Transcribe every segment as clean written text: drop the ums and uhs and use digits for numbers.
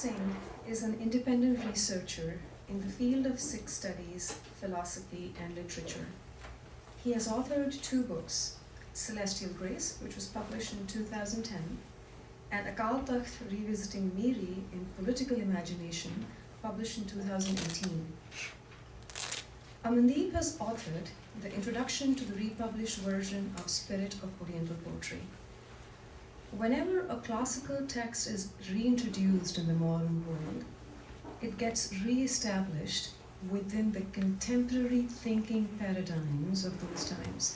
Singh is an independent researcher in the field of Sikh studies, philosophy, and literature. He has authored 2 books, Celestial Grace, which was published in 2010, and Akal Takht Revisiting Miri in Political Imagination, published in 2018. Amandeep has authored the introduction to the republished version of Spirit of Oriental Poetry. Whenever a classical text is reintroduced in the modern world, it gets re-established within the contemporary thinking paradigms of those times.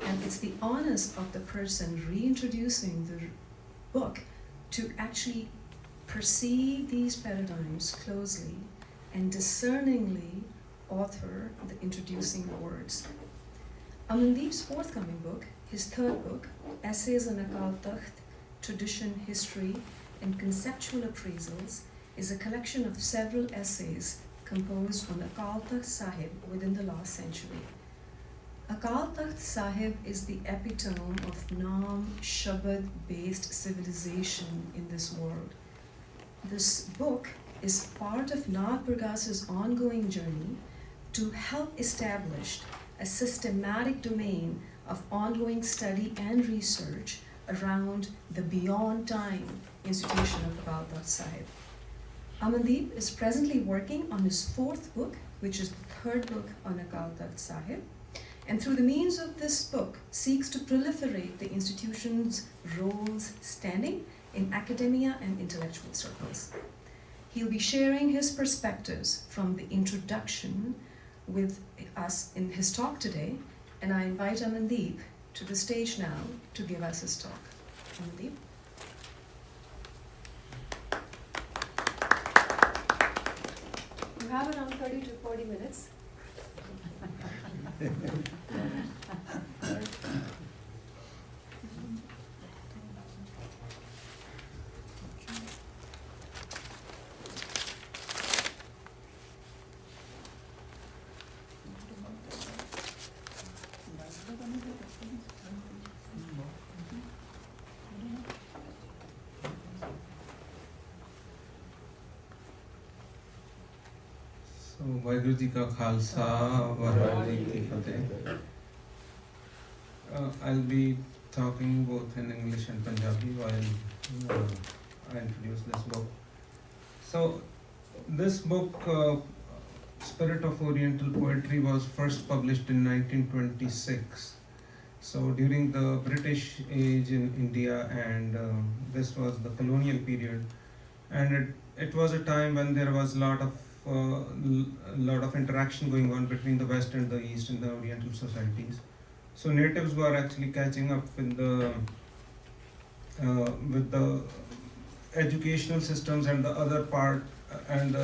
And it's the onus of the person reintroducing the book to actually perceive these paradigms closely and discerningly author the introducing words. Amandeep's forthcoming book, his 3rd book, Essays on Akal Takht, Tradition, History, and Conceptual Appraisals, is a collection of several essays composed on Akal Takht Sahib within the last century. Akal Takht Sahib is the epitome of Naam Shabad-based civilization in this world. This book is part of Nath Burgas's ongoing journey to help establish a systematic domain of ongoing study and research around the Beyond Time institution of Akal Takht Sahib. Amandeep is presently working on his 4th book, which is the 3rd book on Akal Takht Sahib, and through the means of this book seeks to proliferate the institution's roles standing in academia and intellectual circles. He'll be sharing his perspectives from the introduction with us in his talk today, and I invite Amandeep to the stage now to give us his talk. Amandeep. You have around 30 to 40 minutes. Waheguru ji ਕਾ ਖਾਲਸਾ ਵਾਹਿਗੁਰੂ ਜੀ ਕੀ ਫਤਿਹ. I'll be talking both in English and Punjabi while I introduce this book. So this book, Spirit of Oriental Poetry, was first published in 1926. So during the British age in India, and this was the colonial period, and it was a time when there was a lot of interaction going on between the West and the East in the Oriental societies. So natives were actually catching up with the educational systems and the other part and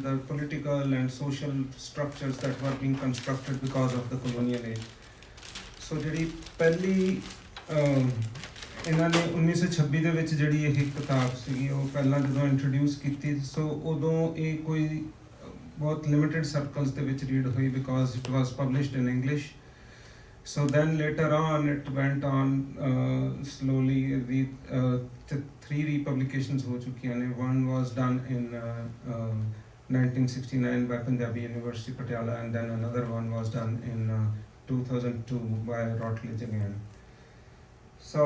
the political and social structures that were being constructed because of the colonial age. So ਜਿਹੜੀ ਪਹਿਲੀ ਇਹਨਾਂ ਨੇ 1926 ਦੇ ਵਿੱਚ ਜਿਹੜੀ ਇਹ ਕਿਤਾਬ ਸੀਗੀ ਉਹ ਪਹਿਲਾਂ ਜਦੋਂ ਇੰਟਰੋਡਿਊਸ ਕੀਤੀ, ਸੋ ਉਦੋਂ ਇਹ ਕੋਈ ਬਹੁਤ ਲਿਮਿਟਡ ਸਰਕਲਸ ਦੇ ਵਿੱਚ ਰੀਡ ਹੋਈ because it was published in English. So then later on it went on slowly. The 3 republications ho chukiyan ne. One was done in 1969 by Punjabi University Patiala, and then another one was done in 2002 by Routledge again. So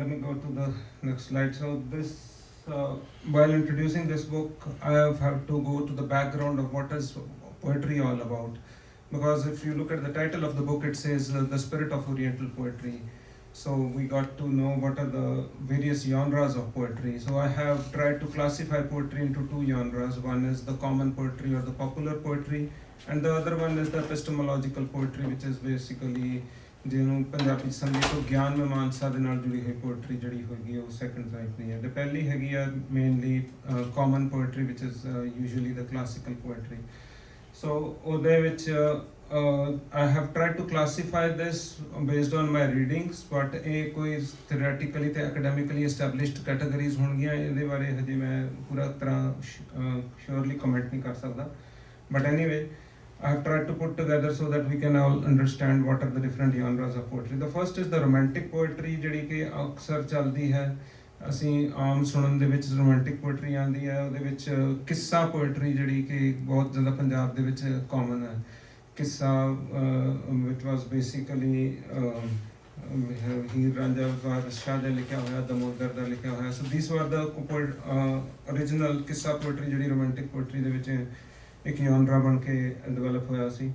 let me go to the next slide. So this while introducing this book, I have had to go to the background of what is poetry all about. Because if you look at the title of the book, it says The Spirit of Oriental Poetry. So we got to know what are the various genres of poetry. So I have tried to classify poetry into 2 genres. One is the common poetry or the popular poetry, and the other one is the epistemological poetry, which is basically ਜਿਹਨੂੰ ਪੰਜਾਬੀ ਸਮਝੇ ਤੋਂ ਗਿਆਨ ਮੀਮਾਂਸਾ ਦੇ ਨਾਲ ਜੁੜੀ ਹੋਈ poetry ਜਿਹੜੀ ਹੋਏਗੀ ਉਹ ਸੈਕੰਡ ਟਾਈਪ ਨਹੀਂ ਹੈ. ਤੇ ਪਹਿਲੀ ਹੈਗੀ ਆ mainly common poetry which is usually the classical poetry. So ਉਹਦੇ ਵਿੱਚ I have tried to classify this based on my readings, but ਇਹ ਕੋਈ theoretically ਤੇ academically established categories ਹੋਣਗੀਆਂ, ਇਹਦੇ ਬਾਰੇ ਹਜੇ ਮੈਂ ਪੂਰਾ ਤਰ੍ਹਾਂ surely comment ਨਹੀਂ ਕਰ ਸਕਦਾ. But anyway, I have tried to put together so that we can all understand what are the different genres of poetry. The first is the romantic poetry, ਜਿਹੜੀ ਕਿ ਅਕਸਰ ਚੱਲਦੀ ਹੈ ਅਸੀਂ ਆਮ ਸੁਣਨ ਦੇ ਵਿੱਚ ਰੋਮਾਂਟਿਕ ਪੋਇਟਰੀ ਆਉਂਦੀ ਹੈ, ਉਹਦੇ ਵਿੱਚ ਕਿੱਸਾ ਪੋਇਟਰੀ ਜਿਹੜੀ ਕਿ ਬਹੁਤ ਜ਼ਿਆਦਾ ਪੰਜਾਬ ਦੇ ਵਿੱਚ ਕਾਮਨ ਹੈ। ਕਿੱਸਾ ਵਿਚ ਵਾਸ ਬੇਸਿਕਲੀ ਹੀਰ ਰਾਂਝਾ ਬਾਦਸ਼ਾਹ ਦਾ ਲਿਖਿਆ ਹੋਇਆ, ਦਮੋਦਰ ਦਾ ਲਿਖਿਆ ਹੋਇਆ। ਸੋ ਦਿਸ ਵਾਰ ਦਾ ਓਰੀਜਨਲ ਕਿੱਸਾ ਪੋਇਟਰੀ ਜਿਹੜੀ ਰੋਮਾਂਟਿਕ ਪੋਇਟਰੀ ਦੇ ਵਿੱਚ ਇੱਕ ਜਨਰਾ ਬਣ ਕੇ ਡਿਵੈਲਪ ਹੋਇਆ ਸੀ।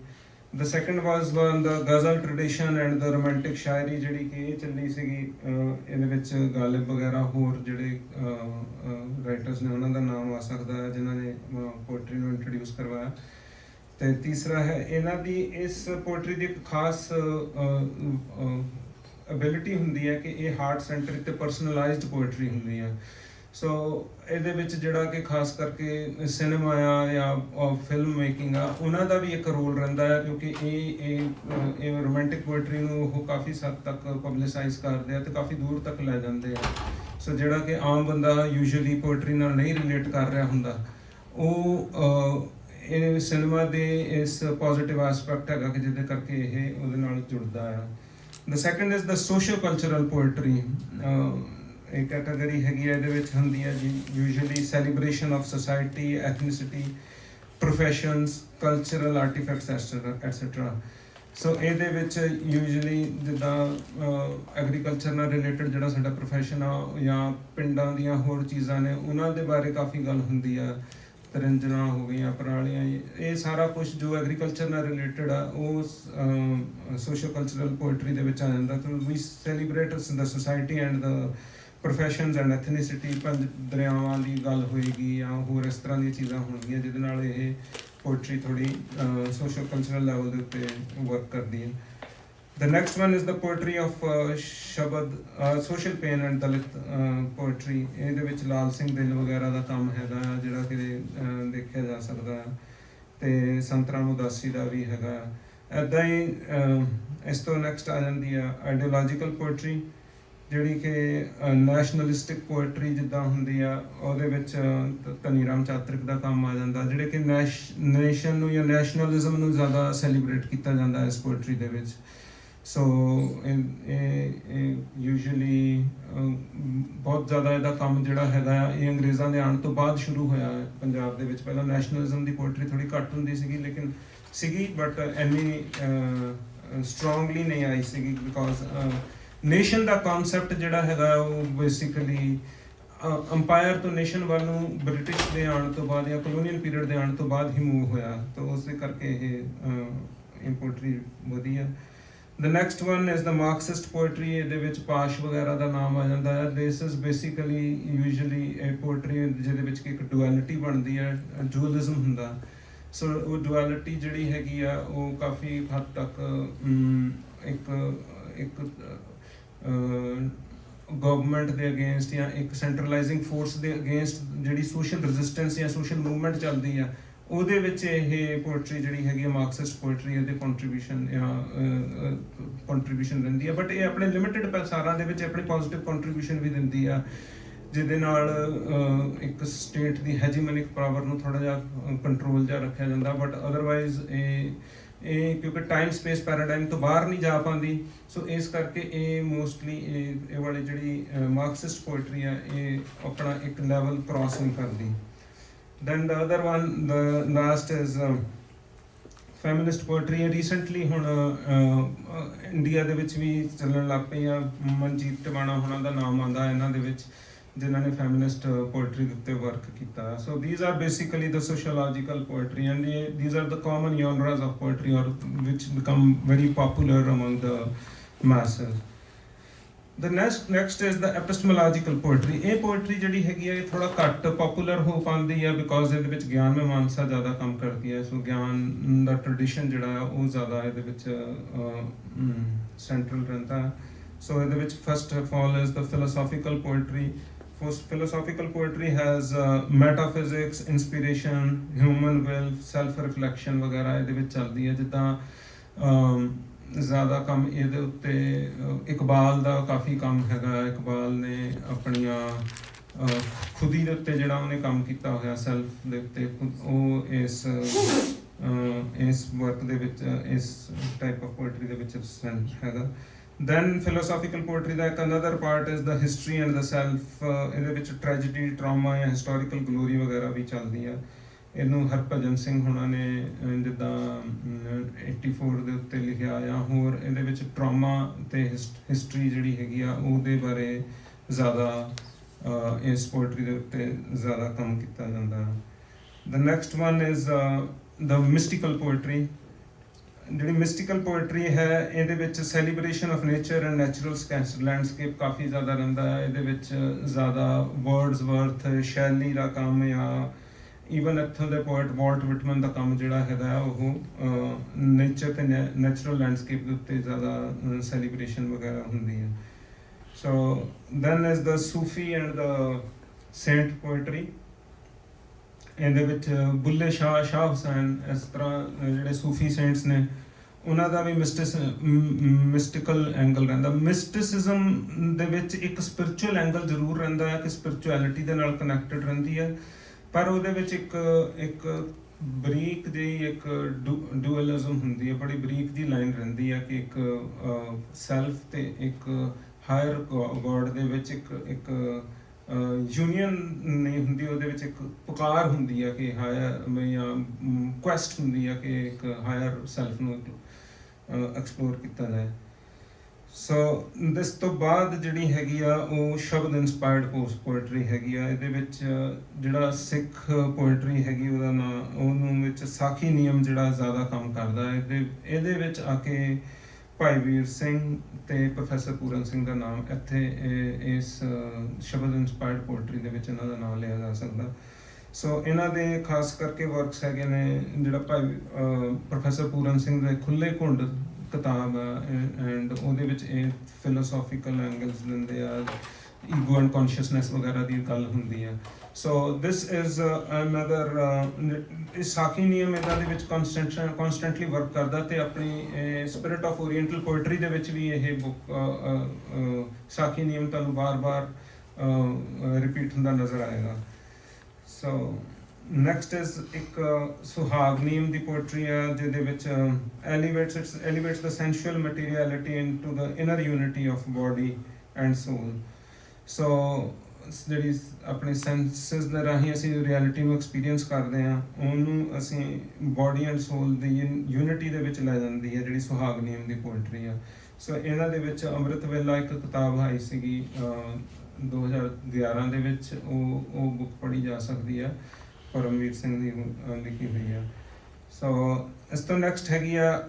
The second was the ghazal tradition and the romantic ਸ਼ਾਇਰੀ ਜਿਹੜੀ ਕਿ ਇਹ ਚੱਲੀ ਸੀਗੀ। ਇਹਦੇ ਵਿੱਚ ਗਾਲਿਬ ਵਗੈਰਾ ਹੋਰ ਜਿਹੜੇ ਰਾਈਟਰਸ ਨੇ ਉਹਨਾਂ ਦਾ ਨਾਮ ਆ ਸਕਦਾ ਹੈ ਜਿਨ੍ਹਾਂ ਨੇ ਪੋਇਟਰੀ ਨੂੰ ਇੰਟਰੋਡਿਊਸ ਕਰਵਾਇਆ। ਤੇ ਤੀਸਰਾ ਹੈ ਇਹਨਾਂ ਦੀ ਇਸ ਪੋਇਟਰੀ ਦੀ ਇੱਕ ਖਾਸ ਐਬਿਲਿਟੀ ਹੁੰਦੀ ਹੈ ਕਿ ਇਹ ਹਾਰਟ ਸੈਂਟਰਿਕ ਤੇ ਪਰਸਨਲਾਈਜ਼ਡ ਪੋਇਟਰੀ ਹੁੰਦੀ ਹੈ। ਸੋ ਇਹਦੇ ਵਿੱਚ ਜਿਹੜਾ ਕਿ ਖਾਸ ਕਰਕੇ ਸਿਨੇਮਾ ਆ ਜਾਂ ਫਿਲਮ ਮੇਕਿੰਗ ਆ ਉਹਨਾਂ ਦਾ ਵੀ ਇੱਕ ਰੋਲ ਰਹਿੰਦਾ ਹੈ, ਕਿਉਂਕਿ ਇਹ ਰੋਮਾਂਟਿਕ ਪੋਇਟਰੀ ਨੂੰ ਉਹ ਕਾਫੀ ਹੱਦ ਤੱਕ ਪਬਲਿਸਾਈਜ਼ ਕਰਦੇ ਆ ਤੇ ਕਾਫੀ ਦੂਰ ਤੱਕ ਲੈ ਜਾਂਦੇ ਆ। ਸੋ ਜਿਹੜਾ ਕਿ ਆਮ ਬੰਦਾ ਯੂਜੂਅਲੀ ਪੋਇਟਰੀ ਨਾਲ ਨਹੀਂ ਰਿਲੇਟ ਕਰ ਰਿਹਾ ਹੁੰਦਾ, ਉਹ ਇਹ ਸਿਨੇਮਾ ਦੇ ਇਸ ਪੋਜ਼ਿਟਿਵ ਐਸਪੈਕਟ ਹੈਗਾ ਕਿ ਜਿਹਦੇ ਕਰਕੇ ਇਹ ਉਹਦੇ ਨਾਲ ਜੁੜਦਾ ਆ। The second is the socio-cultural poetry. ਇੱਕ ਕੈਟਾਗਰੀ ਹੈਗੀ ਹੈ, ਇਹਦੇ ਵਿੱਚ ਹੁੰਦੀ ਹੈ ਜੀ usually celebration of society, ethnicity, professions, cultural artifacts etcetera. So ਇਹਦੇ ਵਿੱਚ ਯੂਜੂਅਲੀ ਜਿੱਦਾਂ ਐਗਰੀਕਲਚਰ ਨਾਲ ਰਿਲੇਟਡ ਜਿਹੜਾ ਸਾਡਾ ਪ੍ਰੋਫੈਸ਼ਨ ਆ ਜਾਂ ਪਿੰਡਾਂ ਦੀਆਂ ਹੋਰ ਚੀਜ਼ਾਂ ਨੇ ਉਹਨਾਂ ਦੇ ਬਾਰੇ ਕਾਫੀ ਗੱਲ ਹੁੰਦੀ ਆ। ਤਰੰਜਣਾ ਹੋ ਗਈਆਂ, ਪਰਾਲੀਆਂ, ਇਹ ਸਾਰਾ ਕੁਝ ਜੋ ਐਗਰੀਕਲਚਰ ਨਾਲ ਰਿਲੇਟਡ ਆ ਉਹ ਸੋਸ਼ੋ ਕਲਚਰਲ ਪੋਇਟਰੀ ਦੇ ਵਿੱਚ ਆ ਜਾਂਦਾ। ਤਾਂ ਵੀ celebrate the society and the professions and ethnicity. ਪੰਜ ਦਰਿਆਵਾਂ ਦੀ ਗੱਲ ਹੋਏਗੀ ਜਾਂ ਹੋਰ ਇਸ ਤਰ੍ਹਾਂ ਦੀਆਂ ਚੀਜ਼ਾਂ ਹੋਣਗੀਆਂ ਜਿਹਦੇ ਨਾਲ ਇਹ ਪੋਇਟਰੀ ਥੋੜੀ ਸੋਸ਼ੋ ਕਲਚਰਲ ਲੈਵਲ ਦੇ ਉੱਤੇ ਵਰਕ ਕਰਦੀ ਹੈ। The next one is the poetry of ਸ਼ਬਦ, social pain and Dalit poetry। ਇਹਦੇ ਵਿੱਚ ਲਾਲ ਸਿੰਘ ਦਿਲ ਵਗੈਰਾ ਦਾ ਕੰਮ ਹੈਗਾ ਜਿਹੜਾ ਕਿ ਦੇਖਿਆ ਜਾ ਸਕਦਾ ਹੈ, ਤੇ ਸੰਤਰਾਮ ਉਦਾਸੀ ਦਾ ਵੀ ਹੈਗਾ। ਇੱਦਾਂ ਹੀ ਇਸ ਤੋਂ ਨੈਕਸਟ ਆ ਜਾਂਦੀ ਹੈ ਆਈਡੀਓਲੋਜੀਕਲ ਪੋਇਟਰੀ, ਜਿਹੜੀ ਕਿ ਨੈਸ਼ਨਲਿਸਟਿਕ ਪੋਇਟਰੀ ਜਿੱਦਾਂ ਹੁੰਦੀ ਆ ਉਹਦੇ ਵਿੱਚ ਧਨੀ ਰਾਮ ਚਾਤਰਿਕ ਦਾ ਕੰਮ ਆ ਜਾਂਦਾ, ਜਿਹੜੇ ਕਿ ਨੇਸ਼ਨ ਨੂੰ ਜਾਂ ਨੈਸ਼ਨਲਿਜ਼ਮ ਨੂੰ ਜ਼ਿਆਦਾ ਸੈਲੀਬ੍ਰੇਟ ਕੀਤਾ ਜਾਂਦਾ ਇਸ ਪੋਇਟਰੀ ਦੇ ਵਿੱਚ। ਸੋ ਯੂਜੂਅਲੀ ਬਹੁਤ ਜ਼ਿਆਦਾ ਇਹਦਾ ਕੰਮ ਜਿਹੜਾ ਹੈਗਾ ਆ ਇਹ ਅੰਗਰੇਜ਼ਾਂ ਦੇ ਆਉਣ ਤੋਂ ਬਾਅਦ ਸ਼ੁਰੂ ਹੋਇਆ ਪੰਜਾਬ ਦੇ ਵਿੱਚ। ਪਹਿਲਾਂ ਨੈਸ਼ਨਲਿਜ਼ਮ ਦੀ ਪੋਇਟਰੀ ਥੋੜੀ ਘੱਟ ਹੁੰਦੀ ਸੀਗੀ, ਲੇਕਿਨ ਸੀਗੀ ਬਟ ਇੰਨੀ ਸਟਰੋਂਗਲੀ ਨਹੀਂ ਆਈ ਸੀਗੀ, ਬਿਕੋਜ਼ ਨੇਸ਼ਨ ਦਾ ਕਨਸੈਪਟ ਜਿਹੜਾ ਹੈਗਾ ਉਹ ਬੇਸਿਕਲੀ ਅੰਪਾਇਰ ਤੋਂ ਨੇਸ਼ਨ ਵੱਲ ਨੂੰ ਬ੍ਰਿਟਿਸ਼ ਦੇ ਆਉਣ ਤੋਂ ਬਾਅਦ ਜਾਂ ਕਲੋਨੀਅਲ ਪੀਰੀਅਡ ਦੇ ਆਉਣ ਤੋਂ ਬਾਅਦ ਹੀ ਮੂਵ ਹੋਇਆ, ਤਾਂ ਉਸ ਦੇ ਕਰਕੇ ਇਹ ਪੋਇਟਰੀ ਵਧੀਆ। The next one is the Marxist poetry। ਇਹਦੇ ਵਿੱਚ ਪਾਸ਼ ਵਗੈਰਾ ਦਾ ਨਾਮ ਆ ਜਾਂਦਾ ਹੈ। This is basically usually a poetry ਜਿਹਦੇ ਵਿੱਚ ਇੱਕ duality ਬਣਦੀ ਹੈ, dualism ਹੁੰਦਾ। ਸੋ ਉਹ duality ਜਿਹੜੀ ਹੈਗੀ ਆ ਉਹ ਕਾਫੀ ਹੱਦ ਤੱਕ ਇੱਕ ਗਵਰਨਮੈਂਟ ਦੇ ਅਗੇਂਸਟ ਜਾਂ ਇੱਕ ਸੈਂਟਰਲਾਈਜ਼ਿੰਗ ਫੋਰਸ ਦੇ ਅਗੇਂਸਟ ਜਿਹੜੀ ਸੋਸ਼ਲ ਰੈਜ਼ਿਸਟੈਂਸ ਜਾਂ ਸੋਸ਼ਲ ਮੂਵਮੈਂਟ ਚੱਲਦੀ ਆ ਉਹਦੇ ਵਿੱਚ ਇਹ ਪੋਇਟਰੀ ਜਿਹੜੀ ਹੈਗੀ ਆ ਮਾਰਕਸਿਸਟ ਪੋਇਟਰੀ ਇਹਦੇ ਕੰਟਰੀਬਿਊਸ਼ਨ ਦਿੰਦੀ ਆ। ਬਟ ਇਹ ਆਪਣੇ ਲਿਮਿਟਿਡ ਪੈਸਾਰਾਂ ਦੇ ਵਿੱਚ ਆਪਣੀ ਪੋਜ਼ਿਟਿਵ ਕੰਟਰੀਬਿਊਸ਼ਨ ਵੀ ਦਿੰਦੀ ਆ, ਜਿਹਦੇ ਨਾਲ ਇੱਕ ਸਟੇਟ ਦੀ ਹੈਜੀਮੈਨਿਕ ਪਾਵਰ ਨੂੰ ਥੋੜਾ ਜਿਹਾ ਕੰਟਰੋਲ ਜਿਹਾ ਰੱਖਿਆ ਜਾਂਦਾ। ਬਟ ਅਦਰਵਾਈਜ਼ ਇਹ ਕਿਉਂਕਿ ਟਾਈਮ ਸਪੇਸ ਪੈਰਾਡਾਈਮ ਤੋਂ ਬਾਹਰ ਨਹੀਂ ਜਾ ਪਾਉਂਦੀ, ਸੋ ਇਸ ਕਰਕੇ ਇਹ ਮੋਸਟਲੀ ਇਹ ਵਾਲੀ ਜਿਹੜੀ ਮਾਰਕਸਿਸਟ ਪੋਇਟਰੀ ਆ ਇਹ ਆਪਣਾ ਇੱਕ ਲੈਵਲ ਕ੍ਰਾਸ ਨਹੀਂ ਕਰਦੀ। Then the other one, the last is feminist poetry। Recently ਹੁਣ ਇੰਡੀਆ ਦੇ ਵਿੱਚ ਵੀ ਚੱਲਣ ਲੱਗ ਪਈ ਆ, ਮਨਜੀਤ ਟਿਵਾਣਾ ਹੋਣਾ ਦਾ ਨਾਮ ਆਉਂਦਾ ਇਹਨਾਂ ਦੇ ਵਿੱਚ, ਜਿਨ੍ਹਾਂ ਨੇ feminist poetry ਦੇ ਉੱਤੇ ਵਰਕ ਕੀਤਾ। So these are basically the sociological poetry and these are the common genres of poetry or which become very popular among the masses। The next is the epistemological poetry। ਇਹ poetry ਜਿਹੜੀ ਹੈਗੀ ਹੈ ਇਹ ਥੋੜਾ ਘੱਟ poplar ਹੋ ਪਾਉਂਦੀ ਹੈ ਬਿਕੋਜ਼ ਇਹਦੇ ਵਿੱਚ ਗਿਆਨ ਮੀਮਾਂਸਾ ਜ਼ਿਆਦਾ ਕੰਮ ਕਰਦੀ ਹੈ। ਸੋ ਗਿਆਨ ਦਾ ਟ੍ਰੈਡੀਸ਼ਨ ਜਿਹੜਾ ਆ ਉਹ ਜ਼ਿਆਦਾ ਇਹਦੇ ਵਿੱਚ ਸੈਂਟਰਲ ਰਹਿੰਦਾ ਹੈ। ਸੋ ਇਹਦੇ ਵਿੱਚ first of all is the philosophical poetry। Philosophical poetry has metaphysics, inspiration, human will, self reflection ਵਗੈਰਾ ਇਹਦੇ ਵਿੱਚ ਚੱਲਦੀ ਹੈ। ਜਿੱਦਾਂ ਜ਼ਿਆਦਾ ਕੰਮ ਇਹਦੇ ਉੱਤੇ ਇਕਬਾਲ ਦਾ ਕਾਫੀ ਕੰਮ ਹੈਗਾ। ਇਕਬਾਲ ਨੇ ਆਪਣੀਆਂ ਖੁਦੀ ਦੇ ਉੱਤੇ ਜਿਹੜਾ ਉਹਨੇ ਕੰਮ ਕੀਤਾ ਹੋਇਆ ਸੈਲਫ ਦੇ ਉੱਤੇ, ਉਹ ਇਸ ਵਰਕ ਦੇ ਵਿੱਚ ਇਸ ਟਾਈਪ ਆਫ ਪੋਇਟਰੀ ਦੇ ਵਿੱਚ ਹੈਗਾ। Then philosophical poetry ਦਾ ਇੱਕ another part is the history and the self, ਇਹਦੇ ਵਿੱਚ tragedy, trauma ਜਾਂ historical glory ਵਗੈਰਾ ਵੀ ਚੱਲਦੀ ਆ। ਇਹਨੂੰ ਹਰਭਜਨ ਸਿੰਘ ਹੁਣਾਂ ਨੇ ਜਿੱਦਾਂ 84 ਦੇ ਉੱਤੇ ਲਿਖਿਆ ਜਾਂ ਹੋਰ ਇਹਦੇ ਵਿੱਚ ਟਰਾਮਾ ਤੇ ਹਿਸਟਰੀ ਜਿਹੜੀ ਹੈਗੀ ਆ ਉਹਦੇ ਬਾਰੇ ਜ਼ਿਆਦਾ ਇਸ ਪੋਇਟਰੀ ਦੇ ਉੱਤੇ ਜ਼ਿਆਦਾ ਕੰਮ ਕੀਤਾ ਜਾਂਦਾ। The next one is the mystical poetry। ਜਿਹੜੀ ਮਿਸਟੀਕਲ ਪੋਇਟਰੀ ਹੈ ਇਹਦੇ ਵਿੱਚ celebration of nature and natural landscape ਕਾਫੀ ਜ਼ਿਆਦਾ ਰਹਿੰਦਾ ਹੈ। ਇਹਦੇ ਵਿੱਚ ਜ਼ਿਆਦਾ ਵਰਡਸਵਰਥ, ਸ਼ੈਲੀ ਦਾ ਕੰਮ ਜਾਂ ਈਵਨ ਇੱਥੋਂ ਦੇ ਪੋਇਟ ਵਾਲਟ ਵਿਟਮਨ ਦਾ ਕੰਮ ਜਿਹੜਾ ਹੈਗਾ ਉਹ ਨੇਚਰ ਤੇ ਨੈਚੁਰਲ ਲੈਂਡਸਕੇਪ ਦੇ ਉੱਤੇ ਜ਼ਿਆਦਾ ਸੈਲੀਬ੍ਰੇਸ਼ਨ ਵਗੈਰਾ ਹੁੰਦੀ ਹੈ। So then is the Sufi and the saint poetry. ਇਹਦੇ ਵਿੱਚ ਬੁੱਲੇ ਸ਼ਾਹ ਹੁਸੈਨ, ਇਸ ਤਰ੍ਹਾਂ ਜਿਹੜੇ ਸੂਫੀ ਸੇਂਟਸ ਨੇ ਉਹਨਾਂ ਦਾ ਵੀ ਮਿਸਟੀਕਲ ਐਂਗਲ ਰਹਿੰਦਾ। ਮਿਸਟਿਸਿਜ਼ਮ ਦੇ ਵਿੱਚ ਇੱਕ ਸਪਿਰਿਚੁਅਲ ਐਂਗਲ ਜ਼ਰੂਰ ਰਹਿੰਦਾ ਹੈ ਕਿ ਸਪਿਰਿਚੁਅਲਿਟੀ ਦੇ ਨਾਲ ਕਨੈਕਟਡ ਰਹਿੰਦੀ ਹੈ, ਪਰ ਉਹਦੇ ਵਿੱਚ ਇੱਕ ਬਰੀਕ ਜਿਹੀ ਇੱਕ ਡੂਅਲਿਜ਼ਮ ਹੁੰਦੀ ਹੈ, ਬੜੀ ਬਰੀਕ ਜਿਹੀ ਲਾਈਨ ਰਹਿੰਦੀ ਹੈ ਕਿ ਇੱਕ ਸੈਲਫ ਤੇ ਇੱਕ ਹਾਇਰ ਗੋਡ ਦੇ ਵਿੱਚ ਇੱਕ ਯੂਨੀਅਨ ਨਹੀਂ ਹੁੰਦੀ, ਉਹਦੇ ਵਿੱਚ ਇੱਕ ਪੁਕਾਰ ਹੁੰਦੀ ਹੈ ਕਿ ਹਾਇਰ ਜਾਂ ਕੁਐਸਟ ਹੁੰਦੀ ਹੈ ਕਿ ਇੱਕ ਹਾਇਰ ਸੈਲਫ ਨੂੰ ਐਕਸਪਲੋਰ ਕੀਤਾ ਜਾਏ। ਸੋ ਇਸ ਤੋਂ ਬਾਅਦ ਜਿਹੜੀ ਹੈਗੀ ਆ ਉਹ ਸ਼ਬਦ ਇੰਸਪਾਇਰਡ ਪੋਇਟਰੀ ਹੈਗੀ ਆ। ਇਹਦੇ ਵਿੱਚ ਜਿਹੜਾ ਸਿੱਖ ਪੋਇਟਰੀ ਹੈਗੀ ਉਹਨੂੰ ਵਿੱਚ ਸਾਖੀ ਨਿਯਮ ਜਿਹੜਾ ਜ਼ਿਆਦਾ ਕੰਮ ਕਰਦਾ ਹੈ। ਇਹਦੇ ਵਿੱਚ ਆ ਕੇ ਭਾਈ ਵੀਰ ਸਿੰਘ ਤੇ ਪ੍ਰੋਫੈਸਰ ਪੂਰਨ ਸਿੰਘ ਦਾ ਨਾਮ ਇੱਥੇ ਇਸ ਸ਼ਬਦ ਇੰਸਪਾਇਰਡ ਪੋਇਟਰੀ ਦੇ ਵਿੱਚ ਇਹਨਾਂ ਦਾ ਨਾਮ ਲਿਆ ਜਾ ਸਕਦਾ। ਸੋ ਇਹਨਾਂ ਦੇ ਖਾਸ ਕਰਕੇ ਵਰਕਸ ਹੈਗੇ ਨੇ, ਜਿਹੜਾ ਭਾਈ ਪ੍ਰੋਫੈਸਰ ਪੂਰਨ ਸਿੰਘ ਦੇ ਖੁੱਲੇ ਘੁੰਡ ਕਿਤਾਬ ਆ ਐਂਡ ਉਹਦੇ ਵਿੱਚ ਇਹ ਫਿਲੋਸੋਫੀਕਲ ਐਂਗਲਸ ਦਿੰਦੇ ਆ, ਈਗੋ ਐਂਡ ਕੌਨਸ਼ੀਅਸਨੈਸ ਵਗੈਰਾ ਦੀ ਗੱਲ ਹੁੰਦੀ ਆ। ਸੋ ਦਿਸ ਇਜ਼ ਅਨਦਰ ਸਾਖੀ ਨਿਯਮ ਇਹਨਾਂ ਦੇ ਵਿੱਚ ਕਨਸਟੈਂਟਲੀ ਵਰਕ ਕਰਦਾ ਤੇ ਆਪਣੀ ਸਪਿਰਿਟ ਆਫ ਓਰੀਐਂਟਲ ਪੋਇਟਰੀ ਦੇ ਵਿੱਚ ਵੀ ਇਹ ਬੁੱਕ ਸਾਖੀ ਨਿਯਮ ਤੁਹਾਨੂੰ ਬਾਰ-ਬਾਰ ਰਿਪੀਟ ਹੁੰਦਾ ਨਜ਼ਰ ਆਏਗਾ। ਸੋ ਨੈਕਸਟ ਇਜ਼ ਇੱਕ ਸੁਹਾਗ ਨਿਯਮ ਦੀ ਪੋਇਟਰੀ ਆ ਜਿਹਦੇ ਵਿੱਚ elevates the sensual materiality into the inner unity of body and soul। ਸੋ ਜਿਹੜੀ ਆਪਣੇ ਸੈਂਸਸ ਦੇ ਰਾਹੀਂ ਅਸੀਂ ਰਿਐਲਿਟੀ ਨੂੰ ਐਕਸਪੀਰੀਅੰਸ ਕਰਦੇ ਹਾਂ ਉਹਨੂੰ ਅਸੀਂ body and sole the unity ਦੇ ਵਿੱਚ ਲੈ ਜਾਂਦੀ ਹੈ ਜਿਹੜੀ ਸੁਹਾਗ ਨਿਯਮ ਦੀ ਪੋਇਟਰੀ ਆ। ਸੋ ਇਹਨਾਂ ਦੇ ਵਿੱਚ ਅੰਮ੍ਰਿਤ ਵੇਲਾ ਇੱਕ ਕਿਤਾਬ ਆਈ ਸੀਗੀ 2011 ਦੇ ਵਿੱਚ, ਉਹ ਬੁੱਕ ਪੜ੍ਹੀ ਜਾ ਸਕਦੀ ਆ, ਪਰਮਵੀਰ ਸਿੰਘ ਦੀ ਲਿਖੀ ਹੋਈ ਆ। ਸੋ ਇਸ ਤੋਂ ਨੈਕਸਟ ਹੈਗੀ ਆ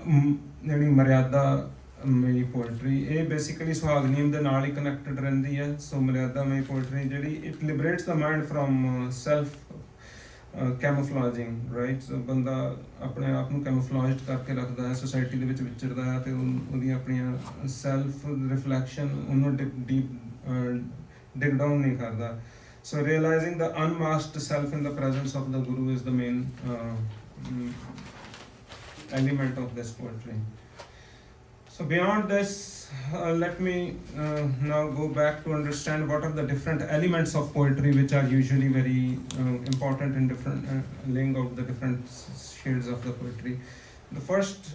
ਜਿਹੜੀ ਮਰਿਆਦਾ ਮੇਰੀ ਪੋਇਟਰੀ। ਇਹ ਬੇਸਿਕਲੀ ਸੁਹਾਗ ਨਿਯਮ ਦੇ ਨਾਲ ਹੀ ਕਨੈਕਟਡ ਰਹਿੰਦੀ ਹੈ। ਸੋ ਮਰਿਆਦਾ ਮੇਰੀ ਪੋਇਟਰੀ ਜਿਹੜੀ it liberates the mind from self camouflaging, right. So ਬੰਦਾ ਆਪਣੇ ਆਪ ਨੂੰ ਕੈਮੋਫਲਾਜਡ ਕਰਕੇ ਰੱਖਦਾ ਹੈ, ਸੁਸਾਇਟੀ ਦੇ ਵਿੱਚ ਵਿਚਰਦਾ ਹੈ ਤੇ ਉਹਦੀਆਂ ਆਪਣੀਆਂ ਸੈਲਫ ਰਿਫਲੈਕਸ਼ਨ ਉਹਨੂੰ ਡਿਗ ਡਾਊਨ ਨਹੀਂ ਕਰਦਾ। So realizing the unmasked self in the presence of the Guru is the main element of this poetry. So beyond this, let me now go back to understand what are the different elements of poetry which are usually very important in different laying out the different shades of the poetry. The first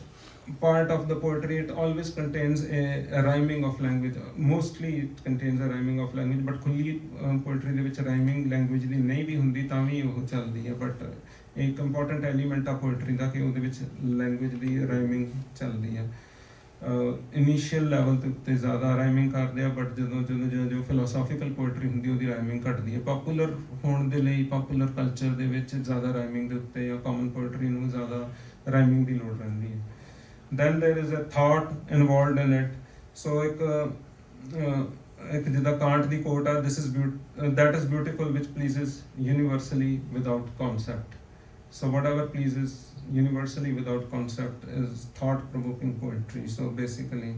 part of the poetry, it always contains a rhyming of language. Mostly it contains a rhyming of language, but khulli poetry ਦੇ ਵਿੱਚ rhyming language ਦੀ ਨਹੀਂ ਵੀ ਹੁੰਦੀ ਤਾਂ ਵੀ ਉਹ ਚੱਲਦੀ ਹੈ। But ਇੱਕ important element ਆ ਪੋਇਟਰੀ ਦਾ ਕਿ ਉਹਦੇ ਵਿੱਚ ਲੈਂਗੁਏਜ ਦੀ ਰਾਈਮਿੰਗ ਚੱਲਦੀ ਹੈ। ਇਨੀਸ਼ੀਅਲ ਲੈਵਲ ਦੇ ਉੱਤੇ ਜ਼ਿਆਦਾ ਰਾਈਮਿੰਗ ਕਰਦੇ ਆ, ਬਟ ਜਦੋਂ ਫਿਲੋਸੋਫੀਕਲ ਪੋਇਟਰੀ ਹੁੰਦੀ ਉਹਦੀ ਰਾਈਮਿੰਗ ਘਟਦੀ ਹੈ। ਪਾਪੂਲਰ ਹੋਣ ਦੇ ਲਈ ਪਾਪੂਲਰ ਕਲਚਰ ਦੇ ਵਿੱਚ ਜ਼ਿਆਦਾ ਰਾਈਮਿੰਗ ਦੇ ਉੱਤੇ ਜਾਂ ਕਾਮਨ ਪੋਇਟਰੀ ਨੂੰ ਜ਼ਿਆਦਾ ਰਾਈਮਿੰਗ ਦੀ ਲੋੜ ਰਹਿੰਦੀ ਹੈ। Then there is a thought involved in it. So ਇੱਕ ਜਿੱਦਾਂ ਕਾਂਟ ਦੀ ਕੋਟ ਆ, that is beautiful which pleases universally without concept. So whatever pleases universally without concept is thought-provoking poetry. So basically,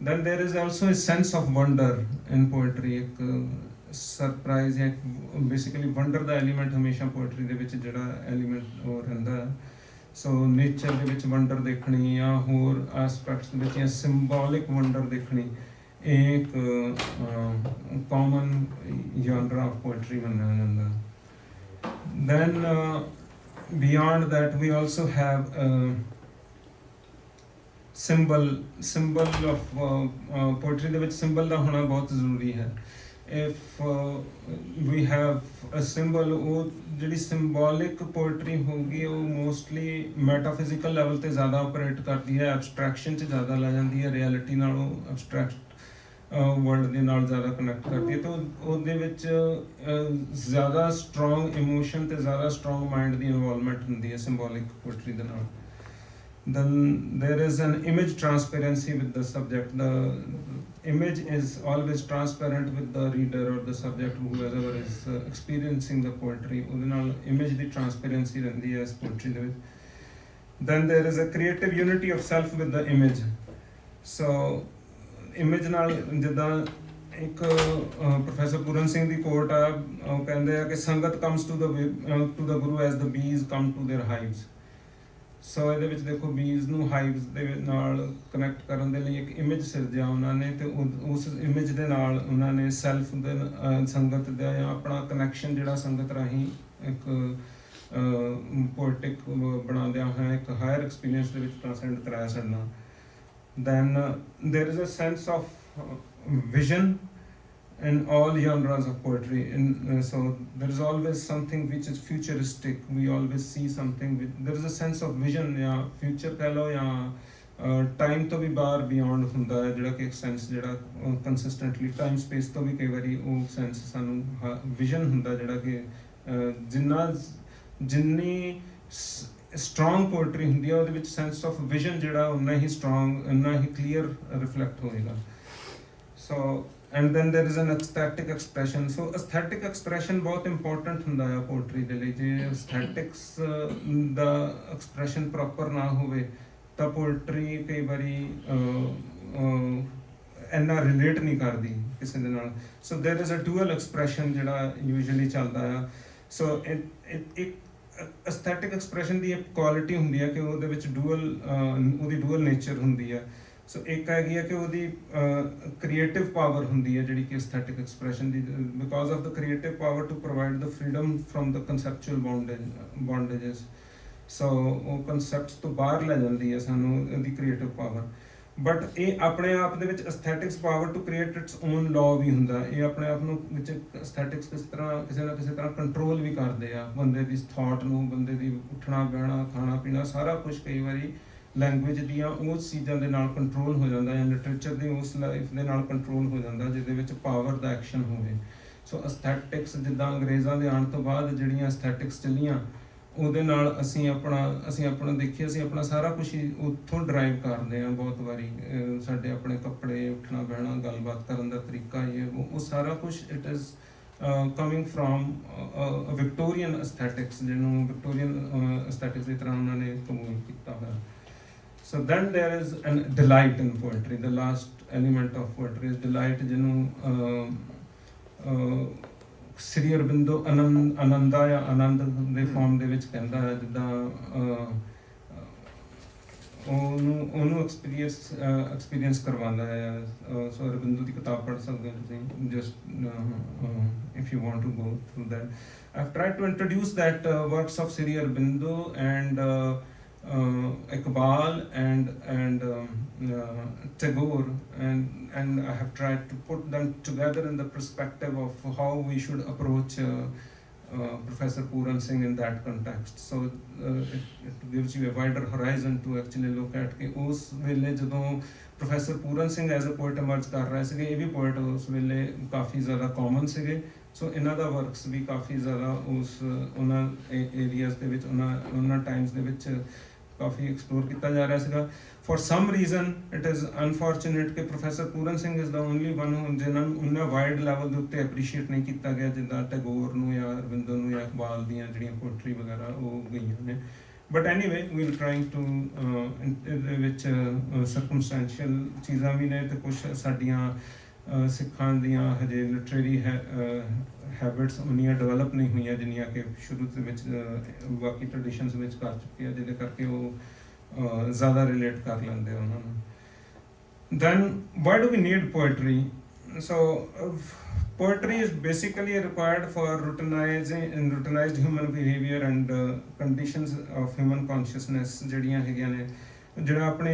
then there is also a sense of wonder in poetry. ਇੱਕ surprise ਜਾਂ basically wonder ਦਾ element ਹਮੇਸ਼ਾ poetry ਦੇ ਵਿੱਚ ਜਿਹੜਾ element ਉਹ ਰਹਿੰਦਾ ਹੈ। ਸੋ nature ਦੇ ਵਿੱਚ ਵੰਡਰ ਦੇਖਣੀ ਜਾਂ ਹੋਰ ਐਸਪੈਕਟਸ ਦੇ ਵਿੱਚ ਜਾਂ ਸਿੰਬੋਲਿਕ ਵੰਡਰ ਦੇਖਣੀ, ਇਹ ਇੱਕ ਕਾਮਨ ਜਨਰਾ ਆਫ ਪੋਇਟਰੀ ਮੰਨਿਆ ਜਾਂਦਾ। Then beyond that we also have symbol of poetry ਦੇ ਵਿੱਚ symbol ਦਾ ਹੋਣਾ ਬਹੁਤ ਜ਼ਰੂਰੀ ਹੈ। if we have a symbol, ਉਹ ਜਿਹੜੀ symbolic poetry ਹੋਊਗੀ ਉਹ mostly metaphysical level ਤੇ ਜ਼ਿਆਦਾ operate ਕਰਦੀ ਹੈ, abstraction 'ਚ ਜ਼ਿਆਦਾ ਲੈ ਜਾਂਦੀ ਹੈ, reality ਨਾਲੋਂ abstract ਵਰਲਡ ਦੇ ਨਾਲ ਜ਼ਿਆਦਾ ਕਨੈਕਟ ਕਰਦੀ ਹੈ। ਤਾਂ ਉਹਦੇ ਵਿੱਚ ਜ਼ਿਆਦਾ ਸਟਰੋਂਗ ਇਮੋਸ਼ਨ ਤੇ ਜ਼ਿਆਦਾ ਸਟਰੋਂਗ ਮਾਈਂਡ ਦੀ ਇਨਵੋਲਵਮੈਂਟ ਹੁੰਦੀ ਹੈ ਸਿੰਬੋਲਿਕ ਪੋਇਟਰੀ ਦੇ ਨਾਲ। Then there is an image transparency with the subject. The image is always transparent with the reader or the subject, whoever is experiencing the poetry. ਉਹਦੇ ਨਾਲ image ਦੀ transparency ਰਹਿੰਦੀ ਹੈ ਇਸ poetry ਦੇ ਵਿੱਚ। Then there is a creative unity of self with the image. So image ਨਾਲ ਜਿੱਦਾਂ ਇੱਕ ਪ੍ਰੋਫੈਸਰ ਪੂਰਨ ਸਿੰਘ ਦੀ ਕੋਟ ਆ, ਉਹ ਕਹਿੰਦੇ ਆ ਕਿ sangat comes to the guru as the bees come to there ਹਾਈਵਸ। ਸੋ ਇਹਦੇ ਵਿੱਚ ਦੇਖੋ ਬੀਜ਼ ਨੂੰ ਹਾਈਵਸ ਦੇ ਨਾਲ ਕਨੈਕਟ ਕਰਨ ਦੇ ਲਈ ਇੱਕ ਇਮੇਜ ਸਿਰਜਿਆ ਉਹਨਾਂ ਨੇ, ਤੇ ਉਸ ਇਮੇਜ ਦੇ ਨਾਲ ਉਹਨਾਂ ਨੇ ਸੈਲਫ ਦੇ ਸੰਗਤ ਦਾ ਜਾਂ ਆਪਣਾ ਕਨੈਕਸ਼ਨ ਜਿਹੜਾ ਸੰਗਤ ਰਾਹੀਂ ਇੱਕ ਪੋਇਟਿਕ ਬਣਾਉਂਦਿਆਂ ਹੋਇਆ ਇੱਕ ਹਾਇਰ ਐਕਸਪੀਰੀਅੰਸ ਦੇ ਵਿੱਚ ਟ੍ਰਾਂਸੈਂਡ ਕਰਾਇਆ ਸਾਡਾ। Then there is a sense of vision in all genres of poetry, so there is always something which is futuristic. We always see something there is a sense of vision या future कह लो या time तो भी बाहर beyond ਹੁੰਦਾ ਹੈ, ਜਿਹੜਾ ਕਿ ਇੱਕ sense ਜਿਹੜਾ consistently time space ਤੋਂ ਵੀ ਕਈ ਵਾਰੀ ਉਹ sense ਸਾਨੂੰ vision ਹੁੰਦਾ, ਜਿਹੜਾ ਕਿ ਜਿੰਨੀ ਸਟਰੋਂਗ ਪੋਇਟਰੀ ਹੁੰਦੀ ਹੈ ਉਹਦੇ ਵਿੱਚ ਸੈਂਸ ਆਫ ਵਿਜ਼ਨ ਜਿਹੜਾ ਉਨਾ ਹੀ ਸਟਰੋਂਗ, ਉਨਾ ਹੀ ਕਲੀਅਰ ਰਿਫਲੈਕਟ ਹੋਏਗਾ। So and then there is an aesthetic expression. So aesthetic expression ਬਹੁਤ ਇੰਪੋਰਟੈਂਟ ਹੁੰਦਾ ਹੈ ਪੋਇਟਰੀ ਦੇ ਲਈ। ਜੇ ਐਸਥੈਟਿਕਸ ਦਾ ਐਕਸਪ੍ਰੈਸ਼ਨ ਪ੍ਰੋਪਰ ਨਾ ਹੋਵੇ ਤਾਂ ਪੋਇਟਰੀ ਕਈ ਵਾਰੀ ਇੰਨਾ ਰਿਲੇਟ ਨਹੀਂ ਕਰਦੀ ਕਿਸੇ ਦੇ ਨਾਲ। So there is a dual expression ਜਿਹੜਾ ਯੂਜੂਅਲੀ ਚੱਲਦਾ ਆ। ਸੋ ਇੱਕ ਐਸਥੈਟਿਕ ਐਕਸਪ੍ਰੈਸ਼ਨ ਦੀ ਇੱਕ ਕੁਆਲਿਟੀ ਹੁੰਦੀ ਹੈ ਕਿ ਉਹਦੇ ਵਿੱਚ ਉਹਦੀ ਡੂਅਲ ਨੇਚਰ ਹੁੰਦੀ ਹੈ। ਸੋ ਇੱਕ ਹੈਗੀ ਹੈ ਕਿ ਉਹਦੀ ਕ੍ਰੀਏਟਿਵ ਪਾਵਰ ਹੁੰਦੀ ਹੈ ਜਿਹੜੀ ਕਿ ਐਸਥੈਟਿਕ ਐਕਸਪ੍ਰੈਸ਼ਨ ਦੀ, because of the creative power to provide the freedom from the conceptual bondages. So ਉਹ ਕਨਸੈਪਟਸ ਤੋਂ ਬਾਹਰ ਲੈ ਜਾਂਦੀ ਹੈ ਸਾਨੂੰ ਇਹਦੀ ਕ੍ਰੀਏਟਿਵ ਪਾਵਰ। ਬਟ ਇਹ ਆਪਣੇ ਆਪ ਦੇ ਵਿੱਚ aesthetics power to create its own law ਵੀ ਹੁੰਦਾ। ਇਹ ਆਪਣੇ ਆਪ ਨੂੰ ਵਿੱਚ ਐਸਥੈਟਿਕਸ ਕਿਸੇ ਨਾ ਕਿਸੇ ਤਰ੍ਹਾਂ ਕੰਟਰੋਲ ਵੀ ਕਰਦੇ ਆ ਬੰਦੇ ਦੀ ਥਾਟ ਨੂੰ, ਬੰਦੇ ਦੀ ਉੱਠਣਾ ਬਹਿਣਾ ਖਾਣਾ ਪੀਣਾ ਸਾਰਾ ਕੁਝ ਕਈ ਵਾਰੀ ਲੈਂਗੁਏਜ ਦੀਆਂ ਉਸ ਚੀਜ਼ਾਂ ਦੇ ਨਾਲ ਕੰਟਰੋਲ ਹੋ ਜਾਂਦਾ ਜਾਂ ਲਿਟਰੇਚਰ ਦੀ ਉਸ ਲਾਈਫ ਦੇ ਨਾਲ ਕੰਟਰੋਲ ਹੋ ਜਾਂਦਾ ਜਿਹਦੇ ਵਿੱਚ ਪਾਵਰ ਦਾ ਐਕਸ਼ਨ ਹੋਵੇ। ਸੋ ਐਸਥੈਟਿਕਸ ਜਿੱਦਾਂ ਅੰਗਰੇਜ਼ਾਂ ਦੇ ਆਉਣ ਤੋਂ ਬਾਅਦ ਜਿਹੜੀਆਂ ਐਸਥੈਟਿਕਸ ਚੱਲੀਆਂ ਉਹਦੇ ਨਾਲ ਅਸੀਂ ਆਪਣਾ ਦੇਖੀਏ, ਅਸੀਂ ਆਪਣਾ ਸਾਰਾ ਕੁਛ ਹੀ ਉੱਥੋਂ ਡਰਾਈਵ ਕਰਦੇ ਹਾਂ। ਬਹੁਤ ਵਾਰੀ ਸਾਡੇ ਆਪਣੇ ਕੱਪੜੇ, ਉੱਠਣਾ ਬਹਿਣਾ, ਗੱਲਬਾਤ ਕਰਨ ਦਾ ਤਰੀਕਾ, ਉਹ ਸਾਰਾ ਕੁਛ it is coming from Victorian aesthetics, ਜਿਹਨੂੰ ਵਿਕਟੋਰੀਅਨ ਐਸਥੈਟਿਕਸ ਦੀ ਤਰ੍ਹਾਂ ਉਹਨਾਂ ਨੇ ਕਬੂਲ ਕੀਤਾ ਹੋਇਆ। So then there is an delight in poetry. The last element of poetry is delight, ਜਿਹਨੂੰ ਸ੍ਰੀ ਅਰਬਿੰਦੋ ਆਨੰਦਾ ਜਾਂ ਆਨੰਦ ਦੇ ਫਾਰਮ ਦੇ ਵਿੱਚ ਕਹਿੰਦਾ ਹੈ, ਜਿੱਦਾਂ ਉਹਨੂੰ ਐਕਸਪੀਰੀਅੰਸ ਕਰਵਾਉਂਦਾ ਹੈ। ਸੋ ਅਰਬਿੰਦੋ ਦੀ ਕਿਤਾਬ ਪੜ੍ਹ ਸਕਦੇ ਹੋ ਤੁਸੀਂ, just if you want to go through that. I have tried to introduce that works of Sri Aurobindo and Iqbal and Tagore, and I have tried to put them together in the perspective of how we should approach Professor Pooran Singh in that context. So it gives you a wider horizon to actually look at कि उस वेले जदों Professor Pooran Singh as a poet emerge कर रहे सीगे, ये भी poet उस वेले काफ़ी ज़्यादा common सीगे। सो इन्हां दा वर्क्स भी काफ़ी ज़्यादा उस उन्हां एरियाज़ दे विच उन्हां टाइम्स दे विच काफ़ी एक्सप्लोर किया जा रहा है। For some reason it is unfortunate कि professor Puran Singh is the only one जिन्होंने उन्हें वाइड लैवल के उत्ते एप्रीशिएट नहीं किया गया, जिदा टैगोर नूं या अरविंदो नूं या इकबाल दी जिहड़ियां पोइट्री वगैरह वो गई ने। But anyway we are trying to इहदे विच सर्कमस्टेंशियल चीज़ां भी ने ते कुछ साडियां सिखां दियां हजे लिटरेरी हैबिट्स उन्नियां डेवलप नहीं हुई जिन्नियां कि शुरू दे विच बाकी ट्रेडिशनस विच कर चुके हैं, जिहदे करके वो ज़्यादा रिलेट कर लेंदे उन्हां नूं। Then why do we need poetry? So poetry is basically required for routinized human behavior and conditions of human consciousness ਜਿਹੜੀਆਂ ਹੈਗੀਆਂ ਨੇ ਜਿਹੜਾ ਆਪਣੇ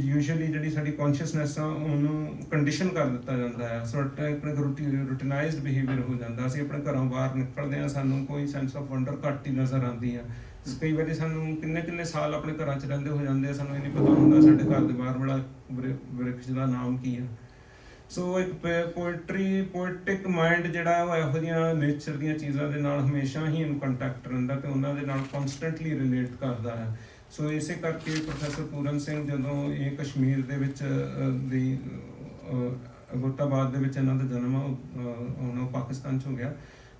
ਯੂਜੂਅਲੀ ਜਿਹੜੀ ਸਾਡੀ ਕੌਨਸ਼ੀਅਸਨੈਸ ਆ ਉਹਨੂੰ ਕੰਡੀਸ਼ਨ ਕਰ ਦਿੱਤਾ ਜਾਂਦਾ ਹੈ, ਸੋ ਆਪਣੇ ਰੂਟੀਨਾਈਜ਼ਡ ਬਿਹੇਵੀਅਰ ਹੋ ਜਾਂਦਾ। ਅਸੀਂ ਆਪਣੇ ਘਰੋਂ ਬਾਹਰ ਨਿਕਲਦੇ ਹਾਂ, ਸਾਨੂੰ ਕੋਈ ਸੈਂਸ ਆਫ ਵੰਡਰ ਘੱਟ ਹੀ ਨਜ਼ਰ ਆਉਂਦੀ ਆ। ਕਈ ਵਾਰੀ ਸਾਨੂੰ ਕਿੰਨੇ ਸਾਲ ਆਪਣੇ ਘਰਾਂ 'ਚ ਰਹਿੰਦੇ ਹੋ ਜਾਂਦੇ ਆ, ਸਾਨੂੰ ਇਹ ਨਹੀਂ ਪਤਾ ਹੁੰਦਾ ਸਾਡੇ ਘਰ ਦੇ ਬਾਹਰ ਵਾਲਾ ਵ੍ਰਿਕਸ਼ ਦਾ ਨਾਮ ਕੀ ਆ। ਸੋ ਇੱਕ ਪੋਇਟਿਕ ਮਾਈਂਡ ਜਿਹੜਾ ਉਹ ਇਹੋ ਜਿਹੀਆਂ ਨੇਚਰ ਦੀਆਂ ਚੀਜ਼ਾਂ ਦੇ ਨਾਲ ਹਮੇਸ਼ਾ ਹੀ ਇਨ ਕੰਟੈਕਟ ਰਹਿੰਦਾ ਤੇ ਉਹਨਾਂ ਦੇ ਨਾਲ ਕਨਸਟੈਂਟਲੀ ਰਿਲੇਟ ਕਰਦਾ ਹੈ। ਸੋ ਇਸੇ ਕਰਕੇ ਪ੍ਰੋਫੈਸਰ ਪੂਰਨ ਸਿੰਘ ਜਦੋਂ ਇਹ ਕਸ਼ਮੀਰ ਦੇ ਵਿੱਚ ਦੀ ਅਬੋਟਾਬਾਦ ਦੇ ਵਿੱਚ ਇਹਨਾਂ ਦਾ ਜਨਮ ਹੁਣ ਉਹ ਪਾਕਿਸਤਾਨ 'ਚ ਹੋ ਗਿਆ,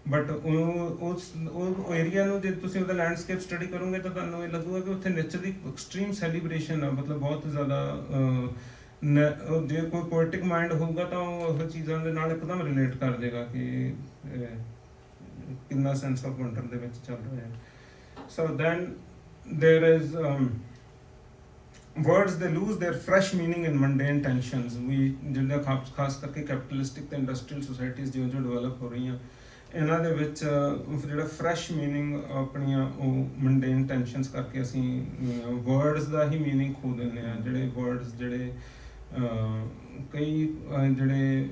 ਬਟ ਉਹ ਏਰੀਆ ਨੂੰ ਜੇ ਤੁਸੀਂ ਉਹਦਾ ਲੈਂਡਸਕੇਪ ਸਟੱਡੀ ਕਰੋਗੇ ਤਾਂ ਤੁਹਾਨੂੰ ਇਹ ਲੱਗੂਗਾ ਕਿ ਉੱਥੇ ਨੇਚਰ ਦੀ ਐਕਸਟ੍ਰੀਮ ਸੈਲੀਬ੍ਰੇਸ਼ਨ ਆ, ਮਤਲਬ ਬਹੁਤ ਜ਼ਿਆਦਾ ਜੇ ਕੋਈ ਪੋਇਟਿਕ ਮਾਈਂਡ ਹੋਊਗਾ ਤਾਂ ਉਹ ਚੀਜ਼ਾਂ ਦੇ ਨਾਲ ਇੱਕਦਮ ਰਿਲੇਟ ਕਰ ਦੇਗਾ ਕਿ ਕਿੰਨਾ ਸੈਂਸ ਆਫ ਵੰਡਰ ਦੇ ਵਿੱਚ ਚੱਲ ਰਿਹਾ ਹੈ। So then there is words they lose their fresh meaning in mundane tensions। we ਜਿਹੜੇ ਖਾਸ ਕਰਕੇ ਕੈਪੀਟਲਿਸਟਿਕ ਤੇ ਇੰਡਸਟਰੀਅਲ ਸੁਸਾਇਟੀਜ਼ ਜੋ ਡਿਵੈਲਪ ਹੋ ਰਹੀਆਂ ਇਹਨਾਂ ਦੇ ਵਿੱਚ ਜਿਹੜਾ ਫਰੈਸ਼ ਮੀਨਿੰਗ ਆਪਣੀਆਂ ਉਹ ਮੰਡੇਨ ਟੈਂਸ਼ਨਸ ਕਰਕੇ ਅਸੀਂ ਵਰਡਸ ਦਾ ਹੀ ਮੀਨਿੰਗ ਖੋ ਦਿੰਦੇ ਆ। ਜਿਹੜੇ ਵਰਡਸ ਜਿਹੜੇ ਕਈ ਜਿਹੜੇ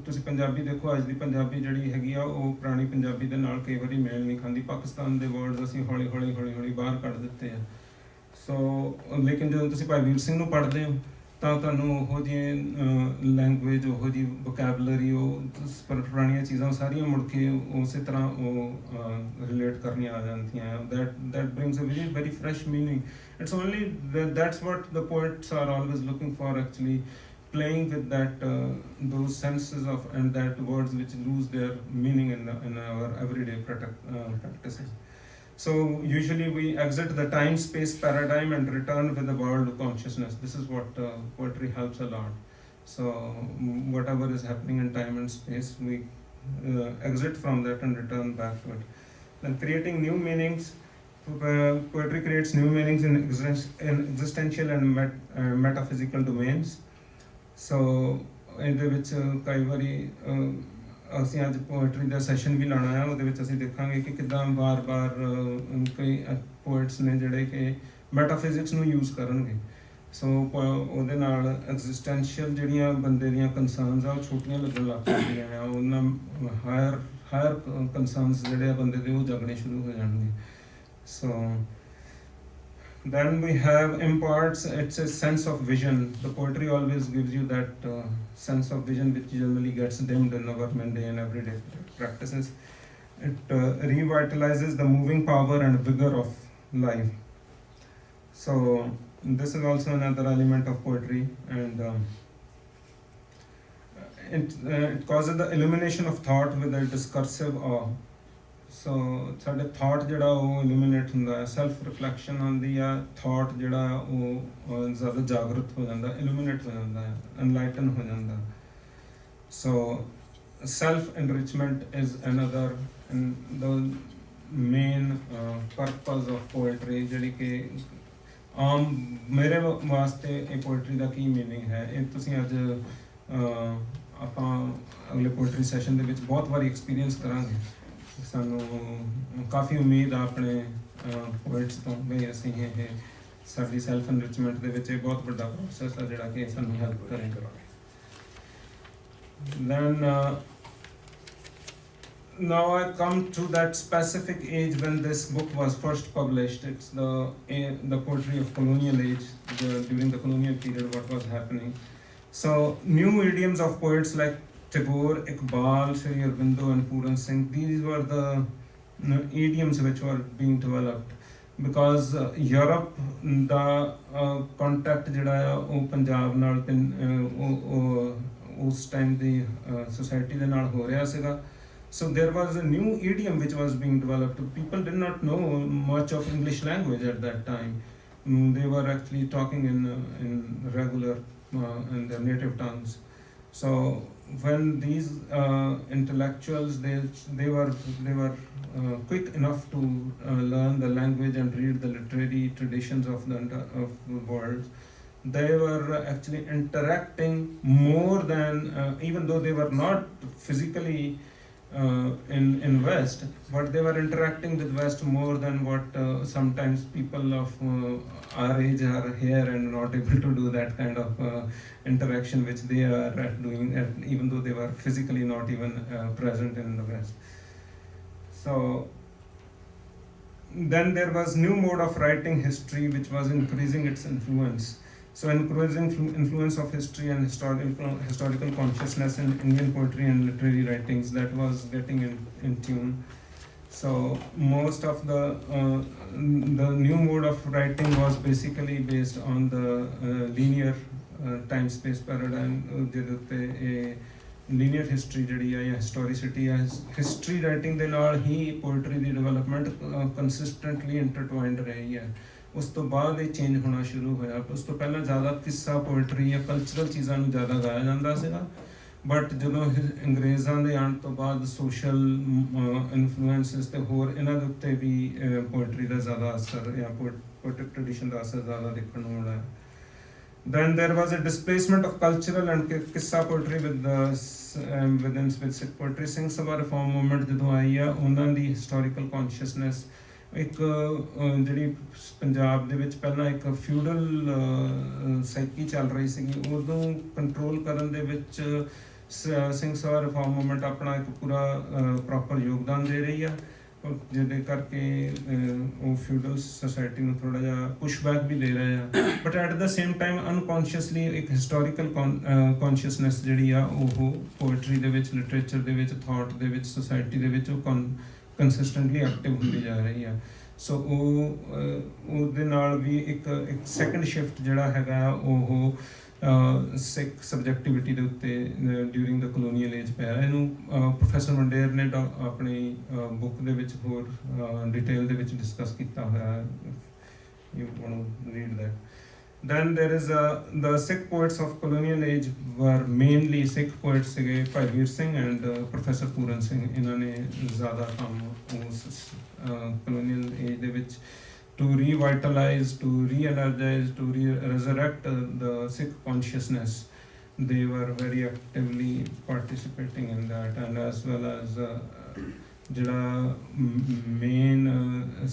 ਤੁਸੀਂ ਪੰਜਾਬੀ ਦੇਖੋ, ਅੱਜ ਦੀ ਪੰਜਾਬੀ ਜਿਹੜੀ ਹੈਗੀ ਆ ਉਹ ਪੁਰਾਣੀ ਪੰਜਾਬੀ ਦੇ ਨਾਲ ਕਈ ਵਾਰੀ ਮੇਲ ਨਹੀਂ ਖਾਂਦੀ। ਪਾਕਿਸਤਾਨ ਦੇ ਵਰਡਸ ਅਸੀਂ ਹੌਲੀ ਹੌਲੀ ਬਾਹਰ ਕੱਢ ਦਿੱਤੇ ਆ। ਸੋ ਲੇਕਿਨ ਜਦੋਂ ਤੁਸੀਂ ਭਾਈ ਵੀਰ ਸਿੰਘ ਨੂੰ ਪੜ੍ਹਦੇ ਹੋ ਤਾਂ ਤੁਹਾਨੂੰ ਉਹੋ ਜਿਹੀ ਲੈਂਗੁਏਜ, ਉਹੋ ਜਿਹੀ ਵੋਕੈਬਲਰੀ, ਉਹ ਪੁਰਾਣੀਆਂ ਚੀਜ਼ਾਂ ਸਾਰੀਆਂ ਮੁੜ ਕੇ ਉਸੇ ਤਰ੍ਹਾਂ ਉਹ ਰਿਲੇਟ ਕਰਨੀਆਂ ਆ ਜਾਂਦੀਆਂ। that brings a very fresh meaning। It's only that's what the poets are always looking for, actually playing with that those senses of and that words which lose their meaning in our everyday practices। So usually we exit the time-space paradigm and return with the world of consciousness। This is what poetry helps a lot। So whatever is happening in time and space, we exit from that and return back to it। Then creating new meanings, poetry creates new meanings in existential and metaphysical domains। So ਇਹਦੇ ਵਿੱਚ ਕਈ ਵਾਰੀ ਅਸੀਂ ਅੱਜ poetry ਦਾ session ਵੀ ਲਾਣਾ ਆ, ਉਹਦੇ ਵਿੱਚ ਅਸੀਂ ਦੇਖਾਂਗੇ ਕਿ ਕਿੱਦਾਂ ਬਾਰ-ਬਾਰ ਕਈ ਪੋਇਟਸ ਨੇ ਜਿਹੜੇ ਕਿ ਮੈਟਾਫਿਜ਼ਿਕਸ ਨੂੰ ਯੂਜ਼ ਕਰਨਗੇ। ਸੋ ਉਹਦੇ ਨਾਲ ਐਗਜ਼ਿਸਟੈਂਸ਼ੀਅਲ ਜਿਹੜੀਆਂ ਬੰਦੇ ਦੀਆਂ ਕੰਸਰਨਸ ਆ ਉਹ ਛੋਟੀਆਂ ਲੱਗਣ ਲੱਗ ਪੈਂਦੀਆਂ ਆ, ਉਹਨਾਂ ਹਾਇਰ ਕੰਸਰਨਸ ਜਿਹੜੇ ਆ ਬੰਦੇ ਦੇ ਉਹ ਜਗਣੇ ਸ਼ੁਰੂ ਹੋ ਜਾਣਗੇ। ਸੋ then we have imparts, it's a sense of vision। The poetry always gives you that sense of vision which generally gets dimmed in our mundane everyday practices। It revitalizes the moving power and vigor of life। So this is also another element of poetry, and it causes the illumination of thought with a discursive awe। ਸੋ ਸਾਡੇ thought ਜਿਹੜਾ ਉਹ ਇਲੂਮੀਨੇਟ ਹੁੰਦਾ ਹੈ, self reflection ਆਉਂਦੀ ਆ, thought ਜਿਹੜਾ ਉਹ ਜ਼ਿਆਦਾ ਜਾਗਰੂਕ ਹੋ ਜਾਂਦਾ, ਇਲੂਮੀਨੇਟ ਹੋ ਜਾਂਦਾ ਹੈ, ਐਨਲਾਈਟਨ ਹੋ ਜਾਂਦਾ। So self enrichment is another the main purpose of poetry, ਜਿਹੜੀ ਕਿ ਆਮ ਮੇਰੇ ਵਾਸਤੇ ਇਹ ਪੋਇਟਰੀ ਦਾ ਕੀ ਮੀਨਿੰਗ ਹੈ ਇਹ ਤੁਸੀਂ ਅੱਜ ਆਪਾਂ ਅਗਲੇ ਪੋਇਟਰੀ ਸੈਸ਼ਨ ਦੇ ਵਿੱਚ ਬਹੁਤ ਵਾਰੀ ਐਕਸਪੀਰੀਅੰਸ ਕਰਾਂਗੇ। ਸਾਨੂੰ ਕਾਫੀ ਉਮੀਦ ਆ ਆਪਣੇ ਪੋਇਟਸ ਤੋਂ ਵੀ ਅਸੀਂ ਇਹ ਸਾਡੀ ਸੈਲਫ ਐਨਰਿਚਮੈਂਟ ਦੇ ਵਿੱਚ ਇਹ ਬਹੁਤ ਵੱਡਾ ਪ੍ਰੋਸੈਸ ਆ ਜਿਹੜਾ ਕਿ ਸਾਨੂੰ ਹੈਲਪ ਕਰੇਗਾ। Then now I come to that specific age when this book was first published। It's the poetry of colonial age, during the colonial period, what was happening। So new idioms of poets like Tagore, Iqbal, Sri Aurobindo and Puran Singh, these were the idioms which were being developed because Europe the contact ਜਿਹੜਾ ਆ ਉਹ ਪੰਜਾਬ ਨਾਲ ਉਸ time ਦੀ society ਦੇ ਨਾਲ ਹੋ ਰਿਹਾ ਸੀਗਾ। So there was a new idiom which was being developed। People did not know much of English language at that time। They were actually talking in regular in their native tongues। So when these intellectuals they were quick enough to learn the language and read the literary traditions of the world, they were actually interacting more than even though they were not physically in West, but they were interacting with West more than what sometimes people of our age are here and not able to do that kind of interaction which they are doing, even though they were physically not even present in the West. So then there was new mode of writing history which was increasing its influence. So increasing influence of history and historical consciousness in Indian poetry and literary writings, that was getting in tune. So most of the new mode of writing was basically based on the linear time space paradigm, ਜਿਹਦੇ ਉੱਤੇ ਇਹ linear history ਜਿਹੜੀ ਆ ਜਾਂ historicity ਆ, history writing ਦੇ ਨਾਲ ਹੀ poetry ਦੀ development consistently intertwined ਰਹੀ ਹੈ. ਉਸ ਤੋਂ ਬਾਅਦ ਇਹ ਚੇਂਜ ਹੋਣਾ ਸ਼ੁਰੂ ਹੋਇਆ. ਉਸ ਤੋਂ ਪਹਿਲਾਂ ਜ਼ਿਆਦਾ ਕਿੱਸਾ ਪੋਇਟਰੀ ਜਾਂ ਕਲਚਰਲ ਚੀਜ਼ਾਂ ਨੂੰ ਜ਼ਿਆਦਾ ਗਾਇਆ ਜਾਂਦਾ ਸੀਗਾ, ਬਟ ਜਦੋਂ ਅੰਗਰੇਜ਼ਾਂ ਦੇ ਆਉਣ ਤੋਂ ਬਾਅਦ ਸੋਸ਼ਲ ਇਨਫਲੂਐਂਸਿਸ ਤੇ ਹੋਰ ਇਹਨਾਂ ਦੇ ਉੱਤੇ ਵੀ ਪੋਇਟਰੀ ਦਾ ਜ਼ਿਆਦਾ ਅਸਰ ਜਾਂ ਪੋਇਟਿਕ ਟ੍ਰੈਡੀਸ਼ਨ ਦਾ ਅਸਰ ਜ਼ਿਆਦਾ ਦੇਖਣ ਨੂੰ ਮਿਲਿਆ. Then there was a displacement of cultural and kissa poetry with Sikh poetry. Singh Sabha reform movement ਜਦੋਂ ਆਈ ਆ, ਉਹਨਾਂ ਦੀ historical consciousness ਇੱਕ ਜਿਹੜੀ ਪੰਜਾਬ ਦੇ ਵਿੱਚ ਪਹਿਲਾਂ ਇੱਕ ਫਿਊਡਲ ਸਾਈਕੀ ਚੱਲ ਰਹੀ ਸੀਗੀ, ਉਦੋਂ ਕੰਟਰੋਲ ਕਰਨ ਦੇ ਵਿੱਚ ਸਿੰਘ ਸਭਾ ਰਿਫਾਰਮ ਮੂਵਮੈਂਟ ਆਪਣਾ ਇੱਕ ਪੂਰਾ ਪ੍ਰੋਪਰ ਯੋਗਦਾਨ ਦੇ ਰਹੀ ਆ, ਜਿਹਦੇ ਕਰਕੇ ਉਹ ਫਿਊਡਲ ਸੋਸਾਇਟੀ ਨੂੰ ਥੋੜ੍ਹਾ ਜਿਹਾ ਪੁਸ਼ਬੈਕ ਵੀ ਦੇ ਰਹੇ ਆ, but at the same time unconsciously ਇੱਕ ਹਿਸਟੋਰੀਕਲ ਕੌਨਸ਼ੀਅਸਨੈਸ ਜਿਹੜੀ ਆ ਉਹ ਪੋਇਟਰੀ ਦੇ ਵਿੱਚ, ਲਿਟਰੇਚਰ ਦੇ ਵਿੱਚ, ਥਾਟ ਦੇ ਵਿੱਚ, ਸੋਸਾਇਟੀ ਦੇ ਵਿੱਚ ਉਹ ਕੰਸਿਸਟੈਂਟਲੀ ਐਕਟਿਵ ਹੁੰਦੀ ਜਾ ਰਹੀ ਆ. ਸੋ ਉਹਦੇ ਨਾਲ ਵੀ ਇੱਕ ਸੈਕੰਡ ਸ਼ਿਫਟ ਜਿਹੜਾ ਹੈਗਾ ਉਹ ਸਿੱਖ ਸਬਜੈਕਟਿਵਿਟੀ ਦੇ ਉੱਤੇ ਡਿਊਰਿੰਗ ਦ ਕਲੋਨੀਅਲ ਏਜ ਪਿਆ. ਇਹਨੂੰ ਪ੍ਰੋਫੈਸਰ ਮੰਡੇਰ ਨੇ ਆਪਣੀ ਬੁੱਕ ਦੇ ਵਿੱਚ ਹੋਰ ਡਿਟੇਲ ਦੇ ਵਿੱਚ ਡਿਸਕਸ ਕੀਤਾ ਹੋਇਆ. You want to read that. Then there is the Sikh poets of colonial age were mainly Sikh poets ਸੀਗੇ Bhai Vir Singh and Professor Pooran Singh. ਇਹਨਾਂ ਨੇ ਜ਼ਿਆਦਾ ਕੰਮ ਉਸ colonial age ਦੇ ਵਿੱਚ to revitalize, to re-energize, to resurrect the Sikh consciousness. They were very actively participating in that, and as well as ਜਿਹੜਾ main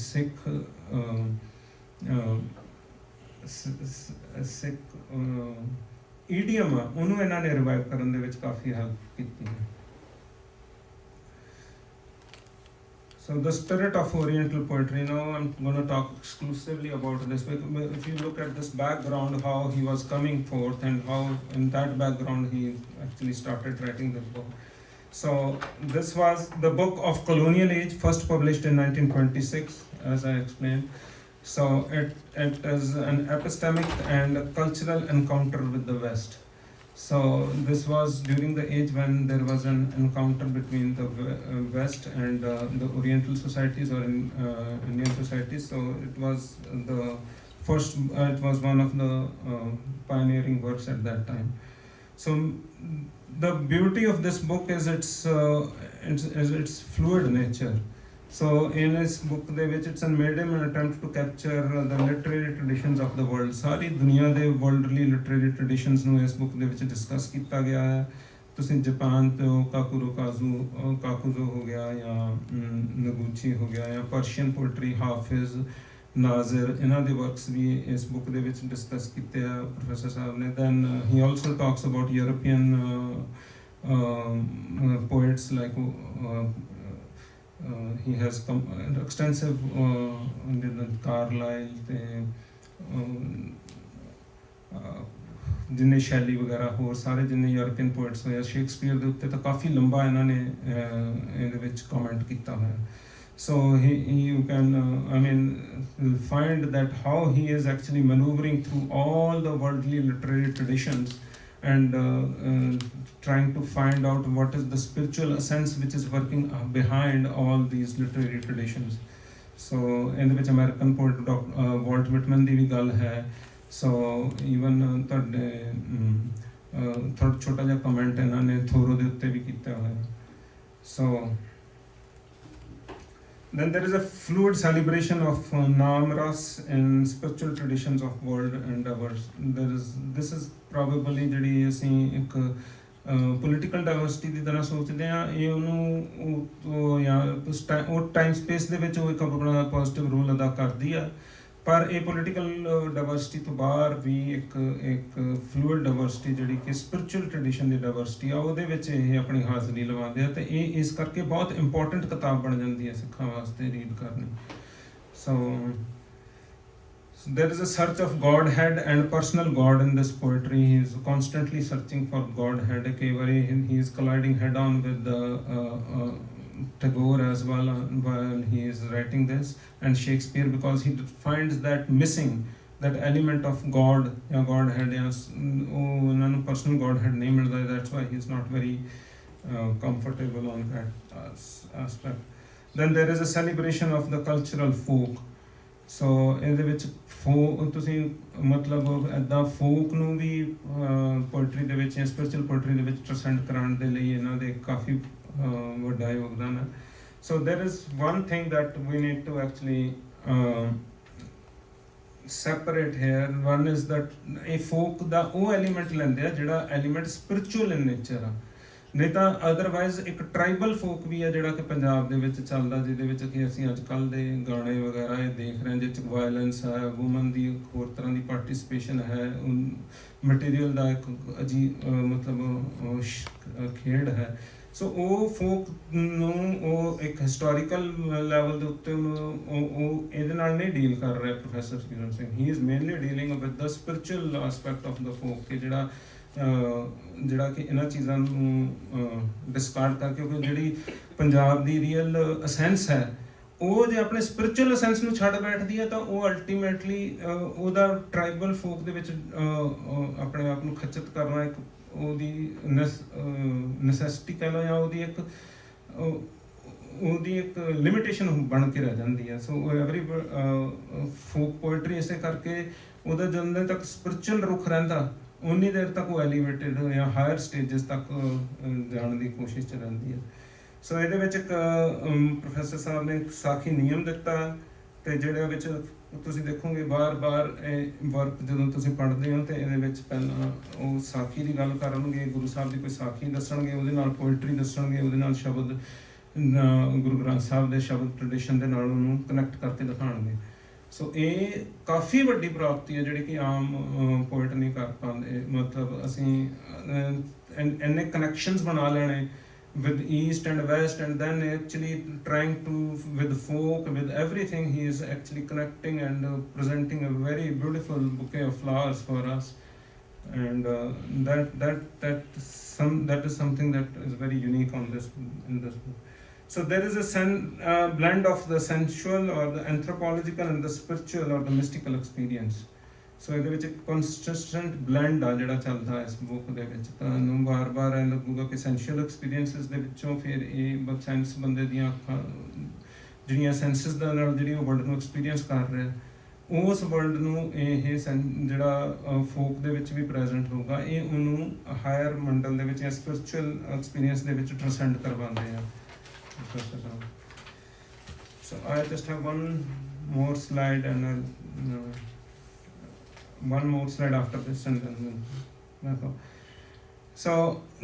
Sikh ਸਿੱਖ idiom ਆ ਉਹਨੂੰ ਇਹਨਾਂ ਨੇ ਰਿਵਾਈਵ ਕਰਨ ਦੇ ਵਿੱਚ ਕਾਫੀ ਹੈਲਪ ਕੀਤੀ ਹੈ. So the spirit of Oriental poetry, now I'm going to talk exclusively about this. If you look at this background, how he was coming forth and how in that background he actually started writing this book. So this was the book of colonial age, first published in 1926, as I explained. So it is an epistemic and cultural encounter with the West. So this was during the age when there was an encounter between the West and the Oriental societies or Indian societies. So it was the first, it was one of the pioneering works at that time. So the beauty of this book is its fluid nature. So in this book ਦੇ ਵਿੱਚ it's made an attempt to capture the literary traditions of the world. ਸਾਰੀ ਦੁਨੀਆ ਦੇ worldly literary traditions ਨੂੰ ਇਸ book ਦੇ ਵਿੱਚ discuss ਕੀਤਾ ਗਿਆ ਹੈ. ਤੁਸੀਂ ਜਾਪਾਨ ਤੋਂ ਕਾਕੂਜ਼ੋ ਹੋ ਗਿਆ ਜਾਂ ਨਗੂਚੀ ਹੋ ਗਿਆ ਜਾਂ ਪਰਸ਼ੀਅਨ ਪੋਇਟਰੀ ਹਾਫਿਜ਼ ਨਾਜ਼ਰ, ਇਹਨਾਂ ਦੇ ਵਰਕਸ ਵੀ ਇਸ ਬੁੱਕ ਦੇ ਵਿੱਚ ਡਿਸਕਸ ਕੀਤੇ ਆ ਪ੍ਰੋਫੈਸਰ ਸਾਹਿਬ ਨੇ. Then he also talks about European poets like he has extensive Carlyle ਜਿੰਨੇ ਸ਼ੈਲੀ ਵਗੈਰਾ ਹੋਰ ਸਾਰੇ ਜਿੰਨੇ ਯੂਰਪੀਅਨ ਪੋਇਟਸ ਹੋਏ, ਸ਼ੇਕਸਪੀਅਰ ਦੇ ਉੱਤੇ ਤਾਂ ਕਾਫੀ ਲੰਬਾ ਇਹਨਾਂ ਨੇ ਇਹਦੇ ਵਿੱਚ ਕਮੈਂਟ ਕੀਤਾ ਹੋਇਆ. So you can find that how he is actually maneuvering through all the worldly literary traditions and trying to find out what is the spiritual essence which is working behind all these literary traditions. So in the which American poet Walt Whitman ਦੀ ਵੀ ਗੱਲ ਹੈ. So even ਤੁਹਾਡੇ ਥੋੜਾ ਛੋਟਾ ਜਿਹਾ comment ਇਹਨਾਂ ਨੇ thorough ਦੇ ਉੱਤੇ ਵੀ ਕੀਤਾ ਹੋਇਆ. So then there is a fluid celebration of Naam Ras in spiritual traditions of world endeavors. This is probably ਜਿਹੜੀ ਅਸੀਂ ਇੱਕ ਪੋਲੀਟੀਕਲ ਡਾਇਵਰਸਿਟੀ ਦੀ ਤਰ੍ਹਾਂ ਸੋਚਦੇ ਆ, ਇਹ ਉਹਨੂੰ ਜਾਂ ਉਹ ਟਾਈਮ ਸਪੇਸ ਦੇ ਵਿੱਚ ਉਹ ਇੱਕ ਆਪਣਾ ਪੋਜ਼ਿਟਿਵ ਰੋਲ ਅਦਾ ਕਰਦੀ ਆ, ਪਰ ਇਹ ਪੋਲੀਟੀਕਲ ਡਾਇਵਰਸਿਟੀ ਤੋਂ ਬਾਹਰ ਵੀ ਇੱਕ ਫਲੂਇਡ ਡਾਇਵਰਸਿਟੀ ਜਿਹੜੀ ਕਿ ਸਪਿਰਚੁਅਲ ਟ੍ਰੈਡੀਸ਼ਨ ਦੀ ਡਾਇਵਰਸਿਟੀ ਆ, ਉਹਦੇ ਵਿੱਚ ਇਹ ਆਪਣੀ ਹਾਜ਼ਰੀ ਲਵਾਉਂਦੇ ਆ, ਤੇ ਇਹ ਇਸ ਕਰਕੇ ਬਹੁਤ ਇੰਪੋਰਟੈਂਟ ਕਿਤਾਬ ਬਣ ਜਾਂਦੀ ਹੈ ਸਿੱਖਾਂ ਵਾਸਤੇ ਰੀਡ ਕਰਨੀ। So there is a search of Godhead and personal God in this poetry. He is constantly searching for Godhead. He is colliding head on with Tagore as well while he is writing this, and Shakespeare, because he finds that missing, that element of God या Godhead या उन्होंने personal Godhead नहीं मिलता, that's why he is not very comfortable on that aspect. Then there is a celebration of the cultural folk. ਸੋ ਇਹਦੇ ਵਿੱਚ ਤੁਸੀਂ ਮਤਲਬ ਇੱਦਾਂ ਫੋਕ ਨੂੰ ਵੀ ਪੋਇਟਰੀ ਦੇ ਵਿੱਚ ਜਾਂ ਸਪਿਰਚੁਅਲ ਪੋਇਟਰੀ ਦੇ ਵਿੱਚ ਟ੍ਰਾਂਸੈਂਡ ਕਰਾਉਣ ਦੇ ਲਈ ਇਹਨਾਂ ਦੇ ਕਾਫੀ ਵੱਡਾ ਯੋਗਦਾਨ ਹੈ। So there is one thing that we need to actually separate here. One is that ਇਹ ਫੋਕ ਦਾ ਉਹ ਐਲੀਮੈਂਟ ਲੈਂਦੇ ਆ ਜਿਹੜਾ ਐਲੀਮੈਂਟ ਸਪਿਰਚੁਅਲ ਇਨ ਨੇਚਰ ਆ, ਨਹੀਂ ਤਾਂ ਅਦਰਵਾਈਜ਼ ਇੱਕ ਟਰਾਈਬਲ ਫੋਕ ਵੀ ਆ ਜਿਹੜਾ ਕਿ ਪੰਜਾਬ ਦੇ ਵਿੱਚ ਚੱਲਦਾ, ਜਿਹਦੇ ਵਿੱਚ ਕਿ ਅਸੀਂ ਅੱਜ ਕੱਲ੍ਹ ਦੇ ਗਾਣੇ ਵਗੈਰਾ ਇਹ ਦੇਖ ਰਹੇ ਹਾਂ, ਜਿਸ 'ਚ ਵਾਇਲੈਂਸ ਹੈ, ਵੂਮਨ ਦੀ ਹੋਰ ਤਰ੍ਹਾਂ ਦੀ ਪਾਰਟੀਸਪੇਸ਼ਨ ਹੈ, ਮਟੀਰੀਅਲ ਦਾ ਇੱਕ ਮਤਲਬ ਖੇਡ ਹੈ। ਸੋ ਉਹ ਫੋਕ ਨੂੰ ਉਹ ਇੱਕ ਹਿਸਟੋਰੀਕਲ ਲੈਵਲ ਦੇ ਉੱਤੇ ਉਹ ਇਹਦੇ ਨਾਲ ਨਹੀਂ ਡੀਲ ਕਰ ਰਿਹਾ professor Kiran Singh. He is mainly dealing with the spiritual aspect of the folk, ਕਿ ਜਿਹੜਾ ਕਿ ਇਹਨਾਂ ਚੀਜ਼ਾਂ ਨੂੰ ਡਿਸਕਾਰਡ ਕਰਕੇ, ਕਿਉਂਕਿ ਜਿਹੜੀ ਪੰਜਾਬ ਦੀ ਰੀਅਲ ਅਸੈਂਸ ਹੈ ਉਹ ਜੇ ਆਪਣੇ ਸਪਿਰਚੁਅਲ ਅਸੈਂਸ ਨੂੰ ਛੱਡ ਬੈਠਦੀ ਹੈ ਤਾਂ ਉਹ ਅਲਟੀਮੇਟਲੀ ਉਹਦਾ ਟਰਾਈਬਲ ਫੋਕ ਦੇ ਵਿੱਚ ਆਪਣੇ ਆਪ ਨੂੰ ਖਚਿਤ ਕਰਨਾ ਇੱਕ ਉਹਦੀ ਨੈਸੈਸਿਟੀ ਕਹਿ ਲਓ, ਜਾਂ ਉਹਦੀ ਇੱਕ ਲਿਮਿਟੇਸ਼ਨ ਬਣ ਕੇ ਰਹਿ ਜਾਂਦੀ ਹੈ। ਸੋ ਐਵਰੀ ਫੋਕ ਪੋਇਟਰੀ ਇਸੇ ਕਰਕੇ ਉਹਦਾ ਜਦੋਂ ਤੱਕ ਸਪਿਰਚੁਅਲ ਰੁਖ ਰਹਿੰਦਾ ਉਨੀ ਦੇਰ ਤੱਕ ਉਹ ਐਲੀਵੇਟਿਡ ਜਾਂ ਹਾਇਰ ਸਟੇਜਸ ਤੱਕ ਜਾਣ ਦੀ ਕੋਸ਼ਿਸ਼ 'ਚ ਰਹਿੰਦੀ ਹੈ। ਸੋ ਇਹਦੇ ਵਿੱਚ ਇੱਕ ਪ੍ਰੋਫੈਸਰ ਸਾਹਿਬ ਨੇ ਸਾਖੀ ਨਿਯਮ ਦਿੱਤਾ, ਤੇ ਜਿਹੜੇ ਵਿੱਚ ਤੁਸੀਂ ਦੇਖੋਗੇ ਬਾਰ-ਬਾਰ ਇਹ ਵਰਕ ਜਦੋਂ ਤੁਸੀਂ ਪੜ੍ਹਦੇ ਹੋ ਤੇ ਇਹਦੇ ਵਿੱਚ ਪਹਿਲਾਂ ਉਹ ਸਾਖੀ ਦੀ ਗੱਲ ਕਰਨਗੇ, ਗੁਰੂ ਸਾਹਿਬ ਦੀ ਕੋਈ ਸਾਖੀ ਦੱਸਣਗੇ, ਉਹਦੇ ਨਾਲ ਪੋਇਟਰੀ ਦੱਸਣਗੇ, ਉਹਦੇ ਨਾਲ ਸ਼ਬਦ ਗੁਰੂ ਗ੍ਰੰਥ ਸਾਹਿਬ ਦੇ ਸ਼ਬਦ ਟ੍ਰੈਡੀਸ਼ਨ ਦੇ ਨਾਲ ਉਹਨੂੰ ਕਨੈਕਟ ਕਰਕੇ ਦਿਖਾਉਣਗੇ। ਸੋ ਇਹ ਕਾਫੀ ਵੱਡੀ ਪ੍ਰਾਪਤੀ ਹੈ ਜਿਹੜੀ ਕਿ ਆਮ ਪੋਇਟ ਨਹੀਂ ਕਰ ਪਾਉਂਦੇ। ਮਤਲਬ ਅਸੀਂ ਇੰਨੇ ਕਨੈਕਸ਼ਨਸ ਬਣਾ ਲੈਣੇ with east and west, and then actually trying to with folk, with everything, he is actually connecting and presenting a very beautiful bouquet of flowers for us, and that is something that is very unique in this book. So there is a blend of the sensual or the anthropological and the spiritual or the mystical experience. ਸੋ ਇਹਦੇ ਵਿੱਚ ਇੱਕ consistent blend ਆ ਜਿਹੜਾ ਚੱਲਦਾ ਇਸ book ਦੇ ਵਿੱਚ। ਤੁਹਾਨੂੰ ਵਾਰ-ਵਾਰ ਇਹ ਲੱਗੂਗਾ ਕਿ ਸੈਂਸ਼ੂਅਲ ਐਕਸਪੀਰੀਐਂਸਿਸ ਦੇ ਵਿੱਚੋਂ ਫਿਰ ਇਹ ਸੈਂਸ ਬੰਦੇ ਦੀਆਂ ਅੱਖਾਂ ਜਿਹੜੀਆਂ ਸੈਂਸਿਸ ਦੇ ਨਾਲ ਜਿਹੜੀ ਉਹ ਵਰਲਡ ਨੂੰ ਐਕਸਪੀਰੀਐਂਸ ਕਰ ਰਿਹਾ, ਉਸ ਵਰਲਡ ਨੂੰ ਇਹ ਜਿਹੜਾ ਫੋਕ ਦੇ ਵਿੱਚ ਵੀ ਪ੍ਰੈਜ਼ੈਂਟ ਹੋਊਗਾ, ਇਹ ਉਹਨੂੰ ਹਾਇਰ ਮੰਡਲ ਦੇ ਵਿੱਚ ਜਾਂ ਸਪਿਰਚੁਅਲ ਐਕਸਪੀਰੀਐਂਸ ਦੇ ਵਿੱਚ ਟ੍ਰਾਂਸੈਂਡ ਕਰਵਾਉਂਦੇ ਆ। So I just have one more slide and one more slide after this, and then so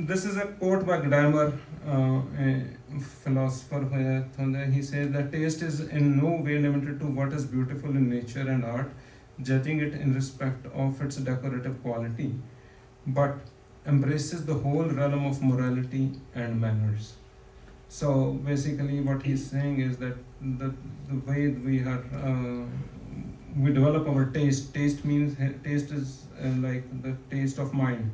this is a quote by Gadamer, a philosopher where he says that taste is in no way limited to what is beautiful in nature and art, judging it in respect of its decorative quality, but embraces the whole realm of morality and manners. So basically what he's saying is that the way we develop our taste means taste is like the taste of mind.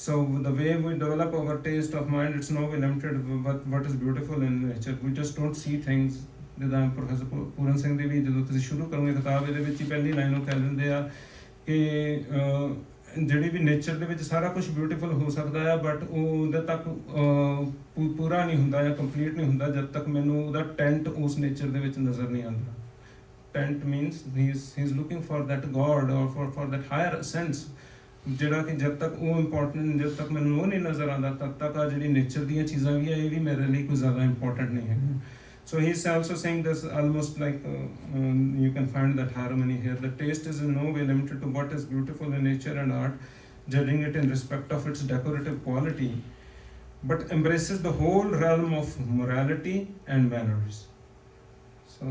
So the way we develop our taste of mind, it's no way limited what is beautiful in nature. We just don't see things. ਜਿੱਦਾਂ professor Puran Singh ਦੀ ਵੀ ਜਦੋਂ ਤੁਸੀਂ ਸ਼ੁਰੂ ਕਰੋਗੇ ਕਿਤਾਬ, ਇਹਦੇ ਵਿੱਚ ਹੀ ਪਹਿਲੀ line ਉਹ ਕਹਿ ਦਿੰਦੇ ਆ ਕਿ ਜਿਹੜੀ ਵੀ ਨੇਚਰ ਦੇ ਵਿੱਚ ਸਾਰਾ ਕੁਝ ਬਿਊਟੀਫੁਲ ਹੋ ਸਕਦਾ ਆ, ਬਟ ਉਹ ਉਹਦੇ ਤੱਕ ਪੂਰਾ ਨਹੀਂ ਹੁੰਦਾ ਜਾਂ ਕੰਪਲੀਟ ਨਹੀਂ ਹੁੰਦਾ ਜਦ ਤੱਕ ਮੈਨੂੰ ਉਹਦਾ ਟੈਂਟ ਉਸ ਨੇਚਰ ਦੇ ਵਿੱਚ ਨਜ਼ਰ ਨਹੀਂ ਆਉਂਦਾ। Tent means he's looking for that God or for that higher sense, ਜਿਹੜਾ ਕਿ ਜਦ ਤੱਕ ਉਹ ਇੰਪੋਰਟੈਂਟ, ਜਦ ਤੱਕ ਮੈਨੂੰ ਉਹ ਨਹੀਂ ਨਜ਼ਰ ਆਉਂਦਾ ਤਦ ਤੱਕ ਆ ਜਿਹੜੀ ਨੇਚਰ ਦੀਆਂ ਚੀਜ਼ਾਂ ਵੀ ਆ ਇਹ ਵੀ ਮੇਰੇ ਲਈ ਕੋਈ ਜ਼ਿਆਦਾ ਇੰਪੋਰਟੈਂਟ ਨਹੀਂ ਹੈ। So he's also saying this almost like you can find that harmony here. The taste is in no way limited to what is beautiful in nature and art, judging it in respect of its decorative quality, but embraces the whole realm of morality and manners. So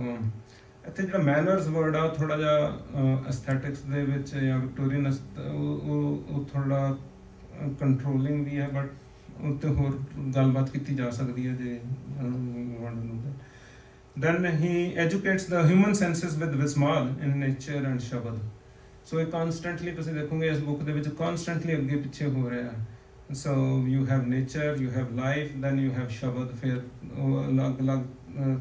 ਇੱਥੇ ਜਿਹੜਾ manners word ਆ ਥੋੜਾ ਜਿਹਾ ਐਸਥੈਟਿਕਸ ਦੇ ਵਿੱਚ ਜਾਂ Victorian ਉਹ ਥੋੜਾ ਕੰਟਰੋਲਿੰਗ ਵੀ ਹੈ, ਬਟ ਉੱਤੇ ਹੋਰ ਗੱਲਬਾਤ ਕੀਤੀ ਜਾ ਸਕਦੀ ਹੈ ਜੇ ਵਰਡ ਨੂੰ। Then he educates the human senses with Vismal in nature and Shabad. So ਇਹ constantly ਤੁਸੀਂ ਦੇਖੋਗੇ ਇਸ book ਦੇ ਵਿੱਚ constantly ਅੱਗੇ ਪਿੱਛੇ ਹੋ ਰਿਹਾ ਹੈ। So you have nature, you have life, then you have Shabad. ਫਿਰ ਉਹ ਅਲੱਗ-ਅਲੱਗ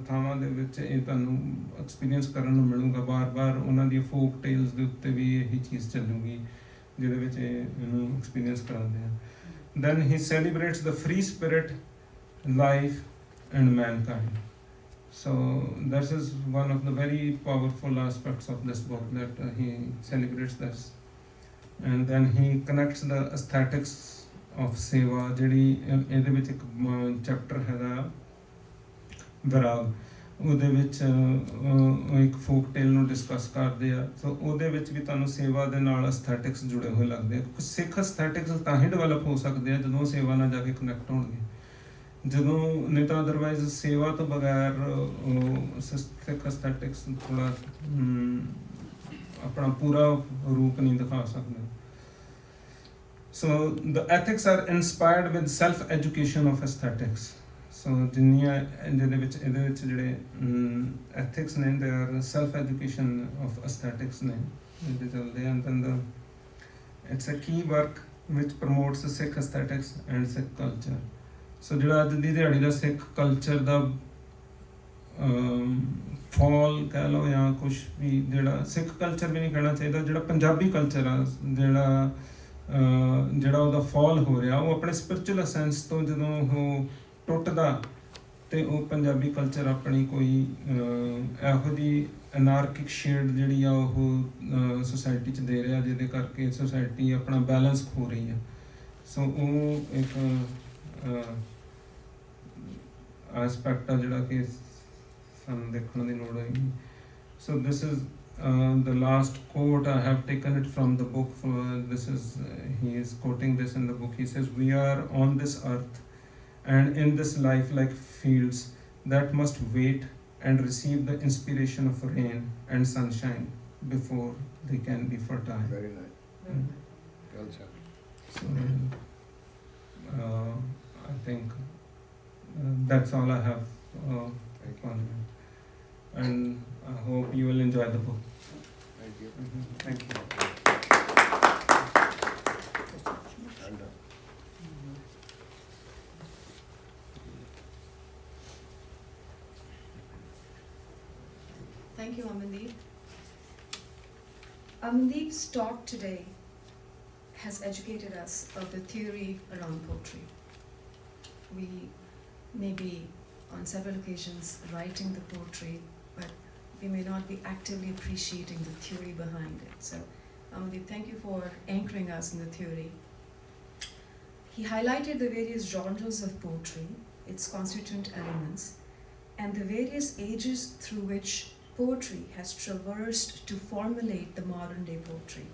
ਥਾਵਾਂ ਦੇ ਵਿੱਚ ਇਹ ਤੁਹਾਨੂੰ ਐਕਸਪੀਰੀਅੰਸ ਕਰਨ ਨੂੰ ਮਿਲੂਗਾ ਬਾਰ-ਬਾਰ। ਉਹਨਾਂ ਦੀ ਫੋਕ ਟੇਲਸ ਦੇ ਉੱਤੇ ਵੀ ਇਹੀ ਚੀਜ਼ ਚੱਲੂਗੀ ਜਿਹਦੇ ਵਿੱਚ ਇਹਨੂੰ ਐਕਸਪੀਰੀਅੰਸ ਕਰਾਉਂਦੇ ਆ। Then he celebrates the free spirit, life and mankind. So this is one of the very powerful aspects of this book, that he celebrates this. And then he connects the aesthetics of seva, ਜਿਹੜੀ ਇਹਦੇ ਵਿੱਚ ਇੱਕ chapter ਹੈਗਾ ਵਿਰਾਗ, ਉਹਦੇ ਵਿੱਚ ਉਹ ਇੱਕ folk tail ਨੂੰ ਡਿਸਕਸ ਕਰਦੇ ਆ। ਸੋ ਉਹਦੇ ਵਿੱਚ ਵੀ ਤੁਹਾਨੂੰ ਸੇਵਾ ਦੇ ਨਾਲ ਅਸਥੈਟਿਕਸ ਜੁੜੇ ਹੋਏ ਲੱਗਦੇ ਆ, ਕਿਉਂਕਿ ਸਿੱਖ ਅਸਥੈਟਿਕਸ ਤਾਂ ਹੀ ਡਿਵੈਲਪ ਹੋ ਸਕਦੇ ਆ ਜਦੋਂ ਸੇਵਾ ਨਾਲ ਜਾ ਕੇ ਕਨੈਕਟ ਹੋਣਗੇ, ਜਦੋਂ ਨਹੀਂ ਤਾਂ ਅਦਰਵਾਈਜ਼ ਸੇਵਾ ਤੋਂ ਬਗੈਰ ਸਿੱਖ ਅਸਥੈਟਿਕਸ ਥੋੜਾ ਆਪਣਾ ਪੂਰਾ ਰੂਪ ਨਹੀਂ ਦਿਖਾ ਸਕਦੇ। So the ethics are inspired with self-education of aesthetics. So ਜਿੰਨੀਆਂ ਜਿਹਦੇ ਵਿੱਚ ਇਹਦੇ ਵਿੱਚ ਜਿਹੜੇ ethics ਨੇ, they are self-education of aesthetics ਨੇ ਜਿਹਦੇ ਚੱਲਦੇ ਹਨ। And it's a key work which promotes Sikh aesthetics and Sikh culture. So ਜਿਹੜਾ ਅੱਜ ਦੀ ਦਿਹਾੜੀ ਦਾ ਸਿੱਖ ਕਲਚਰ ਦਾ ਫਾਲ ਕਹਿ ਲਓ ਜਾਂ ਕੁਛ ਵੀ, ਜਿਹੜਾ ਸਿੱਖ ਕਲਚਰ ਵੀ ਨਹੀਂ ਕਹਿਣਾ ਚਾਹੀਦਾ, ਜਿਹੜਾ ਪੰਜਾਬੀ ਕਲਚਰ ਆ ਜਿਹੜਾ ਉਹਦਾ ਫਾਲ ਹੋ ਰਿਹਾ, ਉਹ ਆਪਣੇ ਸਪਿਰਚੁਅਲ ਅਸੈਂਸ ਤੋਂ ਜਦੋਂ ਉਹ ਟੁੱਟਦਾ ਤੇ ਉਹ ਪੰਜਾਬੀ ਕਲਚਰ ਆਪਣੀ ਕੋਈ ਇਹੋ ਜਿਹੀ ਅਨਾਰਕਿਕ ਸ਼ੇਡ ਜਿਹੜੀ ਆ ਉਹ ਸੋਸਾਇਟੀ 'ਚ ਦੇ ਰਿਹਾ, ਜਿਹਦੇ ਕਰਕੇ ਸੋਸਾਇਟੀ ਆਪਣਾ ਬੈਲੈਂਸ ਖੋ ਰਹੀ ਆ। ਸੋ ਉਹ ਇੱਕ ਐਸਪੈਕਟ ਆ ਜਿਹੜਾ ਕਿ ਸਾਨੂੰ ਦੇਖਣ ਦੀ ਲੋੜ ਹੈਗੀ। So this is the last quote. I have taken it from the book. He is quoting this in the book. He says, "We are on this earth and in this life like fields that must wait and receive the inspiration of rain and sunshine before they can be fertile." Very nice. Well said. So I think that's all I have on it. And I hope you will enjoy the book. Thank you. Thank you. And, Thank you, Amandeep. Amandeep's talk today has educated us of the theory around poetry. We may be on several occasions writing the poetry, but we may not be actively appreciating the theory behind it. So, Amandeep, thank you for anchoring us in the theory. He highlighted the various genres of poetry, its constituent elements, and the various ages through which poetry has traversed to formulate the modern day poetry.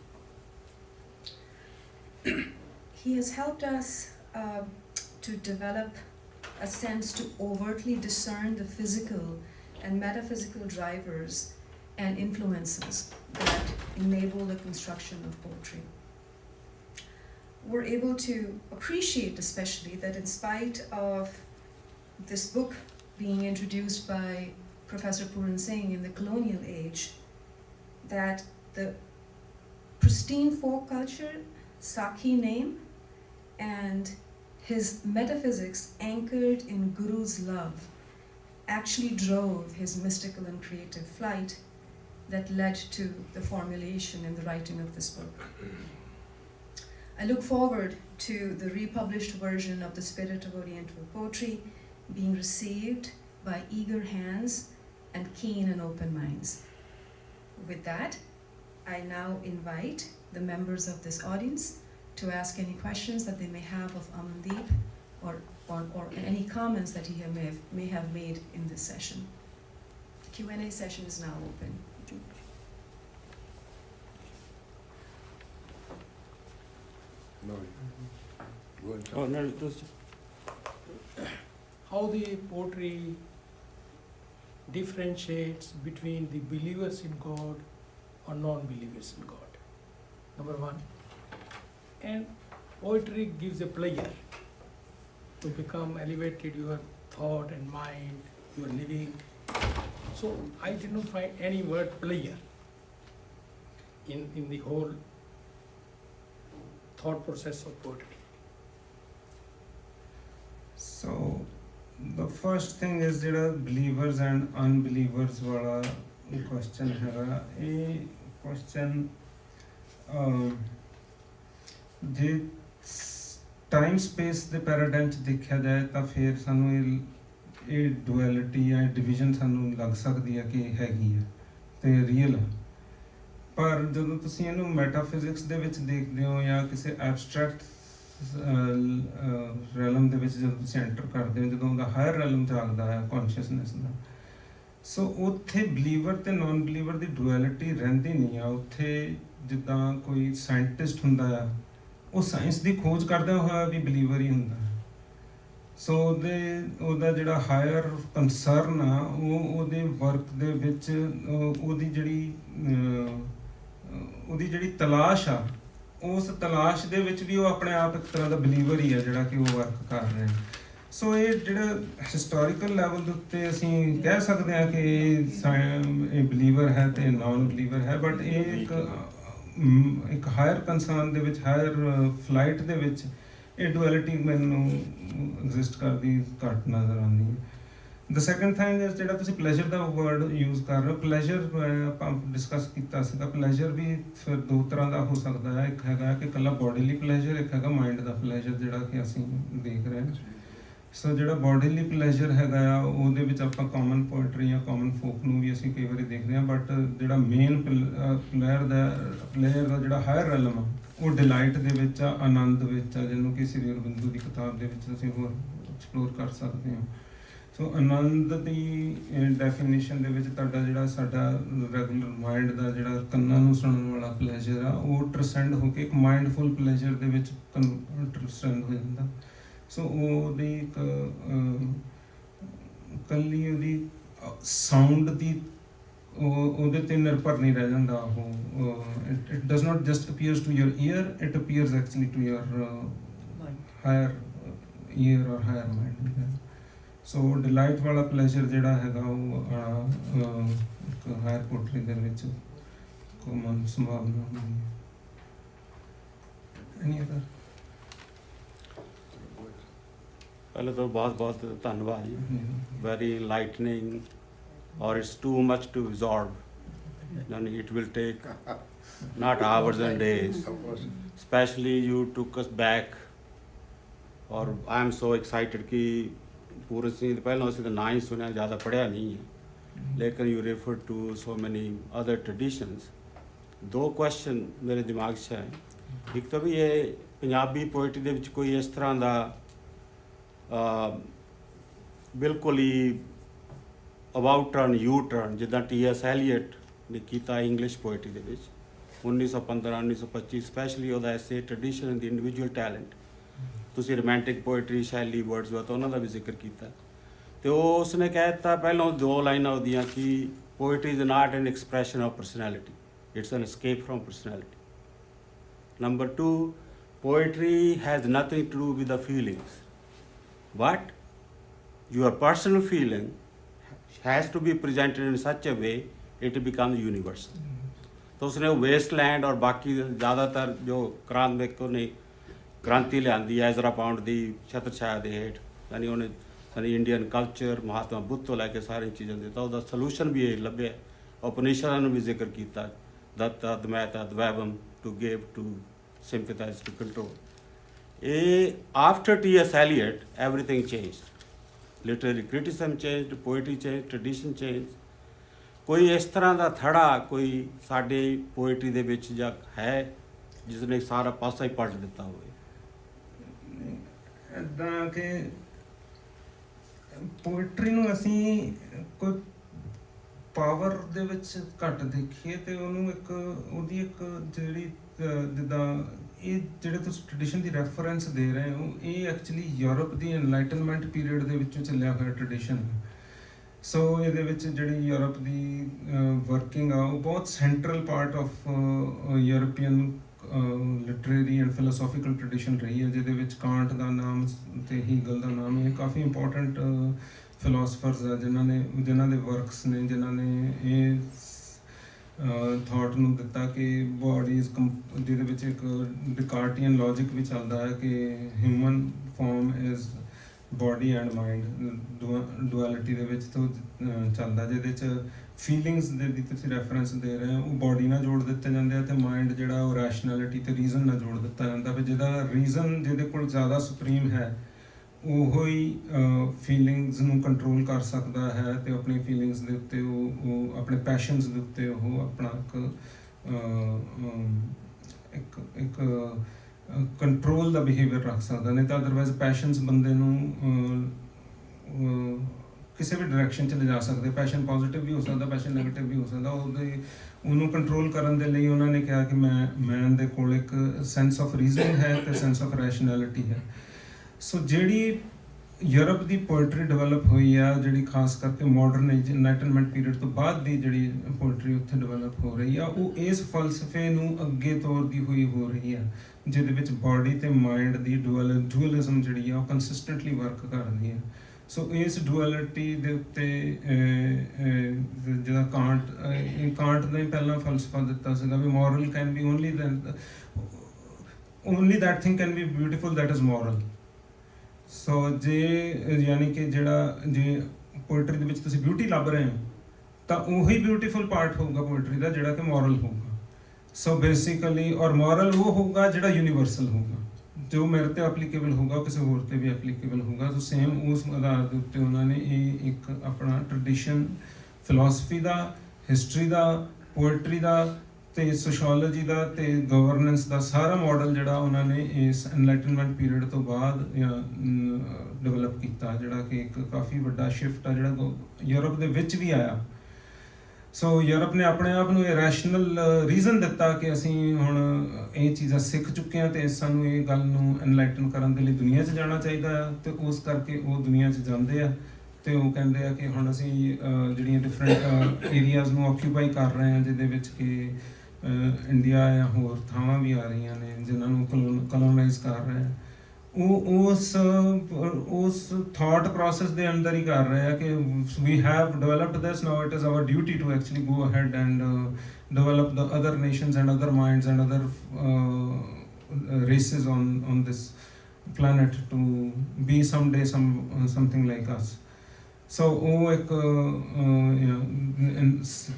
He has helped us to develop a sense to overtly discern the physical and metaphysical drivers and influences that enable the construction of poetry. We're able to appreciate especially that in spite of this book being introduced by Professor Puran Singh in the colonial age, that the pristine folk culture, Sakhi name, and his metaphysics anchored in Guru's love actually drove his mystical and creative flight that led to the formulation and the writing of this book. I look forward to the republished version of The Spirit of Oriental Poetry being received by eager hands and keen and open minds. With that, I now invite the members of this audience to ask any questions that they may have of Amandeep or any comments that he may have made in this session. The Q&A session is now open. Go ahead, sir. Oh, no, those- How the poetry differentiates between the believers in God or non-believers in God, number one. And poetry gives a pleasure to become elevated your thought and mind, your living. So I did not find any word pleasure in the whole thought process of poetry. So the first thing is ਜਿਹੜਾ believers and unbelievers ਵਾਲਾ question ਹੈਗਾ, ਇਹ question ਜੇ time space ਦੇ paradigm 'ਚ ਦੇਖਿਆ ਜਾਏ ਤਾਂ ਫਿਰ ਸਾਨੂੰ ਇਹ ਡੁਐਲਿਟੀ ਜਾਂ ਡਿਵੀਜ਼ਨ ਸਾਨੂੰ ਲੱਗ ਸਕਦੀ ਹੈ ਕਿ ਇਹ ਹੈਗੀ ਹੈ ਤੇ ਰੀਅਲ ਹੈ। ਪਰ ਜਦੋਂ ਤੁਸੀਂ ਇਹਨੂੰ ਮੈਟਾਫਿਜ਼ਿਕਸ ਦੇ ਵਿੱਚ ਦੇਖਦੇ ਹੋ ਜਾਂ ਕਿਸੇ ਐਬਸਟਰੈਕਟ ਰੈਲਮ ਦੇ ਵਿੱਚ ਜਦੋਂ ਤੁਸੀਂ ਐਂਟਰ ਕਰਦੇ ਹੋ, ਜਦੋਂ ਉਹਦਾ ਹਾਇਰ ਰੈਲਮ ਜਾਗਦਾ ਹੈ ਕੌਨਸ਼ੀਅਸਨੈਸ ਦਾ, ਸੋ ਉੱਥੇ ਬਲੀਵਰ ਤੇ ਨਾਨ ਬਲੀਵਰ ਦੀ ਡੁਐਲਿਟੀ ਰਹਿੰਦੀ ਨਹੀਂ ਆ। ਉੱਥੇ ਜਿੱਦਾਂ ਕੋਈ ਸਾਇੰਟਿਸਟ ਹੁੰਦਾ ਆ, ਉਹ ਸਾਇੰਸ ਦੀ ਖੋਜ ਕਰਦਾ ਹੋਇਆ ਵੀ ਬਲੀਵਰ ਹੀ ਹੁੰਦਾ। ਸੋ ਉਹਦਾ ਜਿਹੜਾ ਹਾਇਰ ਕੰਸਰਨ ਆ, ਉਹ ਉਹਦੇ ਵਰਕ ਦੇ ਵਿੱਚ ਉਹਦੀ ਜਿਹੜੀ ਤਲਾਸ਼ ਆ, ਉਸ ਤਲਾਸ਼ ਦੇ ਵਿੱਚ ਵੀ ਉਹ ਆਪਣੇ ਆਪ ਇੱਕ ਤਰ੍ਹਾਂ ਦਾ ਬਲੀਵਰ ਹੀ ਆ ਜਿਹੜਾ ਕਿ ਉਹ ਵਰਕ ਕਰ ਰਿਹਾ। ਸੋ ਇਹ ਜਿਹੜਾ ਹਿਸਟੋਰੀਕਲ ਲੈਵਲ ਦੇ ਉੱਤੇ ਅਸੀਂ ਕਹਿ ਸਕਦੇ ਹਾਂ ਕਿ ਇਹ ਬਲੀਵਰ ਹੈ ਤੇ ਨਾਨ ਬਲੀਵਰ ਹੈ, ਬਟ ਇਹ ਇੱਕ ਹਾਇਰ ਕੰਸਰਨ ਦੇ ਵਿੱਚ, ਹਾਇਰ ਫਲਾਈਟ ਦੇ ਵਿੱਚ ਇਹ ਡੁਐਲਿਟੀ ਮੈਨੂੰ ਐਗਜ਼ਿਸਟ ਕਰਦੀ ਘੱਟ ਨਜ਼ਰ ਆਉਂਦੀ ਹੈ। ਦ ਸੈਕੰਡ ਥਿੰਗ ਇਜ਼ ਜਿਹੜਾ ਤੁਸੀਂ ਪਲੇਜ਼ਰ ਦਾ ਵਰਡ ਯੂਜ਼ ਕਰ ਰਹੇ ਹੋ, ਪਲੇਜ਼ਰ ਆਪਾਂ ਡਿਸਕਸ ਕੀਤਾ ਸੀਗਾ। ਪਲੇਜ਼ਰ ਵੀ ਫਿਰ ਦੋ ਤਰ੍ਹਾਂ ਦਾ ਹੋ ਸਕਦਾ ਹੈ, ਇੱਕ ਹੈਗਾ ਕਿ ਇਕੱਲਾ ਬੋਡੀਲੀ ਪਲੇਜ਼ਰ, ਇੱਕ ਹੈਗਾ ਮਾਈਂਡ ਦਾ ਪਲੇਜ਼ਰ ਜਿਹੜਾ ਕਿ ਅਸੀਂ ਦੇਖ ਰਹੇ ਹਾਂ। ਸੋ ਜਿਹੜਾ ਬੋਡੀਲੀ ਪਲੇਜ਼ਰ ਹੈਗਾ ਆ, ਉਹਦੇ ਵਿੱਚ ਆਪਾਂ ਕਾਮਨ ਪੋਇਟਰੀ ਜਾਂ ਕਾਮਨ ਫੋਕ ਨੂੰ ਵੀ ਅਸੀਂ ਕਈ ਵਾਰੀ ਦੇਖਦੇ ਹਾਂ, ਬਟ ਜਿਹੜਾ ਮੇਨ ਪਲੇਅਰ ਦਾ ਜਿਹੜਾ ਹਾਇਰ ਰੈਲਮ ਆ, ਉਹ ਡਿਲਾਈਟ ਦੇ ਵਿੱਚ ਆ, ਆਨੰਦ ਵਿੱਚ ਆ, ਜਿਹਨੂੰ ਕਿ ਸ੍ਰੀ ਅਰਬਿੰਦੋ ਦੀ ਕਿਤਾਬ ਦੇ ਵਿੱਚ ਅਸੀਂ ਹੋਰ ਐਕਸਪਲੋਰ ਕਰ ਸਕਦੇ ਹਾਂ। ਸੋ ਆਨੰਦ ਦੀ ਡੈਫੀਨੇਸ਼ਨ ਦੇ ਵਿੱਚ ਤੁਹਾਡਾ ਜਿਹੜਾ ਸਾਡਾ ਰੈਗੂਲਰ ਮਾਈਂਡ ਦਾ ਜਿਹੜਾ ਕੰਨਾਂ ਨੂੰ ਸੁਣਨ ਵਾਲਾ ਪਲੇਜ਼ਰ ਆ, ਉਹ ਟ੍ਰਾਂਸੈਂਡ ਹੋ ਕੇ ਇੱਕ ਮਾਈਂਡਫੁਲ ਪਲੇਜ਼ਰ ਦੇ ਵਿੱਚ ਟ੍ਰਾਂਸੈਂਡ ਹੋ ਜਾਂਦਾ। ਸੋ ਉਹਦੀ ਇਕੱਲੀ ਉਹਦੀ ਸਾਊਂਡ ਦੀ ਉਹਦੇ ਤੇ ਨਿਰਭਰ ਨਹੀਂ ਰਹਿ ਜਾਂਦਾ। ਉਹ it does not just appears to your ear, it appears actually to your higher ear or higher mind. So delight ਵਾਲਾ ਪਲੇਜ਼ਰ ਜਿਹੜਾ ਹੈਗਾ, ਉਹ ਇੱਕ ਹਾਇਰ ਪੋਟਰੀ ਦੇ ਵਿੱਚ ਕਾਮਨ ਸੰਭਾਵਨਾ ਹੁੰਦੀ ਹੈ। Any other? ਪਹਿਲੇ ਤਾਂ ਬਹੁਤ ਬਹੁਤ ਧੰਨਵਾਦ ਜੀ, ਵੈਰੀ ਇਨਲਾਈਟਨਿੰਗ, ਔਰ it's too much to absorb, and it will take not hours and days. Of course. Especially you took us back, or I am so excited कि पूरे से पहले ਅਸੀਂ ਤਾਂ ਨਾ ਹੀ ਸੁਣਿਆ, ਜ਼ਿਆਦਾ ਪੜ੍ਹਿਆ ਨਹੀਂ ਹੈ, ਲੇਕਿਨ you refer to so many other traditions. ਦੋ ਕੁਐਸਚਨ ਮੇਰੇ ਦਿਮਾਗ 'ਚ ਹੈ। ਇੱਕ ਤਾਂ ਵੀ ਇਹ ਪੰਜਾਬੀ ਪੋਇਟਰੀ ਦੇ ਵਿੱਚ ਕੋਈ ਇਸ ਤਰ੍ਹਾਂ ਦਾ ਬਿਲਕੁਲ ਹੀ ਅਬਾਊਟ ਟਰਨ, ਯੂ ਟਰਨ, ਜਿੱਦਾਂ T.S. ਐਲੀਅਟ ਨੇ ਕੀਤਾ ਇੰਗਲਿਸ਼ ਪੋਇਟਰੀ ਦੇ ਵਿੱਚ 1915 1925, ਸਪੈਸ਼ਲੀ ਉਹਦਾ ਐਸੇ ਟ੍ਰੈਡੀਸ਼ਨ ਇਨ ਦੀ ਇੰਡੀਵਿਜੂਅਲ ਟੈਲੈਂਟ। ਤੁਸੀਂ ਰੋਮਾਂਟਿਕ ਪੋਇਟਰੀ, ਸ਼ੈਲੀ, ਵਰਡਸਵਰਥ, ਉਹਨਾਂ ਦਾ ਵੀ ਜ਼ਿਕਰ ਕੀਤਾ। ਅਤੇ ਉਹ ਉਸਨੇ ਕਹਿ ਦਿੱਤਾ ਪਹਿਲਾਂ ਦੋ ਲਾਈਨਾਂ ਉਹਦੀਆਂ ਕਿ poetry is not N expression of personality, it's N escape from personality. Number 2, poetry has nothing to do with the feelings, but your personal feeling has to be presented in such a way it becomes universal. तो उसने Westland और बाकी ज़्यादातर जो क्रांतिकों ने क्रांति लियांदी, Ezra pound की छत्रछाया के हेठ, यानी उन्हें सारी इंडियन कल्चर, महात्मा बुद्ध तो लैके सारी चीज़ों देता, उसका सलूशन भी ये लभ्या। उपनिषदां ने भी जिक्र किया, दत्ता द्वैता द्वैवम, to give, to sympathize, to control. After T.S. Eliot, everything changed. Literary criticism changed, poetry changed, tradition changed. ਕੋਈ ਇਸ ਤਰ੍ਹਾਂ ਦਾ ਥੜਾ ਕੋਈ ਸਾਡੇ ਪੋਇਟਰੀ ਦੇ ਵਿੱਚ ਜਾਂ ਹੈ ਜਿਸ ਨੇ ਸਾਰਾ ਪਾਸਾ ਹੀ ਪਲਟ ਦਿੱਤਾ ਹੋਵੇ? ਇੱਦਾਂ ਕਿ ਪੋਇਟਰੀ ਨੂੰ ਅਸੀਂ ਕੋਈ ਪਾਵਰ ਦੇ ਵਿੱਚ ਘੱਟ ਦੇਖੀਏ ਤੇ ਉਹਨੂੰ ਇੱਕ ਉਹਦੀ ਇੱਕ ਜਿਹੜੀ ਜਿੱਦਾਂ ਇਹ ਜਿਹੜੇ ਤੁਸੀਂ ਟ੍ਰੈਡੀਸ਼ਨ ਦੀ ਰੈਫਰੈਂਸ ਦੇ ਰਹੇ ਹੋ ਇਹ ਐਕਚੁਅਲੀ ਯੂਰਪ ਦੀ ਐਨਲਾਈਟਨਮੈਂਟ ਪੀਰੀਅਡ ਦੇ ਵਿੱਚੋਂ ਚੱਲਿਆ ਹੋਇਆ ਟ੍ਰੈਡੀਸ਼ਨ ਹੈ। ਸੋ ਇਹਦੇ ਵਿੱਚ ਜਿਹੜੀ ਯੂਰਪ ਦੀ ਵਰਕਿੰਗ ਆ ਉਹ ਬਹੁਤ central part of European literary and philosophical tradition ਰਹੀ ਹੈ, ਜਿਹਦੇ ਵਿੱਚ ਕਾਂਟ ਦਾ ਨਾਮ ਤੇ ਹੀਗਲ ਦਾ ਨਾਮ, ਇਹ ਕਾਫੀ ਇੰਪੋਰਟੈਂਟ ਫਿਲੋਸਫਰਸ ਆ ਜਿਨ੍ਹਾਂ ਦੇ ਵਰਕਸ ਨੇ, ਜਿਨ੍ਹਾਂ ਨੇ ਇਹ ਥਾਟ ਨੂੰ ਦਿੱਤਾ ਕਿ ਬੋਡੀ ਇਜ਼ ਜਿਹਦੇ ਵਿੱਚ ਇੱਕ ਡਿਕਾਰਟੀਅਨ ਲੌਜਿਕ ਵੀ ਚੱਲਦਾ ਹੈ ਕਿ human form is body and mind duality ਦੇ ਵਿੱਚ ਤੋਂ ਚੱਲਦਾ, ਜਿਹਦੇ 'ਚ ਫੀਲਿੰਗਸ ਦੇ ਦੀ ਤੁਸੀਂ ਰੈਫਰੈਂਸ ਦੇ ਰਹੇ ਹੋ ਉਹ ਬੋਡੀ ਨਾਲ ਜੋੜ ਦਿੱਤੇ ਜਾਂਦੇ ਆ ਤੇ ਮਾਈਂਡ ਜਿਹੜਾ ਉਹ ਰੈਸ਼ਨੈਲਿਟੀ ਤੇ ਰੀਜ਼ਨ ਨਾਲ ਜੋੜ ਦਿੱਤਾ ਜਾਂਦਾ ਵੀ ਜਿਹਦਾ ਰੀਜ਼ਨ ਜਿਹਦੇ ਕੋਲ ਜ਼ਿਆਦਾ ਸੁਪਰੀਮ ਹੈ ਉਹੋ ਹੀ ਫੀਲਿੰਗਸ ਨੂੰ ਕੰਟਰੋਲ ਕਰ ਸਕਦਾ ਹੈ ਤੇ ਆਪਣੀ ਫੀਲਿੰਗਸ ਦੇ ਉੱਤੇ ਉਹ ਆਪਣੇ ਪੈਸ਼ਨਸ ਦੇ ਉੱਤੇ ਉਹ ਆਪਣਾ ਇੱਕ ਕੰਟਰੋਲ ਦਾ ਬਿਹੇਵੀਅਰ ਰੱਖ ਸਕਦਾ, ਨਹੀਂ ਤਾਂ ਅਦਰਵਾਈਜ਼ ਪੈਸ਼ਨਸ ਬੰਦੇ ਨੂੰ ਕਿਸੇ ਵੀ ਡਾਇਰੈਕਸ਼ਨ 'ਚ ਲਿਜਾ ਸਕਦੇ। ਪੈਸ਼ਨ ਪੋਜ਼ਿਟਿਵ ਵੀ ਹੋ ਸਕਦਾ, ਪੈਸ਼ਨ ਨੈਗੇਟਿਵ ਵੀ ਹੋ ਸਕਦਾ। ਉਹਨੂੰ ਕੰਟਰੋਲ ਕਰਨ ਦੇ ਲਈ ਉਹਨਾਂ ਨੇ ਕਿਹਾ ਕਿ ਮੈਨ ਦੇ ਕੋਲ ਇੱਕ ਸੈਂਸ ਆਫ ਰੀਜ਼ਨ ਹੈ ਤੇ ਸੈਂਸ ਆਫ ਰੈਸ਼ਨੈਲਿਟੀ ਹੈ। ਸੋ ਜਿਹੜੀ ਯੂਰਪ ਦੀ ਪੋਇਟਰੀ ਡਿਵੈਲਪ ਹੋਈ ਆ, ਜਿਹੜੀ ਖਾਸ ਕਰਕੇ ਮਾਡਰਨ ਐਨਲਾਈਟਨਮੈਂਟ ਪੀਰੀਅਡ ਤੋਂ ਬਾਅਦ ਦੀ ਜਿਹੜੀ ਪੋਇਟਰੀ ਉੱਥੇ ਡਿਵੈਲਪ ਹੋ ਰਹੀ ਆ, ਉਹ ਇਸ ਫਲਸਫੇ ਨੂੰ ਅੱਗੇ ਤੋਰਦੀ ਹੋਈ ਹੋ ਰਹੀ ਆ, ਜਿਹਦੇ ਵਿੱਚ ਬਾਡੀ ਤੇ ਮਾਈਂਡ ਦੀ ਡੁਅਲਿਜ਼ਮ ਜਿਹੜੀ ਆ ਉਹ ਕੰਸਿਸਟੈਂਟਲੀ ਵਰਕ ਕਰ ਰਹੀ ਆ। ਸੋ ਇਸ ਡੁਅਲਿਟੀ ਦੇ ਉੱਤੇ ਜਿਹੜਾ ਕਾਂਟ ਨੇ ਪਹਿਲਾਂ ਫਲਸਫਾ ਦਿੱਤਾ ਸੀਗਾ ਵੀ moral can be only that thing can be beautiful that is moral. So ਜੇ ਯਾਨੀ ਕਿ ਜੇ ਪੋਇਟਰੀ ਦੇ ਵਿੱਚ ਤੁਸੀਂ ਬਿਊਟੀ ਲੱਭ ਰਹੇ ਹੋ ਤਾਂ ਉਹੀ ਬਿਊਟੀਫੁਲ ਪਾਰਟ ਹੋਊਗਾ ਪੋਇਟਰੀ ਦਾ ਜਿਹੜਾ ਕਿ ਮੋਰਲ ਹੋਊਗਾ। ਸੋ ਬੇਸਿਕਲੀ ਔਰ ਮੋਰਲ ਉਹ ਹੋਊਗਾ ਜਿਹੜਾ ਯੂਨੀਵਰਸਲ ਹੋਊਗਾ, ਜੋ ਮੇਰੇ ਤੇ ਐਪਲੀਕੇਬਲ ਹੋਊਗਾ ਉਹ ਕਿਸੇ ਹੋਰ ਤੇ ਵੀ ਐਪਲੀਕੇਬਲ ਹੋਊਗਾ। ਸੋ ਸੇਮ ਉਸ ਆਧਾਰ ਦੇ ਉੱਤੇ ਉਹਨਾਂ ਨੇ ਇਹ ਇੱਕ ਆਪਣਾ ਟ੍ਰੈਡੀਸ਼ਨ, ਫਿਲਾਸਫੀ ਦਾ, ਹਿਸਟਰੀ ਦਾ, ਪੋਇਟਰੀ ਦਾ ਤੇ ਸੋਸ਼ੀਓਲੋਜੀ ਦਾ ਤੇ ਗਵਰਨੈਂਸ ਦਾ ਸਾਰਾ ਮਾਡਲ ਜਿਹੜਾ ਉਹਨਾਂ ਨੇ ਇਸ ਐਨਲਾਈਟਨਮੈਂਟ ਪੀਰੀਅਡ ਤੋਂ ਬਾਅਦ ਡਿਵੈਲਪ ਕੀਤਾ, ਜਿਹੜਾ ਕਿ ਇੱਕ ਕਾਫੀ ਵੱਡਾ ਸ਼ਿਫਟ ਆ ਜਿਹੜਾ ਯੂਰਪ ਦੇ ਵਿੱਚ ਵੀ ਆਇਆ। ਸੋ ਯੂਰਪ ਨੇ ਆਪਣੇ ਆਪ ਨੂੰ ਇਹ ਰੈਸ਼ਨਲ ਰੀਜ਼ਨ ਦਿੱਤਾ ਕਿ ਅਸੀਂ ਹੁਣ ਇਹ ਚੀਜ਼ਾਂ ਸਿੱਖ ਚੁੱਕੇ ਹਾਂ ਤੇ ਸਾਨੂੰ ਇਹ ਗੱਲ ਨੂੰ ਐਨਲਾਈਟਨ ਕਰਨ ਦੇ ਲਈ ਦੁਨੀਆ 'ਚ ਜਾਣਾ ਚਾਹੀਦਾ ਆ, ਤੇ ਉਸ ਕਰਕੇ ਉਹ ਦੁਨੀਆ 'ਚ ਜਾਂਦੇ ਆ ਤੇ ਉਹ ਕਹਿੰਦੇ ਆ ਕਿ ਹੁਣ ਅਸੀਂ ਜਿਹੜੀਆਂ ਡਿਫਰੈਂਟ ਏਰੀਆਜ਼ ਨੂੰ ਆਕਿਊਪਾਈ ਕਰ ਰਹੇ ਹਾਂ, ਜਿਹਦੇ ਵਿੱਚ ਕਿ ਇੰਡੀਆ ਜਾਂ ਹੋਰ ਥਾਵਾਂ ਵੀ ਆ ਰਹੀਆਂ ਨੇ ਜਿਨ੍ਹਾਂ ਨੂੰ ਕਲੋਨਾਈਜ਼ ਕਰ ਰਹੇ ਆ, ਉਹ ਉਸ ਥਾਟ ਪ੍ਰੋਸੈਸ ਦੇ ਅੰਦਰ ਹੀ ਕਰ ਰਹੇ ਆ ਕਿ we have developed this, now it is our duty to actually go ahead and develop the other nations and other minds and other races on this planet to be someday something like us. So ਉਹ ਇੱਕ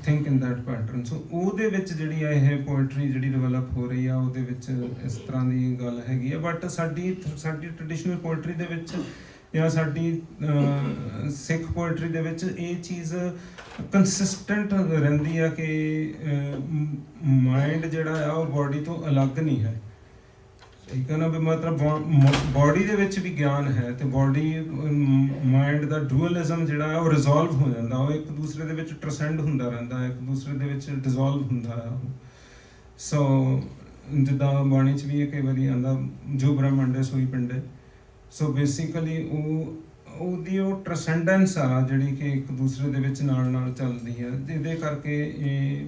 think in that pattern. So ਉਹਦੇ ਵਿੱਚ ਜਿਹੜੀ ਆ ਇਹ poetry ਜਿਹੜੀ develop ਹੋ ਰਹੀ ਆ ਉਹਦੇ ਵਿੱਚ ਇਸ ਤਰ੍ਹਾਂ ਦੀ ਗੱਲ ਹੈਗੀ ਆ। ਬਟ ਸਾਡੀ ਟ੍ਰੈਡੀਸ਼ਨਲ ਪੋਇਟਰੀ ਦੇ ਵਿੱਚ ਜਾਂ ਸਾਡੀ ਸਿੱਖ ਪੋਇਟਰੀ ਦੇ ਵਿੱਚ ਇਹ ਚੀਜ਼ ਕੰਸਿਸਟੈਂਟ ਰਹਿੰਦੀ ਆ ਕਿ ਮਾਈਂਡ ਜਿਹੜਾ ਆ ਉਹ ਬਾਡੀ ਤੋਂ ਅਲੱਗ ਨਹੀਂ ਹੈ, ਠੀਕ ਹੈ ਨਾ। ਵੀ ਮਤਲਬ ਬਾਡੀ ਦੇ ਵਿੱਚ ਵੀ ਗਿਆਨ ਹੈ ਤੇ ਬਾਡੀ ਮਾਈਂਡ ਦਾ ਡੂਅਲਿਜ਼ਮ ਜਿਹੜਾ ਹੈ ਉਹ ਰਿਜ਼ੋਲਵ ਹੋ ਜਾਂਦਾ, ਉਹ ਇੱਕ ਦੂਸਰੇ ਦੇ ਵਿੱਚ ਟ੍ਰਾਂਸੈਂਡ ਹੁੰਦਾ ਰਹਿੰਦਾ, ਇੱਕ ਦੂਸਰੇ ਦੇ ਵਿੱਚ ਡਿਜ਼ੋਲਵ ਹੁੰਦਾ ਆ। ਸੋ ਜਿੱਦਾਂ ਬਾਣੀ 'ਚ ਵੀ ਕਈ ਵਾਰੀ ਆਉਂਦਾ ਜੋ ਬ੍ਰਹਮੰਡੇ ਸੋਈ ਪਿੰਡੇ। ਸੋ ਬੇਸਿਕਲੀ ਉਹਦੀ ਉਹ ਟ੍ਰਾਂਸੈਂਡੈਂਸ ਆ ਜਿਹੜੀ ਕਿ ਇੱਕ ਦੂਸਰੇ ਦੇ ਵਿੱਚ ਨਾਲ ਚੱਲਦੀ ਹੈ। ਇਹਦੇ ਕਰਕੇ ਇਹ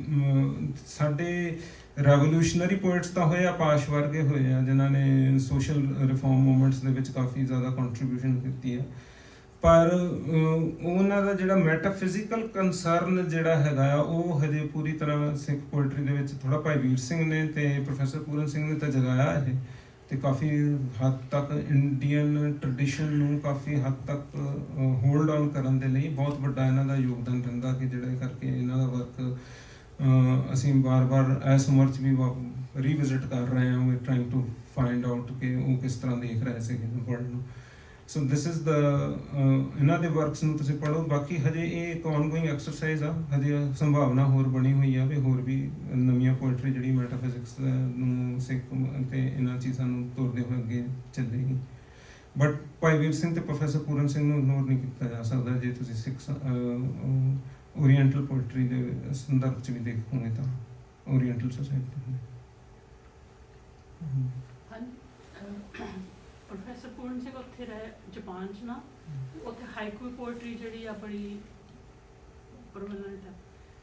ਸਾਡੇ ਰੈਵੋਲੂਸ਼ਨਰੀ ਪੋਇਟਸ ਤਾਂ ਹੋਏ ਆ, ਪਾਸ਼ ਵਰਗੇ ਹੋਏ ਆ ਜਿਨ੍ਹਾਂ ਨੇ ਸੋਸ਼ਲ ਰਿਫਾਰਮ ਮੂਵਮੈਂਟਸ ਦੇ ਵਿੱਚ ਕਾਫੀ ਜ਼ਿਆਦਾ ਕੰਟਰੀਬਿਊਸ਼ਨ ਕੀਤੀ ਹੈ, ਪਰ ਉਹਨਾਂ ਦਾ ਜਿਹੜਾ ਮੈਟਾਫਿਜ਼ੀਕਲ ਕੰਸਰਨ ਜਿਹੜਾ ਹੈਗਾ ਆ ਉਹ ਹਜੇ ਪੂਰੀ ਤਰ੍ਹਾਂ ਸਿੱਖ ਪੋਇਟਰੀ ਦੇ ਵਿੱਚ ਥੋੜ੍ਹਾ ਭਾਈ ਵੀਰ ਸਿੰਘ ਨੇ ਤੇ ਪ੍ਰੋਫੈਸਰ ਪੂਰਨ ਸਿੰਘ ਨੇ ਤਾਂ ਜਗਾਇਆ ਇਹ, ਤੇ ਕਾਫੀ ਹੱਦ ਤੱਕ ਇੰਡੀਅਨ ਟ੍ਰੈਡੀਸ਼ਨ ਨੂੰ ਕਾਫੀ ਹੱਦ ਤੱਕ ਹੋਲਡ ਔਨ ਕਰਨ ਦੇ ਲਈ ਬਹੁਤ ਵੱਡਾ ਇਹਨਾਂ ਦਾ ਯੋਗਦਾਨ ਰਹਿੰਦਾ ਕਿ ਜਿਹੜੇ ਕਰਕੇ ਇਹਨਾਂ ਦਾ ਵਰਕ ਅਸੀਂ ਵਾਰ-ਵਾਰ ਇਸ ਉਮਰ 'ਚ ਵੀ ਰੀਵਿਜ਼ਿਟ ਕਰ ਰਹੇ ਹਾਂ, ਵੀ ਟ੍ਰਾਈਂਗ ਟੂ ਫਾਈਂਡ ਆਊਟ ਕਿ ਉਹ ਕਿਸ ਤਰ੍ਹਾਂ ਦੇਖ ਰਹੇ ਸੀਗੇ ਵਰਲਡ ਨੂੰ। ਸੋ ਦਿਸ ਇਜ਼ ਦਾ ਇਹਨਾਂ ਦੇ ਵਰਕਸ ਨੂੰ ਤੁਸੀਂ ਪੜ੍ਹੋ। ਬਾਕੀ ਹਜੇ ਇਹ ਇੱਕ ਆਨਗੋਇੰਗ ਐਕਸਰਸਾਈਜ਼ ਆ, ਹਜੇ ਸੰਭਾਵਨਾ ਹੋਰ ਬਣੀ ਹੋਈ ਆ ਵੀ ਹੋਰ ਵੀ ਨਵੀਆਂ ਪੋਇਟਰੀ ਜਿਹੜੀ ਮੈਟਾਫਿਜ਼ਿਕਸ ਨੂੰ ਸਿੱਖ ਤੇ ਇਹਨਾਂ ਚੀਜ਼ਾਂ ਨੂੰ ਤੋਰਦੇ ਹੋਏ ਅੱਗੇ ਚੱਲੇਗੀ। ਬਟ ਭਾਈ ਵੀਰ ਸਿੰਘ ਤੇ ਪ੍ਰੋਫੈਸਰ ਪੂਰਨ ਸਿੰਘ ਨੂੰ ਇਗਨੋਰ ਨਹੀਂ ਕੀਤਾ ਜਾ ਸਕਦਾ ਜੇ ਤੁਸੀਂ ਸਿੱਖ ਓਰੀਐਂਟਲ ਪੋਇਟਰੀ ਦੇ ਸੰਦਰਭ 'ਚ ਵੀ ਦੇਖੋਗੇ ਤਾਂ oriental society. Professor Puran Singh ਉੱਥੇ ਰਹੇ ਜਾਪਾਨ 'ਚ ਨਾ, ਉੱਥੇ ਹਾਈਕੂ ਪੋਇਟਰੀ ਜਿਹੜੀ ਆ ਬੜੀ ਪ੍ਰਵਲੈਂਟ ਹੈ,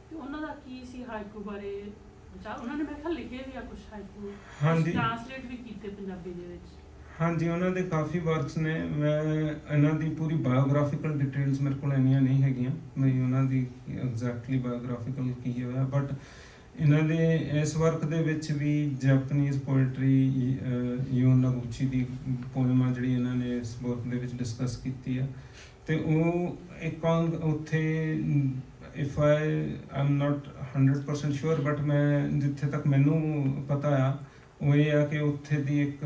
ਤੇ ਉਹਨਾਂ ਦਾ ਕੀ ਸੀ ਹਾਈਕੂ ਬਾਰੇ ਵਿਚਾਰ? ਉਹਨਾਂ ਨੇ ਮੈਂ ਕਿਹਾ ਲਿਖੇ ਵੀ ਆ ਕੁਝ ਹਾਈਕੂ, ਹਾਂਜੀ ਟ੍ਰਾਂਸਲੇਟ ਵੀ ਕੀਤੇ ਪੰਜਾਬੀ ਦੇ ਵਿੱਚ। ਹਾਂਜੀ, ਉਹਨਾਂ ਦੇ ਕਾਫੀ ਵਰਕਸ ਨੇ। ਮੈਂ ਇਹਨਾਂ ਦੀ ਪੂਰੀ ਬਾਇਓਗ੍ਰਾਫਿਕਲ ਡਿਟੇਲਸ ਮੇਰੇ ਕੋਲ ਇੰਨੀਆਂ ਨਹੀਂ ਹੈਗੀਆਂ ਵੀ ਉਹਨਾਂ ਦੀ ਐਗਜ਼ੈਕਟਲੀ ਬਾਇਓਗ੍ਰਾਫਿਕਲ ਕੀ ਹੋਇਆ, ਬਟ ਇਹਨਾਂ ਦੇ ਇਸ ਵਰਕ ਦੇ ਵਿੱਚ ਵੀ Japanese poetry you ਨਗੂਚੀ the poem ਆ ਜਿਹੜੀ ਇਹਨਾਂ ਨੇ ਇਸ ਵਰਕ ਦੇ ਵਿੱਚ ਡਿਸਕਸ ਕੀਤੀ ਆ, ਤੇ ਉਹ ਇੱਕ ਉੱਥੇ if I'm not 100% sure, but ਮੈਂ ਜਿੱਥੇ ਤੱਕ ਮੈਨੂੰ ਪਤਾ ਆ ਉਹ ਇਹ ਆ ਕਿ ਉੱਥੇ ਦੀ ਇੱਕ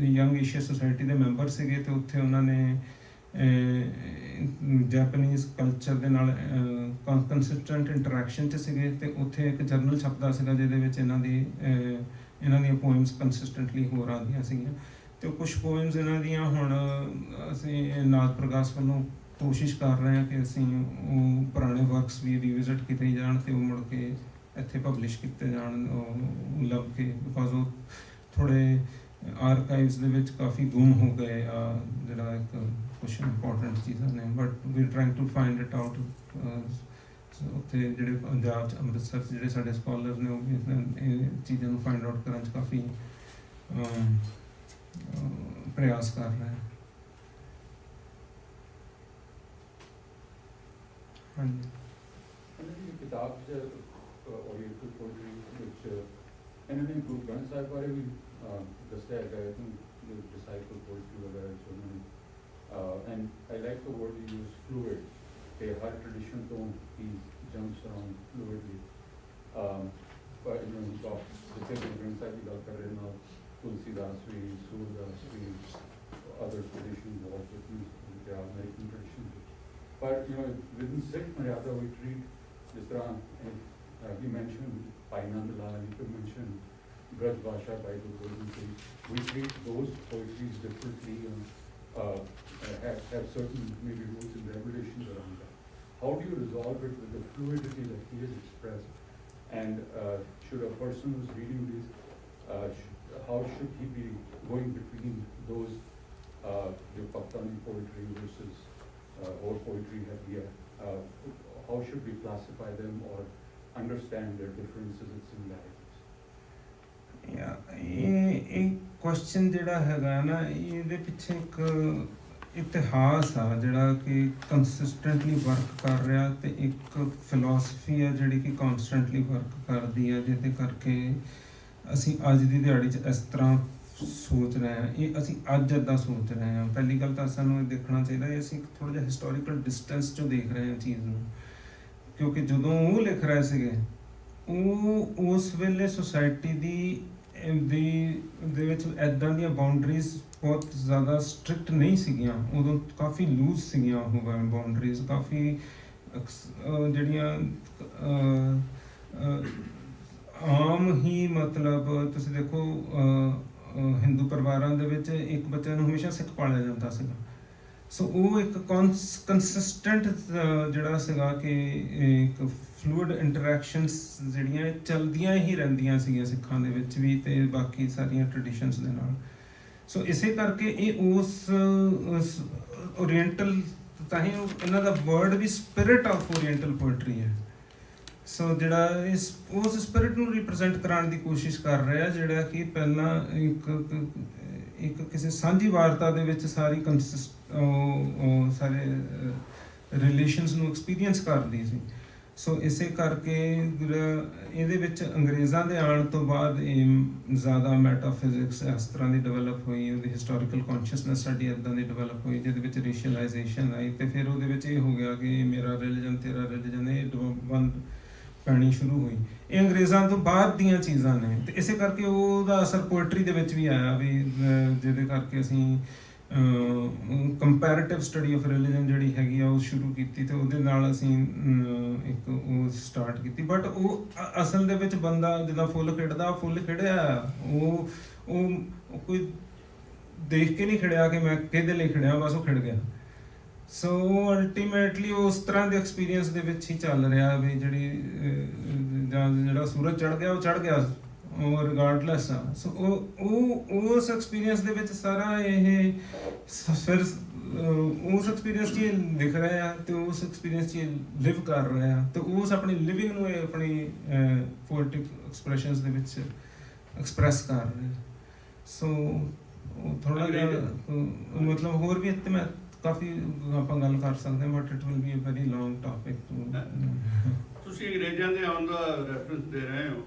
ਯੰਗ ਏਸ਼ੀਆ ਸੁਸਾਇਟੀ ਦੇ ਮੈਂਬਰ ਸੀਗੇ, ਤੇ ਉੱਥੇ ਉਹਨਾਂ ਨੇ ਜਾਪਨੀਜ਼ ਕਲਚਰ ਦੇ ਨਾਲ ਕੰਸਿਸਟੈਂਟ ਇੰਟਰੈਕਸ਼ਨ 'ਚ ਸੀਗੇ, ਤੇ ਉੱਥੇ ਇੱਕ ਜਰਨਲ ਛਪਦਾ ਸੀਗਾ ਜਿਹਦੇ ਵਿੱਚ ਇਹਨਾਂ ਦੀਆਂ ਪੋਇਮਸ ਕੰਸਿਸਟੈਂਟਲੀ ਹੋਰ ਆਉਂਦੀਆਂ ਸੀਗੀਆਂ, ਤੇ ਕੁਝ ਪੋਇਮਸ ਇਹਨਾਂ ਦੀਆਂ ਹੁਣ ਅਸੀਂ ਨਾਦ ਪ੍ਰਕਾਸ਼ ਵੱਲੋਂ ਕੋਸ਼ਿਸ਼ ਕਰ ਰਹੇ ਹਾਂ ਕਿ ਅਸੀਂ ਉਹ ਪੁਰਾਣੇ ਵਰਕਸ ਵੀ ਰੀਵਿਜ਼ਿਟ ਕੀਤੇ ਜਾਣ ਤੇ ਉਹ ਮੁੜ ਕੇ ਇੱਥੇ ਪਬਲਿਸ਼ ਕੀਤੇ ਜਾਣ ਉਹ ਲੱਭ ਕੇ, ਬਿਕੋਜ਼ ਉਹ ਥੋੜ੍ਹੇ ਆਰਕਾਈਵਸ ਦੇ ਵਿੱਚ ਕਾਫੀ ਗੁੰਮ ਹੋ ਗਏ ਆ, ਜਿਹੜਾ ਇੱਕ ਕੁਝ ਇੰਪੋਰਟੈਂਟ ਚੀਜ਼ਾਂ ਨੇ, but we trying to find it out. ਉੱਥੇ ਜਿਹੜੇ ਪੰਜਾਬ 'ਚ ਅੰਮ੍ਰਿਤਸਰ 'ਚ ਜਿਹੜੇ ਸਾਡੇ ਸਕਾਲਰ ਨੇ ਉਹ ਵੀ ਇਹ ਚੀਜ਼ਾਂ ਨੂੰ ਫਾਈਂਡ ਆਊਟ ਕਰਨ 'ਚ ਕਾਫੀ ਪ੍ਰਯਾਸ ਕਰ ਰਹੇ ਹਨ। ਹਾਂਜੀ, ਕਿਤਾਬ 'ਚ ਓਰੀਐਂਟਲ ਪੋਇਟਰੀ ਵਿੱਚ ਇਹਨਾਂ ਨੇ ਗੁਰੂ ਗ੍ਰੰਥ ਸਾਹਿਬ ਬਾਰੇ ਵੀ ਦੱਸਿਆ ਹੈਗਾ, ਆਈ ਥਿੰਕ ਡਿਸਾਈਪਲ ਪੋਇਟਰੀ ਵਗੈਰਾ 'ਚ ਉਹਨਾਂ ਨੇ, and I like the word you use fluid, ਕਿ ਹਰ ਟ੍ਰੈਡੀਸ਼ਨ ਤੋਂ ਹੀ ਜੰਪਸ ਅਰਾਊਂਡ ਫਲੂਇਡਲੀ, ਪਰ ਜਿੱਥੇ ਗੁਰੂ ਗ੍ਰੰਥ ਸਾਹਿਬ ਦੀ ਗੱਲ ਕਰ ਰਹੇ ਨਾਲ ਤੁਲਸੀਦਾਸ ਵੀ, ਸੂਰਦਾਸ ਵੀ, ਅਦਰ ਟ੍ਰੈਡੀਸ਼ਨ ਬਹੁਤ ਵਿੱਚ ਆ American tradition, but within Sikh Maryada we treat ਜਿਸ ਤਰ੍ਹਾਂ you mentioned Bhai Nand Lal, you could mention Braj Bhasha by Guru Gobind Singh. We treat those poetries differently and have certain maybe rules and regulations around that. How do you resolve it with the fluidity that he has expressed? And should a person who's reading these, how should he be going between those the Pakhtani poetry versus or poetry have here? How should we classify them or understand their differences and similarities? ਇਹ question ਜਿਹੜਾ ਹੈਗਾ ਨਾ, ਇਹਦੇ ਪਿੱਛੇ ਇੱਕ ਇਤਿਹਾਸ ਆ ਜਿਹੜਾ ਕਿ ਕੰਸਿਸਟੈਂਟਲੀ ਵਰਕ ਕਰ ਰਿਹਾ, ਤੇ ਇੱਕ ਫਿਲਾਸਫੀ ਆ ਜਿਹੜੀ ਕਿ ਕਨਸਟੈਂਟਲੀ ਵਰਕ ਕਰਦੀ ਆ, ਜਿਹਦੇ ਕਰਕੇ ਅਸੀਂ ਅੱਜ ਦੀ ਦਿਹਾੜੀ 'ਚ ਇਸ ਤਰ੍ਹਾਂ ਸੋਚ ਰਹੇ ਹਾਂ। ਇਹ ਅਸੀਂ ਅੱਜ ਇੱਦਾਂ ਸੋਚ ਰਹੇ ਹਾਂ। ਪਹਿਲੀ ਗੱਲ ਤਾਂ ਸਾਨੂੰ ਇਹ ਦੇਖਣਾ ਚਾਹੀਦਾ ਹੈ ਅਸੀਂ ਥੋੜ੍ਹਾ ਜਿਹਾ ਹਿਸਟੋਰੀਕਲ ਡਿਸਟੈਂਸ 'ਚੋਂ ਦੇਖ ਰਹੇ ਹਾਂ ਚੀਜ਼ ਨੂੰ, ਕਿਉਂਕਿ ਜਦੋਂ ਉਹ ਲਿਖ ਰਹੇ ਸੀਗੇ ਉਹ ਉਸ ਵੇਲੇ ਸੁਸਾਇਟੀ ਦੇ ਵਿੱਚ ਇੱਦਾਂ ਦੀਆਂ ਬਾਉਂਡਰੀਜ਼ ਬਹੁਤ ਜ਼ਿਆਦਾ ਸਟ੍ਰਿਕਟ ਨਹੀਂ ਸੀਗੀਆਂ, ਉਦੋਂ ਕਾਫੀ ਲੂਜ਼ ਸੀਗੀਆਂ ਉਹ ਬਾਉਂਡਰੀਜ਼, ਕਾਫੀ ਜਿਹੜੀਆਂ ਆਮ ਹੀ ਮਤਲਬ ਤੁਸੀਂ ਦੇਖੋ ਹਿੰਦੂ ਪਰਿਵਾਰਾਂ ਦੇ ਵਿੱਚ ਇੱਕ ਬੱਚੇ ਨੂੰ ਹਮੇਸ਼ਾ ਸਿੱਖ ਪਾਲਿਆ ਜਾਂਦਾ ਸੀਗਾ, ਸੋ ਉਹ ਇੱਕ ਕੰਸਿਸਟੈਂਟ ਜਿਹੜਾ ਸੀਗਾ ਕਿ ਇੱਕ ਫਲੂਇਡ ਇੰਟਰੈਕਸ਼ਨਸ ਜਿਹੜੀਆਂ ਚੱਲਦੀਆਂ ਹੀ ਰਹਿੰਦੀਆਂ ਸੀਗੀਆਂ ਸਿੱਖਾਂ ਦੇ ਵਿੱਚ ਵੀ ਤੇ ਬਾਕੀ ਸਾਰੀਆਂ ਟ੍ਰੈਡੀਸ਼ਨਸ ਦੇ ਨਾਲ। ਸੋ ਇਸੇ ਕਰਕੇ ਇਹ ਉਸ ਓਰੀਐਂਟਲ, ਤਾਂ ਹੀ ਇਹਨਾਂ ਦਾ ਵਰਡ ਵੀ ਸਪਿਰਿਟ ਆਫ ਓਰੀਐਂਟਲ ਪੋਇਟਰੀ ਹੈ। ਸੋ ਜਿਹੜਾ ਉਸ ਸਪਿਰਿਟ ਨੂੰ ਰਿਪਰੈਜ਼ੈਂਟ ਕਰਾਉਣ ਦੀ ਕੋਸ਼ਿਸ਼ ਕਰ ਰਿਹਾ, ਜਿਹੜਾ ਕਿ ਪਹਿਲਾਂ ਇੱਕ ਕਿਸੇ ਸਾਂਝੀ ਵਾਰਤਾ ਦੇ ਵਿੱਚ ਸਾਰੀ ਸਾਰੇ ਰਿਲੇਸ਼ਨਸ ਨੂੰ ਐਕਸਪੀਰੀਅੰਸ ਕਰਦੀ ਸੀ। ਸੋ ਇਸੇ ਕਰਕੇ ਇਹਦੇ ਵਿੱਚ ਅੰਗਰੇਜ਼ਾਂ ਦੇ ਆਉਣ ਤੋਂ ਬਾਅਦ ਇਹ ਜ਼ਿਆਦਾ ਮੈਟਾਫਿਜ਼ਿਕਸ ਇਸ ਤਰ੍ਹਾਂ ਦੀ ਡਿਵੈਲਪ ਹੋਈ, ਉਹਦੀ ਹਿਸਟੋਰੀਕਲ ਕੌਨਸ਼ੀਅਸਨੈਸ ਸਾਡੀ ਇੱਦਾਂ ਦੀ ਡਿਵੈਲਪ ਹੋਈ, ਜਿਹਦੇ ਵਿੱਚ ਰੇਸ਼ੀਅਲਾਈਜੇਸ਼ਨ ਆਈ, ਅਤੇ ਫਿਰ ਉਹਦੇ ਵਿੱਚ ਇਹ ਹੋ ਗਿਆ ਕਿ ਮੇਰਾ ਰਿਲੀਜਨ ਤੇਰਾ ਰਿਲੀਜਨ, ਇਹ ਵੰਡ ਪੈਣੀ ਸ਼ੁਰੂ ਹੋਈ। ਇਹ ਅੰਗਰੇਜ਼ਾਂ ਤੋਂ ਬਾਅਦ ਦੀਆਂ ਚੀਜ਼ਾਂ ਨੇ, ਅਤੇ ਇਸੇ ਕਰਕੇ ਉਹਦਾ ਅਸਰ ਪੋਇਟਰੀ ਦੇ ਵਿੱਚ ਵੀ ਆਇਆ, ਵੀ ਜਿਹਦੇ ਕਰਕੇ ਅਸੀਂ ਕੰਪੈਰੇਟਿਵ ਸਟੱਡੀ ਆਫ ਰਿਲੀਜਨ ਜਿਹੜੀ ਹੈਗੀ ਆ ਉਹ ਸ਼ੁਰੂ ਕੀਤੀ, ਅਤੇ ਉਹਦੇ ਨਾਲ ਅਸੀਂ ਇੱਕ ਉਹ ਸਟਾਰਟ ਕੀਤੀ। ਬਟ ਉਹ ਅਸਲ ਦੇ ਵਿੱਚ ਬੰਦਾ ਜਿੱਦਾਂ ਫੁੱਲ ਖਿੜਦਾ, ਫੁੱਲ ਖਿੜਿਆ, ਉਹ ਕੋਈ ਦੇਖ ਕੇ ਨਹੀਂ ਖਿੜਿਆ ਕਿ ਮੈਂ ਕਿਹਦੇ ਲਈ ਖਿੜਿਆ, ਬਸ ਉਹ ਖਿੜ ਗਿਆ। ਸੋ ਅਲਟੀਮੇਟਲੀ ਉਸ ਤਰ੍ਹਾਂ ਦੇ ਐਕਸਪੀਰੀਅੰਸ ਦੇ ਵਿੱਚ ਹੀ ਚੱਲ ਰਿਹਾ ਵੀ ਜਿਹੜਾ ਸੂਰਜ ਚੜ ਗਿਆ ਉਹ ਚੜ ਗਿਆ, ਉਹ ਰਿਗਾਰਡਲੈਸ ਆ। ਸੋ ਉਹ ਉਸ ਐਕਸਪੀਰੀਅੰਸ ਦੇ ਵਿੱਚ ਸਾਰਾ ਇਹ ਫਿਰ ਉਸ ਐਕਸਪੀਰੀਅੰਸ 'ਚ ਹੀ ਲਿਖ ਰਿਹਾ ਆ ਤੇ ਉਸ ਐਕਸਪੀਰੀਅੰਸ 'ਚ ਹੀ ਲਿਵ ਕਰ ਰਿਹਾ ਆ ਤੇ ਉਸ ਆਪਣੀ ਲਿਵਿੰਗ ਨੂੰ ਇਹ ਆਪਣੀ ਪੋਇਟਿਕ ਐਕਸਪ੍ਰੈਸ਼ਨਸ ਦੇ ਵਿੱਚ ਐਕਸਪ੍ਰੈਸ ਕਰ ਰਿਹਾ। ਸੋ ਉਹ ਥੋੜਾ ਜਿਹਾ ਮਤਲਬ ਹੋਰ ਵੀ ਇੱਥੇ ਮੈਂ ਕਾਫੀ ਆਪਾਂ ਗੱਲ ਕਰ ਸਕਦੇ ਹਾਂ, but it will be a very long topic too. ਤੁਸੀਂ ਅੰਗਰੇਜ਼ਾਂ ਦੇ ਆਉਣ ਦਾ ਰੈਫਰੈਂਸ ਦੇ ਰਹੇ ਹੋ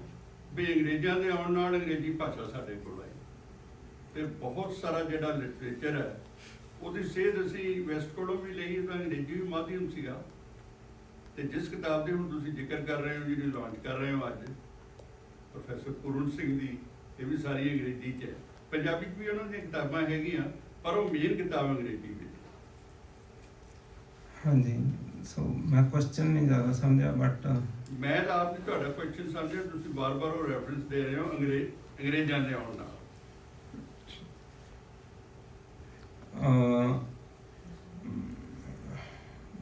ਵੀ ਅੰਗਰੇਜ਼ਾਂ ਦੇ ਆਉਣ ਨਾਲ ਅੰਗਰੇਜ਼ੀ ਭਾਸ਼ਾ ਸਾਡੇ ਕੋਲ ਆਈ ਤੇ ਬਹੁਤ ਸਾਰਾ ਜਿਹੜਾ ਲਿਟਰੇਚਰ ਹੈ ਉਹਦੀ ਸੇਧ ਅਸੀਂ ਵੈਸਟ ਕੋਲੋਂ ਵੀ ਲਈ ਤਾਂ ਅੰਗਰੇਜ਼ੀ ਵੀ ਮਾਧਿਅਮ ਸੀਗਾ। ਤੇ ਜਿਸ ਕਿਤਾਬ ਦੀ ਹੁਣ ਤੁਸੀਂ ਜ਼ਿਕਰ ਕਰ ਰਹੇ ਹੋ, ਜਿਹੜੀ ਲਾਂਚ ਕਰ ਰਹੇ ਹੋ ਅੱਜ, ਪ੍ਰੋਫੈਸਰ ਪੂਰਨ ਸਿੰਘ ਦੀ, ਇਹ ਵੀ ਸਾਰੀ ਅੰਗਰੇਜ਼ੀ 'ਚ ਹੈ। ਪੰਜਾਬੀ 'ਚ ਵੀ ਉਹਨਾਂ ਦੀਆਂ ਕਿਤਾਬਾਂ ਹੈਗੀਆਂ ਪਰ ਉਹ ਮੇਨ ਕਿਤਾਬ ਅੰਗਰੇਜ਼ੀ ਵਿੱਚ। ਹਾਂਜੀ, ਸੋ ਮੈਂ ਕੁਐਸਚਨ ਨਹੀਂ ਜ਼ਿਆਦਾ ਸਮਝਿਆ ਬਟ ਮੈਂ ਤਾਂ ਆਪ ਨੇ ਤੁਹਾਡਾ ਕੁਐਸਚਨ ਸਮਝਿਆ, ਤੁਸੀਂ ਵਾਰ-ਵਾਰ ਉਹ ਰੈਫਰੈਂਸ ਦੇ ਰਹੇ ਹੋ ਅੰਗਰੇਜ਼ਾਂ ਦੇ ਆਉਣ ਨਾਲ।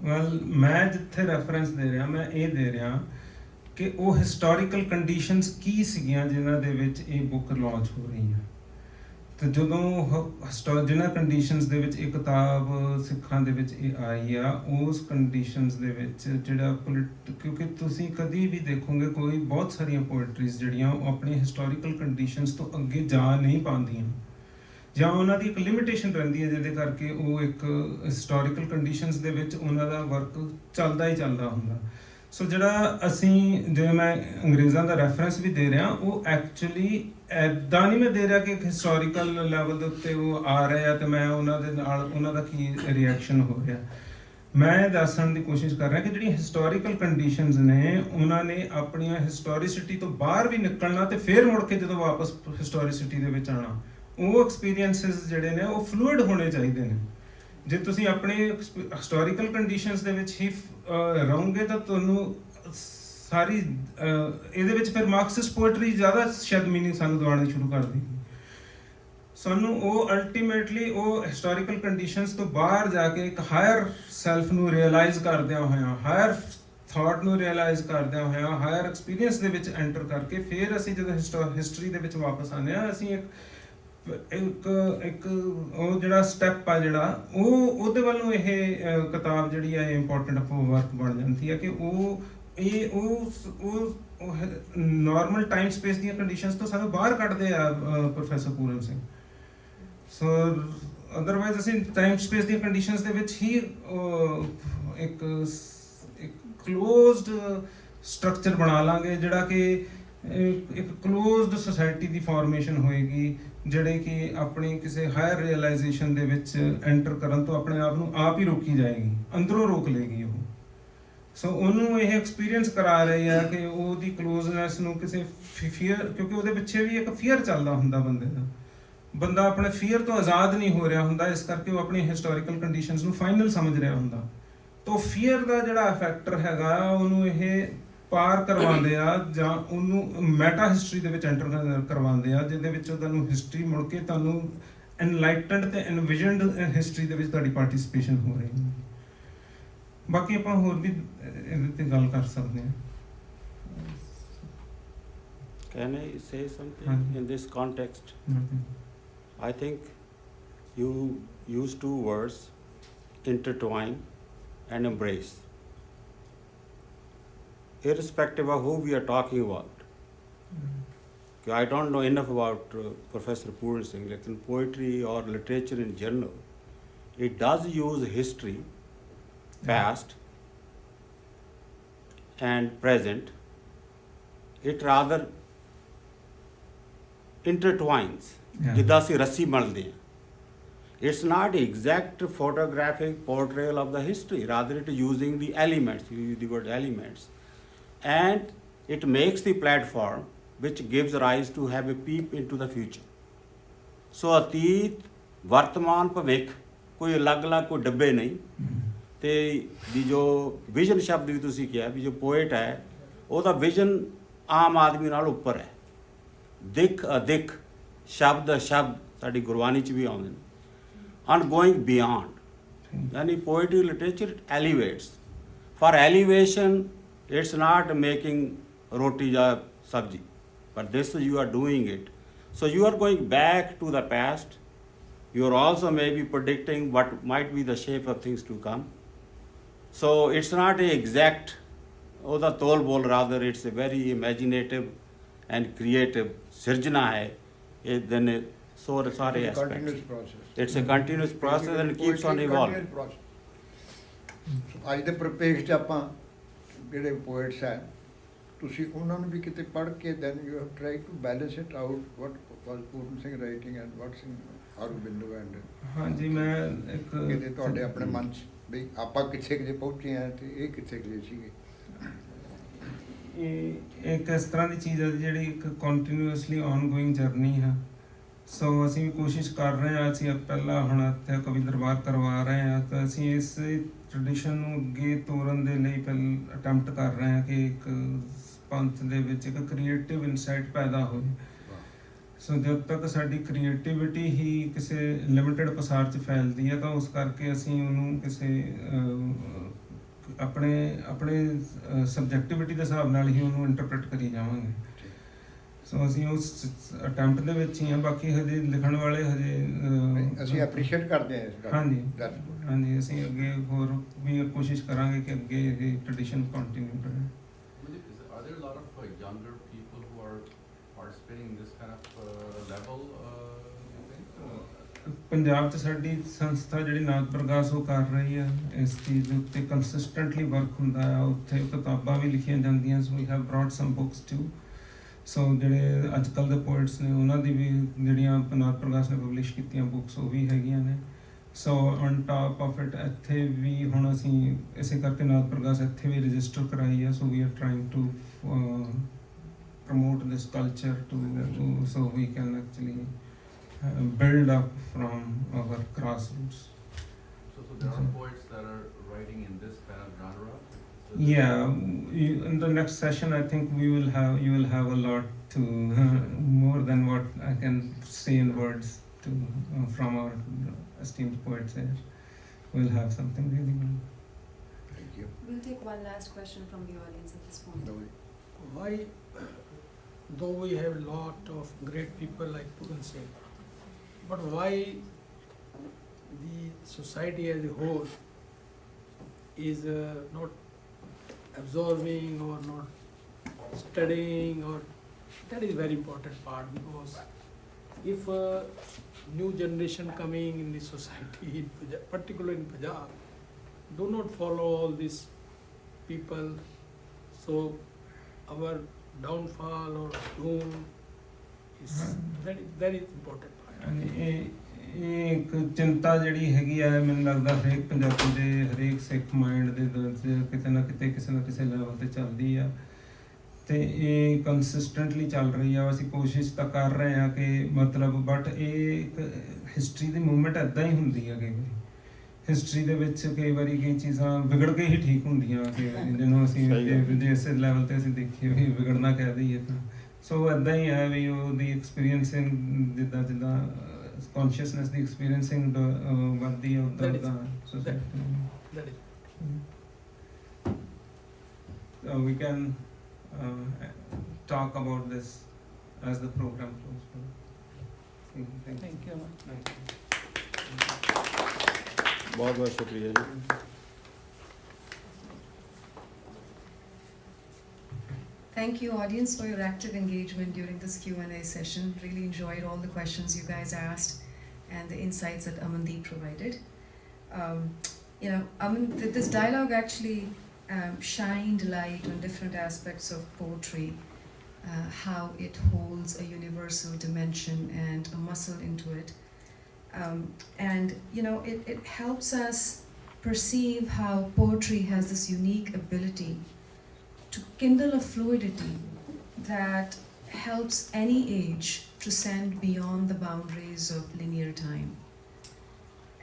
ਵੈਲ ਮੈਂ ਜਿੱਥੇ ਰੈਫਰੈਂਸ ਦੇ ਰਿਹਾ ਮੈਂ ਇਹ ਦੇ ਰਿਹਾ ਕਿ ਉਹ ਹਿਸਟੋਰੀਕਲ ਕੰਡੀਸ਼ਨਸ ਕੀ ਸੀਗੀਆਂ ਜਿਨ੍ਹਾਂ ਦੇ ਵਿੱਚ ਇਹ ਬੁੱਕ ਲਾਂਚ ਹੋ ਰਹੀ ਹੈ। ਤੇ ਜਦੋਂ ਜਿਨ੍ਹਾਂ ਕੰਡੀਸ਼ਨਸ ਦੇ ਵਿੱਚ ਇਹ ਕਿਤਾਬ ਸਿੱਖਾਂ ਦੇ ਵਿੱਚ ਇਹ ਆਈ ਆ, ਉਸ ਕੰਡੀਸ਼ਨਸ ਦੇ ਵਿੱਚ ਜਿਹੜਾ ਕਿਉਂਕਿ ਤੁਸੀਂ ਕਦੀ ਵੀ ਦੇਖੋਗੇ ਕੋਈ ਬਹੁਤ ਸਾਰੀਆਂ ਪੋਇਟਰੀਜ਼ ਜਿਹੜੀਆਂ ਉਹ ਆਪਣੀ ਹਿਸਟੋਰੀਕਲ ਕੰਡੀਸ਼ਨਸ ਤੋਂ ਅੱਗੇ ਜਾ ਨਹੀਂ ਪਾਉਂਦੀਆਂ ਜਾਂ ਉਹਨਾਂ ਦੀ ਇੱਕ ਲਿਮਿਟੇਸ਼ਨ ਰਹਿੰਦੀ ਹੈ ਜਿਹਦੇ ਕਰਕੇ ਉਹ ਇੱਕ ਹਿਸਟੋਰੀਕਲ ਕੰਡੀਸ਼ਨਸ ਦੇ ਵਿੱਚ ਉਹਨਾਂ ਦਾ ਵਰਕ ਚੱਲਦਾ ਹੀ ਚੱਲਦਾ ਹੁੰਦਾ। ਸੋ ਜਿਹੜਾ ਅਸੀਂ ਜਿਵੇਂ ਮੈਂ ਅੰਗਰੇਜ਼ਾਂ ਦਾ ਰੈਫਰੈਂਸ ਵੀ ਦੇ ਰਿਹਾ, ਉਹ ਐਕਚੁਅਲੀ ਇੱਦਾਂ ਨਹੀਂ ਮੈਂ ਦੇ ਰਿਹਾ ਕਿ ਹਿਸਟੋਰੀਕਲ ਲੈਵਲ ਦੇ ਉੱਤੇ ਉਹ ਆ ਰਹੇ ਆ ਤੇ ਮੈਂ ਉਹਨਾਂ ਦੇ ਨਾਲ ਉਹਨਾਂ ਦਾ ਕੀ ਰਿਐਕਸ਼ਨ ਹੋ ਰਿਹਾ। ਮੈਂ ਦੱਸਣ ਦੀ ਕੋਸ਼ਿਸ਼ ਕਰ ਰਿਹਾ ਕਿ ਜਿਹੜੀਆਂ ਹਿਸਟੋਰੀਕਲ ਕੰਡੀਸ਼ਨਸ ਨੇ ਉਹਨਾਂ ਨੇ ਆਪਣੀਆਂ ਹਿਸਟੋਰੀਸਿਟੀ ਤੋਂ ਬਾਹਰ ਵੀ ਨਿਕਲਣਾ ਤੇ ਫਿਰ ਮੁੜ ਕੇ ਜਦੋਂ ਵਾਪਸ ਹਿਸਟੋਰੀਸਿਟੀ ਦੇ ਵਿੱਚ ਆਉਣਾ, ਉਹ ਐਕਸਪੀਰੀਐਂਸਿਸ ਜਿਹੜੇ ਨੇ ਉਹ ਫਲੂਇਡ ਹੋਣੇ ਚਾਹੀਦੇ ਨੇ। ਜੇ ਤੁਸੀਂ ਆਪਣੇ ਹਿਸਟੋਰੀਕਲ ਕੰਡੀਸ਼ਨਸ ਦੇ ਵਿੱਚ ਹੀ ਰਹੋਗੇ ਤਾਂ ਤੁਹਾਨੂੰ ਸਾਰੀ ਇਹਦੇ ਵਿੱਚ ਫਿਰ ਮਾਰਕਸਿਸਟ ਪੋਇਟਰੀ ਜ਼ਿਆਦਾ ਸ਼ਾਇਦ ਮੀਨਿੰਗ ਸਾਨੂੰ ਦਿਵਾਉਣੀ ਸ਼ੁਰੂ ਕਰ ਦੇਗੀ। ਸਾਨੂੰ ਉਹ ਅਲਟੀਮੇਟਲੀ ਉਹ ਹਿਸਟੋਰੀਕਲ ਕੰਡੀਸ਼ਨਸ ਤੋਂ ਬਾਹਰ ਜਾ ਕੇ ਇੱਕ ਹਾਇਰ ਸੈਲਫ ਨੂੰ ਰਿਅਲਾਈਜ਼ ਕਰਦਿਆਂ ਹੋਇਆਂ, ਹਾਇਰ ਥਾਟ ਨੂੰ ਰਿਅਲਾਈਜ਼ ਕਰਦਿਆਂ ਹੋਇਆਂ, ਹਾਇਰ ਐਕਸਪੀਰੀਅੰਸ ਦੇ ਵਿੱਚ ਐਂਟਰ ਕਰਕੇ ਫਿਰ ਅਸੀਂ ਜਦੋਂ ਹਿਸਟਰੀ ਦੇ ਵਿੱਚ ਵਾਪਸ ਆਉਂਦੇ ਹਾਂ, ਅਸੀਂ ਇੱਕ ਉਹ ਜਿਹੜਾ ਸਟੈਪ ਆ ਜਿਹੜਾ ਉਹਦੇ ਵੱਲੋਂ ਇਹ ਕਿਤਾਬ ਜਿਹੜੀ ਆ ਇੰਪੋਰਟੈਂਟ ਵਰਕ ਬਣ ਜਾਂਦੀ ਹੈ ਕਿ ਉਹ ਨਾਰਮਲ ਟਾਈਮ ਸਪੇਸ ਦੀਆਂ ਕੰਡੀਸ਼ਨਸ ਤੋਂ ਸਾਨੂੰ ਬਾਹਰ ਕੱਢਦੇ ਆ ਪ੍ਰੋਫੈਸਰ ਪੂਰਨ ਸਿੰਘ। ਸੋ ਅਦਰਵਾਈਜ਼ ਅਸੀਂ ਟਾਈਮ ਸਪੇਸ ਦੀਆਂ ਕੰਡੀਸ਼ਨਸ ਦੇ ਵਿੱਚ ਹੀ ਇੱਕ ਕਲੋਜ਼ਡ ਸਟਰਕਚਰ ਬਣਾ ਲਾਂਗੇ ਜਿਹੜਾ ਕਿ ਇੱਕ ਕਲੋਜ਼ਡ ਸੁਸਾਇਟੀ ਦੀ ਫਾਰਮੇਸ਼ਨ ਹੋਏਗੀ ਜਿਹੜੇ ਕਿ ਆਪਣੀ ਕਿਸੇ ਹਾਇਰ ਰਿਅਲਾਈਜੇਸ਼ਨ ਦੇ ਵਿੱਚ ਐਂਟਰ ਕਰਨ ਤੋਂ ਆਪਣੇ ਆਪ ਨੂੰ ਆਪ ਹੀ ਰੋਕੀ ਜਾਏਗੀ, ਅੰਦਰੋਂ ਰੋਕ ਲਏਗੀ ਉਹ। ਸੋ ਉਹਨੂੰ ਇਹ ਐਕਸਪੀਰੀਅੰਸ ਕਰਾ ਰਹੀ ਹੈ ਕਿ ਉਹਦੀ ਕਲੋਜ਼ਨੈਸ ਨੂੰ ਕਿਸੇ ਫੀਅਰ, ਕਿਉਂਕਿ ਉਹਦੇ ਪਿੱਛੇ ਵੀ ਇੱਕ ਫੀਅਰ ਚੱਲਦਾ ਹੁੰਦਾ ਬੰਦੇ ਦਾ, ਬੰਦਾ ਆਪਣੇ ਫੀਅਰ ਤੋਂ ਆਜ਼ਾਦ ਨਹੀਂ ਹੋ ਰਿਹਾ ਹੁੰਦਾ, ਇਸ ਕਰਕੇ ਉਹ ਆਪਣੀ ਹਿਸਟੋਰੀਕਲ ਕੰਡੀਸ਼ਨਸ ਨੂੰ ਫਾਈਨਲ ਸਮਝ ਰਿਹਾ ਹੁੰਦਾ। ਤਾਂ ਫੀਅਰ ਦਾ ਜਿਹੜਾ ਫੈਕਟਰ ਹੈਗਾ ਉਹਨੂੰ ਇਹ ਪਾਰ ਕਰਵਾਉਂਦੇ ਆ ਜਾਂ ਉਹਨੂੰ ਮੈਟਾ ਹਿਸਟਰੀ ਦੇ ਵਿੱਚ ਐਂਟਰ ਕਰਵਾਉਂਦੇ ਆ, ਜਿਹਦੇ ਵਿੱਚ ਤੁਹਾਨੂੰ ਹਿਸਟਰੀ ਮੁੜ ਕੇ ਤੁਹਾਨੂੰ ਐਨਲਾਈਟਨਡ ਤੇ ਐਨਵਿਜ਼ਨਡ ਹਿਸਟਰੀ ਦੇ ਵਿੱਚ ਤੁਹਾਡੀ ਪਾਰਟਿਸਿਪੇਸ਼ਨ ਹੋ ਰਹੀ ਹੈ। ਬਾਕੀ ਆਪਾਂ ਹੋਰ ਵੀ ਇਹਦੇ ਤੇ ਗੱਲ ਕਰ ਸਕਦੇ ਹਾਂ। Can I say something in this context? I think you use two words, intertwine and embrace. Irrespective of who we are talking about. I don't know enough about Professor Pooran Singh, lekin poetry or literature in general, it does use history, past and present. It rather intertwines. ਜਿੱਦਾਂ ਅਸੀਂ ਰੱਸੀ ਮਲਦੇ ਹਾਂ. It's not exact photographic portrayal of the history, rather it is using the elements, you use the word elements. And it makes the platform which gives rise to have a peep into the future. So ਅਤੀਤ, ਵਰਤਮਾਨ, ਭਵਿੱਖ ਕੋਈ ਅਲੱਗ-ਅਲੱਗ ਕੋਈ ਡੱਬੇ ਨਹੀਂ। ਤੇ ਦੀ ਜੋ ਵਿਜ਼ਨ ਸ਼ਬਦ ਵੀ ਤੁਸੀਂ ਕਿਹਾ ਵੀ ਜੋ ਪੋਇਟ ਹੈ ਉਹਦਾ ਵਿਜ਼ਨ ਆਮ ਆਦਮੀ ਨਾਲ ਉੱਪਰ ਹੈ। ਦਿੱਖ ਅਦਿੱਖ, ਸ਼ਬਦ ਅਸ਼ਬਦ ਸਾਡੀ ਗੁਰਬਾਣੀ 'ਚ ਵੀ ਆਉਂਦੇ ਨੇ। And going beyond, Any poetry literature, it elevates. For elevation, it's not making roti or sabji, but this you are doing it. So you are going back to the past. You are also maybe predicting what might be the shape of things to come. So it's not a exact, or the tol bol, rather it's a very imaginative and creative. Sirjana hai, then so sorry It's a aspects. continuous process. It's a continuous process and it keeps on Poetry evolving. continuous process. ਅੱਜ ਦੇ ਪ੍ਰਪੇਖ 'ਚ ਆਪਾਂ ਜਿਹੜੇ poets ਹੈ ਤੁਸੀਂ ਉਹਨਾਂ ਨੂੰ ਵੀ ਕਿਤੇ ਪੜ੍ਹ ਕੇ then you have try to balance it out what was Puran Singh writing and what's in Aurobindo and ਹਾਂਜੀ ਮੈਂ ਇੱਕ ਕਿਤੇ ਤੁਹਾਡੇ ਆਪਣੇ ਮਨ 'ਚ ਵੀ ਆਪਾਂ ਕਿੱਥੇ ਕਿਤੇ ਪਹੁੰਚੇ ਆ ਤੇ ਇਹ ਕਿੱਥੇ ਕਿਤੇ ਸੀਗੇ। ਇਹ ਇੱਕ ਇਸ ਤਰ੍ਹਾਂ ਦੀ ਚੀਜ਼ ਹੈ ਜਿਹੜੀ ਇੱਕ ਕੰਟੀਨਿਊਸਲੀ ਆਨਗੋਇੰਗ ਜਰਨੀ ਹੈ। ਸੋ ਅਸੀਂ ਵੀ ਕੋਸ਼ਿਸ਼ ਕਰ ਰਹੇ ਹਾਂ, ਅਸੀਂ ਪਹਿਲਾਂ ਹੁਣ ਇੱਥੇ ਕਵੀ ਦਰਬਾਰ ਕਰਵਾ ਰਹੇ ਹਾਂ ਤਾਂ ਅਸੀਂ ਇਸ ਟ੍ਰੈਡੀਸ਼ਨ ਨੂੰ ਅੱਗੇ ਤੋਰਨ ਦੇ ਲਈ ਪਹਿਲਾਂ ਅਟੈਂਪਟ ਕਰ ਰਹੇ ਹਾਂ ਕਿ ਇੱਕ ਪੰਥ ਦੇ ਵਿੱਚ ਇੱਕ ਕ੍ਰੀਏਟਿਵ ਇਨਸਾਈਟ ਪੈਦਾ ਹੋਵੇ। ਸੋ ਜਦ ਤੱਕ ਸਾਡੀ ਕ੍ਰੀਏਟੀਵਿਟੀ ਹੀ ਕਿਸੇ ਲਿਮਿਟਿਡ ਪਸਾਰ 'ਚ ਫੈਲਦੀ ਹੈ ਤਾਂ ਉਸ ਕਰਕੇ ਅਸੀਂ ਉਹਨੂੰ ਕਿਸੇ ਆਪਣੇ ਸਬਜੈਕਟਿਵਿਟੀ ਦੇ ਹਿਸਾਬ ਨਾਲ ਹੀ ਉਹਨੂੰ ਇੰਟਰਪ੍ਰੀਟ ਕਰੀ ਜਾਵਾਂਗੇ। ਸੋ ਅਸੀਂ ਉਸ ਅਟੈਂਪਟ ਦੇ ਵਿੱਚ ਹੀ ਹਾਂ, ਬਾਕੀ ਹਜੇ ਲਿਖਣ ਵਾਲੇ ਹਜੇ ਅਸੀਂ ਐਪਰੀਸ਼ੀਏਟ ਕਰਦੇ ਹਾਂ ਇਸ ਗੱਲ ਨੂੰ। ਹਾਂਜੀ That's good. ਹਾਂਜੀ ਅਸੀਂ ਅੱਗੇ ਹੋਰ ਵੀ ਕੋਸ਼ਿਸ਼ ਕਰਾਂਗੇ ਕਿ ਅੱਗੇ ਇਹ ਟ੍ਰੈਡੀਸ਼ਨ ਕੰਟੀਨਿਊ ਰਹੇ। Are there a lot of younger people who are participating in this kind of level, you think? Punjab 'ਚ ਸਾਡੀ ਸੰਸਥਾ ਜਿਹੜੀ ਨਾਦ ਪ੍ਰਕਾਸ਼ ਉਹ ਕਰ ਰਹੀ ਹੈ ਇਸ ਚੀਜ਼ ਦੇ ਉੱਤੇ ਕੰਸਿਸਟੈਂਟਲੀ ਵਰਕ ਹੁੰਦਾ ਹੈ। ਉੱਥੇ ਕਿਤਾਬਾਂ ਵੀ ਲਿਖੀਆਂ ਜਾਂਦੀਆਂ। So we have brought some books too. So ਜਿਹੜੇ ਅੱਜ ਕੱਲ੍ਹ ਦੇ ਪੋਇਟਸ ਨੇ ਉਹਨਾਂ ਦੀ ਵੀ ਜਿਹੜੀਆਂ ਨਾਦ ਪ੍ਰਕਾਸ਼ ਨੇ ਪਬਲਿਸ਼ ਕੀਤੀਆਂ ਬੁੱਕਸ ਉਹ ਵੀ ਹੈਗੀਆਂ ਨੇ। So on top of it ਇੱਥੇ ਵੀ ਹੁਣ ਅਸੀਂ ਇਸੇ ਕਰਕੇ ਨਾਦ ਪ੍ਰਕਾਸ਼ ਇੱਥੇ ਵੀ ਰਜਿਸਟਰ ਕਰਾਈ ਹੈ। So we are trying to promote this culture so we can actually build up from our grassroots. So there are poets that are writing in this kind of genre? So Yeah, in the next session I think you will have a lot to more than what I can say in words to from our esteemed poets here. We'll have something really good. Thank you. We'll take one last question from the audience at this point. Why, though we have a lot of great people like Puran Singh, but why the society as a whole is not absorbing or not studying, or that is very important part, because if a new generation coming in the society, in particularly in Punjab, do not follow all these people, so our downfall or doom is very important part. ਇਹ ਇੱਕ ਚਿੰਤਾ ਜਿਹੜੀ ਹੈਗੀ ਆ ਮੈਨੂੰ ਲੱਗਦਾ ਹਰੇਕ ਪੰਜਾਬੀ ਦੇ ਹਰੇਕ ਸਿੱਖ ਮਾਈਂਡ ਦੇ ਵਿੱਚ ਕਿਤੇ ਨਾ ਕਿਤੇ ਕਿਸੇ ਨਾ ਕਿਸੇ ਲੈਵਲ ਤੇ ਚੱਲਦੀ ਆ ਤੇ ਇਹ ਕੰਸਿਸਟੈਂਟਲੀ ਚੱਲ ਰਹੀ ਆ। ਅਸੀਂ ਕੋਸ਼ਿਸ਼ ਤਾਂ ਕਰ ਰਹੇ ਆ ਕਿ ਮਤਲਬ ਬਟ ਇਹ ਇੱਕ ਹਿਸਟਰੀ ਦੀ ਮੂਵਮੈਂਟ ਇੱਦਾਂ ਹੀ ਹੁੰਦੀ ਆ। ਕਈ ਵਾਰੀ ਹਿਸਟਰੀ ਦੇ ਵਿੱਚ ਕਈ ਵਾਰੀ ਕਈ ਚੀਜ਼ਾਂ ਵਿਗੜ ਕੇ ਹੀ ਠੀਕ ਹੁੰਦੀਆਂ ਕਈ ਵਾਰੀ, ਜਿਹਨੂੰ ਅਸੀਂ ਇਸ ਲੈਵਲ ਤੇ ਅਸੀਂ ਦੇਖੀਏ ਵੀ ਵਿਗੜਨਾ ਕਹਿ ਦਈਏ ਤਾਂ। ਸੋ ਇੱਦਾਂ ਹੀ ਹੈ ਵੀ ਉਹਦੀ ਐਕਸਪੀਰੀਅੰਸਿੰਗ ਜਿੱਦਾਂ ਜਿੱਦਾਂ ਕੌਨਸ਼ੀਅਸਨੈਸ ਦੀ ਐਕਸਪੀਰੀਅੰਸਿੰਗ ਵੱਧਦੀ ਹੈ ਉੱਦਾਂ ਉੱਦਾਂ society. That is. We can talk about this as the program goes. Thank you. बहुत बहुत शुक्रिया जी। Thank you, audience, for your active engagement during this Q&A session. Really enjoyed all the questions you guys asked and the insights that Amandeep provided. This dialogue actually shined light on different aspects of poetry, how it holds a universal dimension and a muscle into it. It helps us perceive how poetry has this unique ability to kindle a fluidity that helps any age transcend beyond the boundaries of linear time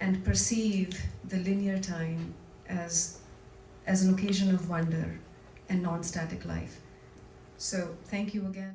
and perceive the linear time as an occasion of wonder and non-static life. So thank you again.